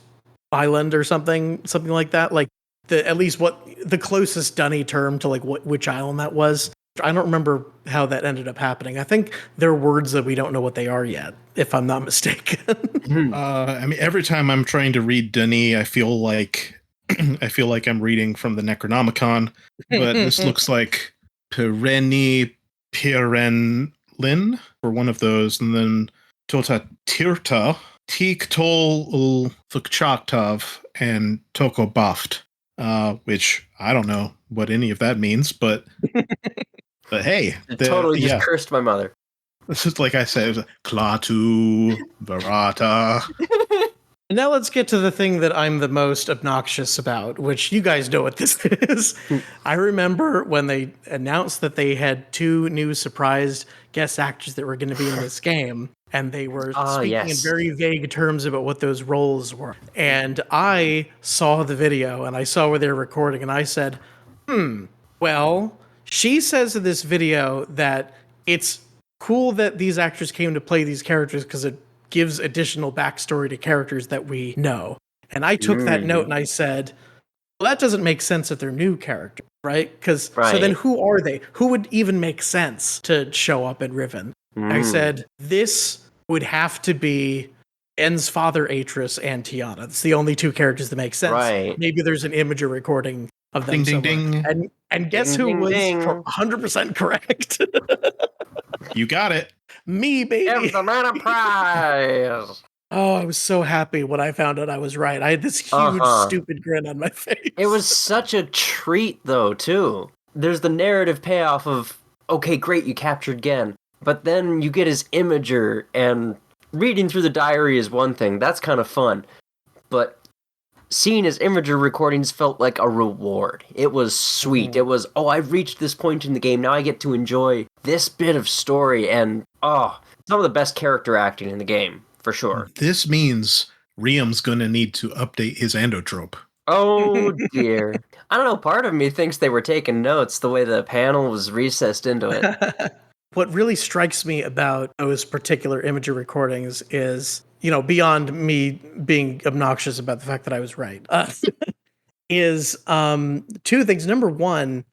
Island or something like that. Like, at least what the closest dunny term to, like, which island that was. I don't remember how that ended up happening. I think there are words that we don't know what they are yet, if I'm not mistaken. I mean, every time I'm trying to read Dunny, I feel like I'm reading from the Necronomicon, but this looks like Perenni Pirenlin for one of those, and then Tota Tirta, Tiktol Thukchaktov, and Tokobaft, which I don't know what any of that means, but hey. It totally just cursed my mother. This is like I said, it was Klaatu, Barata. Now let's get to the thing that I'm the most obnoxious about, which you guys know what this is. I remember when they announced that they had 2 new surprise guest actors that were going to be in this game, and they were speaking in very vague terms about what those roles were. And I saw the video, and I saw where they were recording, and I said, well, she says in this video that it's cool that these actors came to play these characters because it gives additional backstory to characters that we know. And I took that note and I said, well, that doesn't make sense that they're new characters, right? So then who are they? Who would even make sense to show up in Riven? I said, this would have to be En's father, Atris, and Tiana. It's the only 2 characters that make sense. Right. Maybe there's an image or recording of them Ding, ding, somewhere. And guess who was 100% correct? You got it. Me, baby. Give the man a prize. Oh, I was so happy when I found out I was right. I had this huge, stupid grin on my face. It was such a treat, though, too. There's the narrative payoff of, okay, great, you captured Gen. But then you get his imager, and reading through the diary is one thing. That's kind of fun. But seeing his imager recordings felt like a reward. It was sweet. It was, I've reached this point in the game. Now I get to enjoy this bit of story, and, some of the best character acting in the game. for sure. This means Riam's going to need to update his endotrope. Oh dear. I don't know, part of me thinks they were taking notes the way the panel was recessed into it. What really strikes me about those particular imagery recordings is, beyond me being obnoxious about the fact that I was right, is two things. Number one,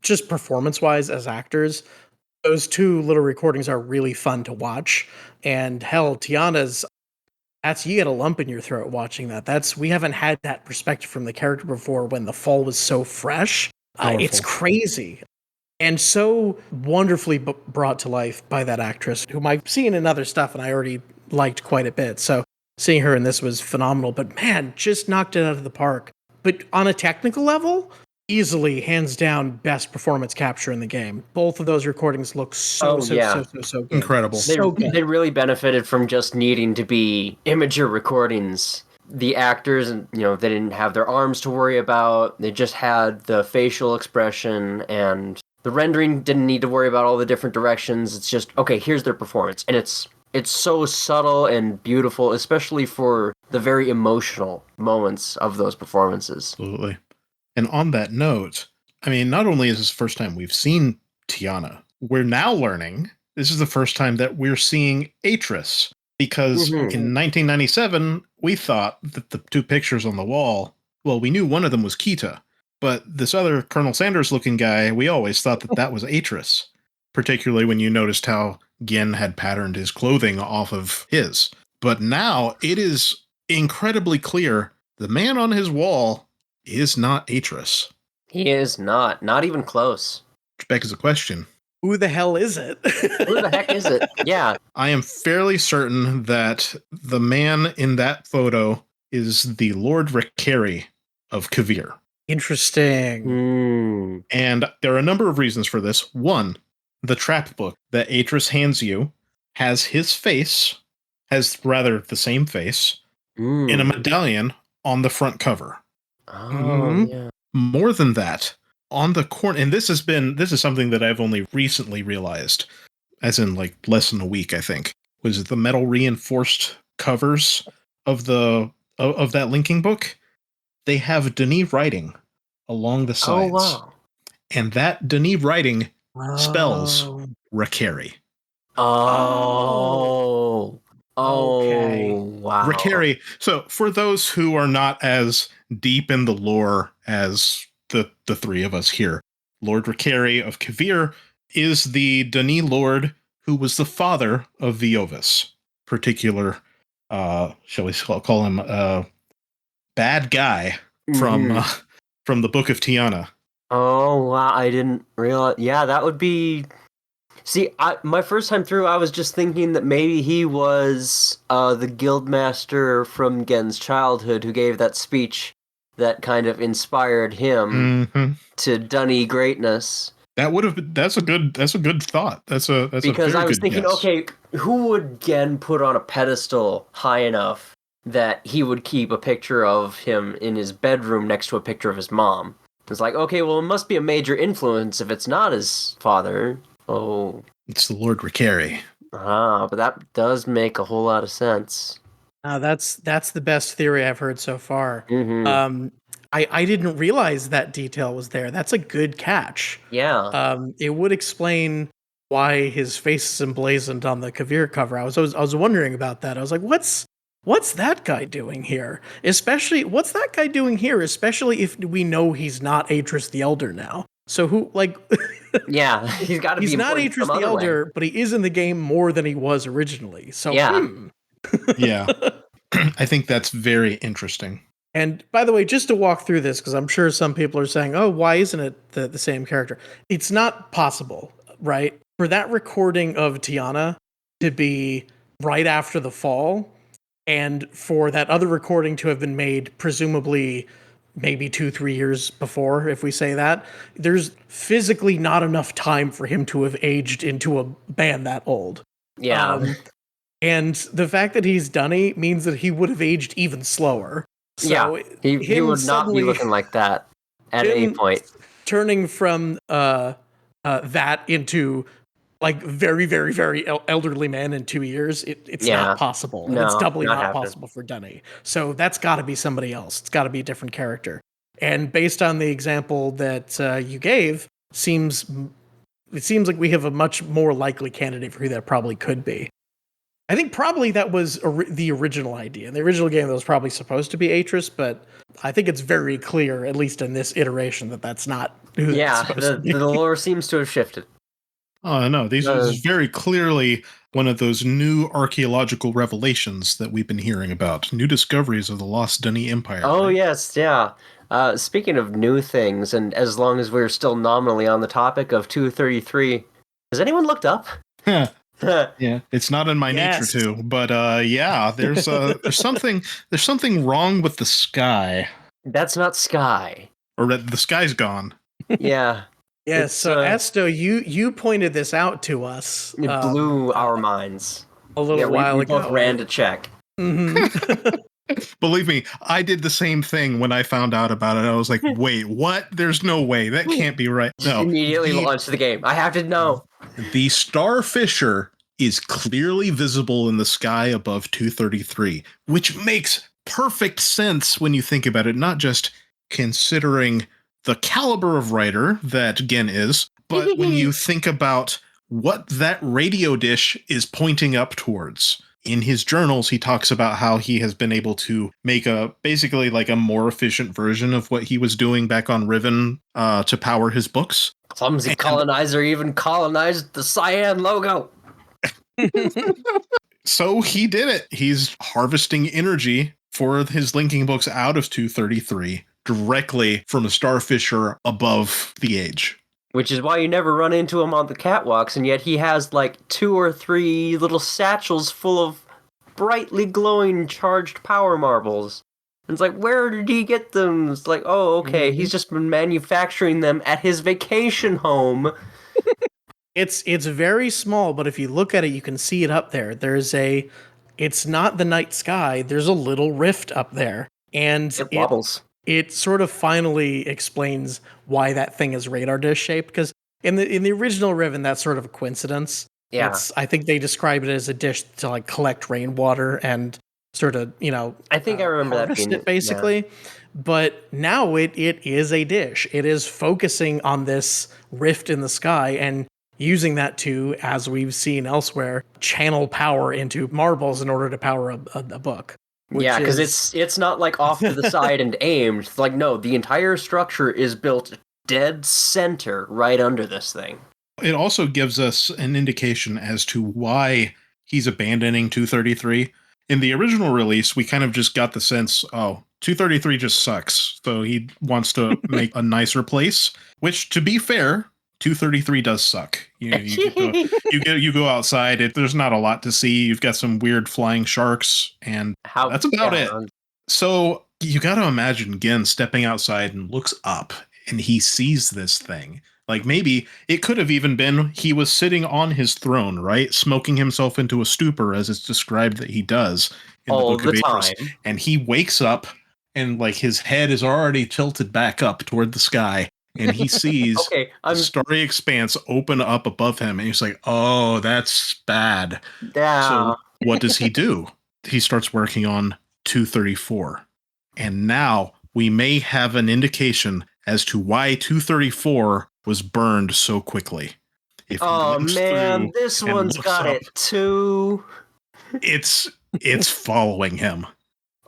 just performance-wise as actors, those two little recordings are really fun to watch. And hell, Tiana's, you get a lump in your throat watching that. We haven't had that perspective from the character before when the fall was so fresh. It's crazy. And so wonderfully brought to life by that actress, whom I've seen in other stuff and I already liked quite a bit. So seeing her in this was phenomenal. But man, just knocked it out of the park. But on a technical level, easily, hands down, best performance capture in the game. Both of those recordings look so good. Incredible. They really benefited from just needing to be imager recordings. The actors, they didn't have their arms to worry about. They just had the facial expression, and the rendering didn't need to worry about all the different directions. It's just, okay, here's their performance. And it's so subtle and beautiful, especially for the very emotional moments of those performances. Absolutely. And on that note, not only is this the first time we've seen Tiana, we're now learning this is the first time that we're seeing Atris. Because in 1997, we thought that the two pictures on the wall, we knew one of them was Kita. But this other Colonel Sanders-looking guy, we always thought that was Atris. Particularly when you noticed how Gien had patterned his clothing off of his. But now it is incredibly clear the man on his wall is not Atris. He is not even close. Which begs the question. Who the hell is it? Who the heck is it? Yeah. I am fairly certain that the man in that photo is the Lord Rickeri of Cavern. Interesting. And there are a number of reasons for this. One, the trap book that Atris hands you has his face, the same face, in a medallion on the front cover. Oh, yeah. More than that, on the corner, and this is something that I've only recently realized, as in less than a week, I think, was the metal reinforced covers of that linking book. They have Denis writing along the sides. Oh, wow. And that Denis writing spells Rickeri. Oh. Okay. Wow. Rickeri. So for those who are not as deep in the lore as the three of us here, Lord Rickeri of Cavern is the Denis Lord who was the father of Viovis. Shall we call him bad guy from the Book of Tiana. Oh, wow. I didn't realize. Yeah, that would be... See, my first time through, I was just thinking that maybe he was the guildmaster from Gen's childhood who gave that speech that kind of inspired him to Dunny greatness. That's a good thought. Because I was thinking, guess. Okay, who would Gen put on a pedestal high enough that he would keep a picture of him in his bedroom next to a picture of his mom? It's like, okay, well, it must be a major influence if it's not his father. Oh. It's the Lord Rickeri. But that does make a whole lot of sense. That's the best theory I've heard so far. Mm-hmm. I didn't realize that detail was there. That's a good catch. Yeah. It would explain why his face is emblazoned on the Cavern cover. I was wondering about that. I was like, what's that guy doing here? Especially if we know he's not Atris the Elder now. So who, yeah, he's got to be. He's not Atris the Elder, but he is in the game more than he was originally. So yeah. Yeah. I think that's very interesting. And by the way, just to walk through this, because I'm sure some people are saying, oh, why isn't it the same character? It's not possible, right? For that recording of Tiana to be right after the fall, and for that other recording to have been made presumably maybe 2-3 years before, if we say that, there's physically not enough time for him to have aged into a band that old. Yeah. And the fact that he's Dunny means that he would have aged even slower. So yeah, he would not be looking like that at any point. Turning from that into like very, very, very elderly man in 2 years, it's not possible. And it's doubly not possible for Denny. So that's got to be somebody else. It's got to be a different character. And based on the example that you gave, it seems like we have a much more likely candidate for who that probably could be. I think probably that was the original idea. In the original game, that was probably supposed to be Atris, but I think it's very clear, at least in this iteration, that that's not who it's supposed to be. The lore seems to have shifted. Oh, no, this is very clearly one of those new archaeological revelations that we've been hearing about. New discoveries of the lost Dunny Empire. Oh, right? yes, yeah. Speaking of new things, and as long as we're still nominally on the topic of 233, has anyone looked up? Yeah, it's not in my nature to, but yeah, there's something wrong with the sky. That's not sky. Or the sky's gone. Yeah. Yeah, so Esto, you pointed this out to us. It blew our minds. A little while we ago. both ran to check. Mm-hmm. Believe me, I did the same thing when I found out about it. I was like, wait, what? There's no way. That can't be right. No. Immediately launched the game. I have to know. The star Fissure is clearly visible in the sky above 233, which makes perfect sense when you think about it, not just considering the caliber of writer that Gen is, but when you think about what that radio dish is pointing up towards. In his journals, he talks about how he has been able to make basically like a more efficient version of what he was doing back on Riven to power his books. Clumsy colonizer even colonized the Cyan logo. So he did it. He's harvesting energy for his linking books out of 233 directly from a star Fissure above the age. Which is why you never run into him on the catwalks, and yet he has like 2 or 3 little satchels full of brightly glowing charged power marbles. And it's like, where did he get them? It's like, oh, okay, he's just been manufacturing them at his vacation home. It's very small, but if you look at it, you can see it up there. It's not the night sky. There's a little rift up there. And it wobbles. It sort of finally explains why that thing is radar dish shaped, because in the original Riven, that's sort of a coincidence. Yeah. I think they describe it as a dish to like collect rainwater and sort of, I think I remember that being it basically. Yeah. But now it is a dish. It is focusing on this rift in the sky and using that to, as we've seen elsewhere, channel power into marbles in order to power a book. Yeah, because it's not like off to the side and aimed. It's like, no, the entire structure is built dead center right under this thing. It also gives us an indication as to why he's abandoning 233. In the original release, we kind of just got the sense, 233 just sucks. So he wants to make a nicer place, which, to be fair, 233 does suck. You go outside. There's not a lot to see. You've got some weird flying sharks, and that's about it. So you got to imagine Gen stepping outside and looks up, and he sees this thing. Like maybe it could have even been he was sitting on his throne, right, smoking himself into a stupor, as it's described that he does in the Book of Atris. And he wakes up, and like his head is already tilted back up toward the sky. And he sees the starry expanse open up above him. And he's like, oh, that's bad. Yeah. So what does he do? He starts working on 234. And now we may have an indication as to why 234 was burned so quickly. Oh, man, this one's got it too. It's following him.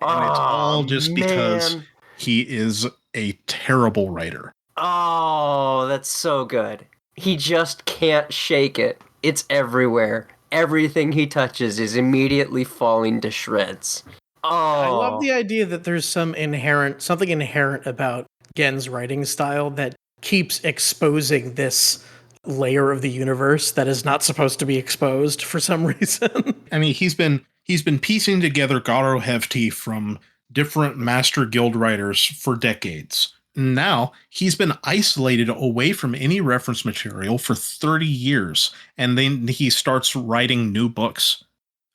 And it's all just because he is a terrible writer. Oh, that's so good. He just can't shake it. It's everywhere. Everything he touches is immediately falling to shreds. Oh. I love the idea that there's something inherent about Gen's writing style that keeps exposing this layer of the universe that is not supposed to be exposed for some reason. I mean, he's been piecing together Garo Hefti from different Master Guild writers for decades. Now, he's been isolated away from any reference material for 30 years, and then he starts writing new books.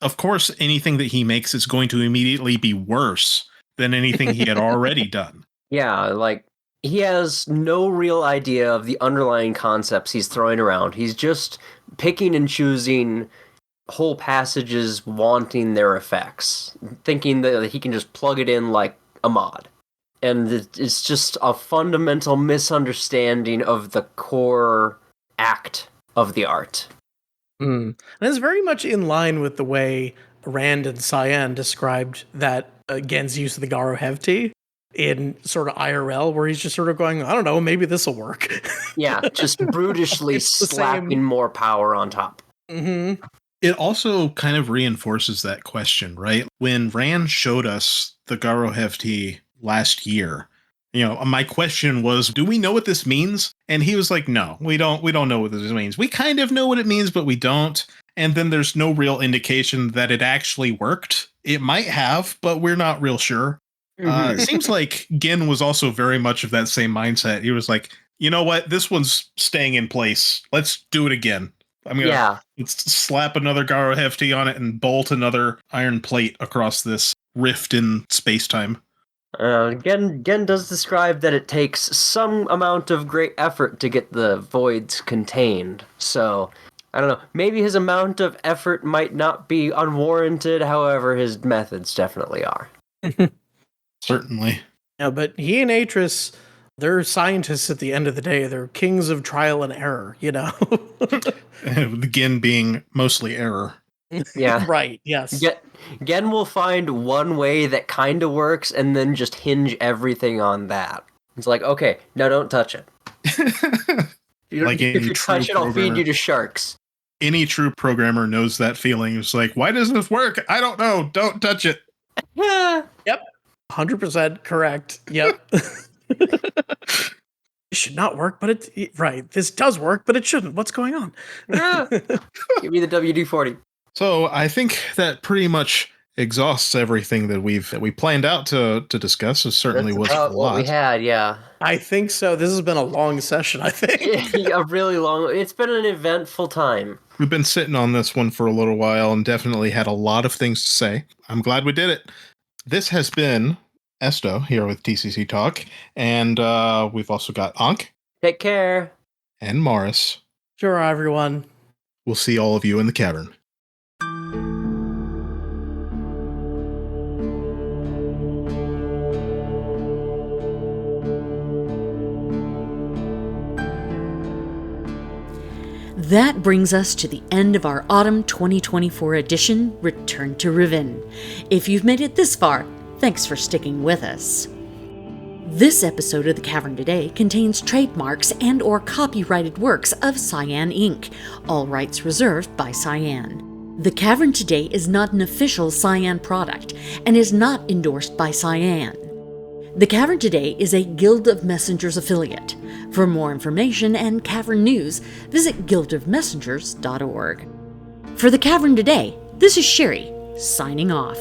Of course, anything that he makes is going to immediately be worse than anything he had already done. Yeah, like, he has no real idea of the underlying concepts he's throwing around. He's just picking and choosing whole passages, wanting their effects, thinking that he can just plug it in like a mod. And it's just a fundamental misunderstanding of the core act of the art. And it's very much in line with the way Rand and Cyan described that Gen's use of the Garo Hevti in sort of IRL, where he's just sort of going, I don't know, maybe this will work. Yeah, just brutishly slapping more power on top. Mm-hmm. It also kind of reinforces that question, right? When Rand showed us the Garo Hevti last year, my question was, do we know what this means? And he was like, no, we don't know what this means. We kind of know what it means, but we don't. And then there's no real indication that it actually worked. It might have, but we're not real sure. It seems like Gen was also very much of that same mindset. He was like, you know what? This one's staying in place. Let's do it again. I'm going to slap another Garo Hevti on it and bolt another iron plate across this rift in space-time. Gen does describe that it takes some amount of great effort to get the voids contained. So, I don't know. Maybe his amount of effort might not be unwarranted. However, his methods definitely are. Certainly. Yeah, but he and Atris, they're scientists at the end of the day. They're kings of trial and error, Gen being mostly error. Yeah. Right, yes. Gen will find one way that kind of works and then just hinge everything on that. It's like, okay, no, don't touch it. If you touch it, I'll feed you to sharks. Any true programmer knows that feeling. It's like, why does this work? I don't know. Don't touch it. Yep. 100% correct. Yep. It should not work, but right. This does work, but it shouldn't. What's going on? Give me the WD-40. So I think that pretty much exhausts everything that we planned out to discuss. It certainly was a lot. What we had, yeah. I think so. This has been a long session, I think. A really long. It's been an eventful time. We've been sitting on this one for a little while and definitely had a lot of things to say. I'm glad we did it. This has been Esto here with TCT Talk, and we've also got Ankh. Take care. And Maurus. Sure, everyone. We'll see all of you in the cavern. That brings us to the end of our Autumn 2024 edition, Return to Riven. If you've made it this far, thanks for sticking with us. This episode of The Cavern Today contains trademarks and or copyrighted works of Cyan Inc., all rights reserved by Cyan. The Cavern Today is not an official Cyan product and is not endorsed by Cyan. The Cavern Today is a Guild of Messengers affiliate. For more information and Cavern news, visit guildofmessengers.org. For The Cavern Today, this is Sherry, signing off.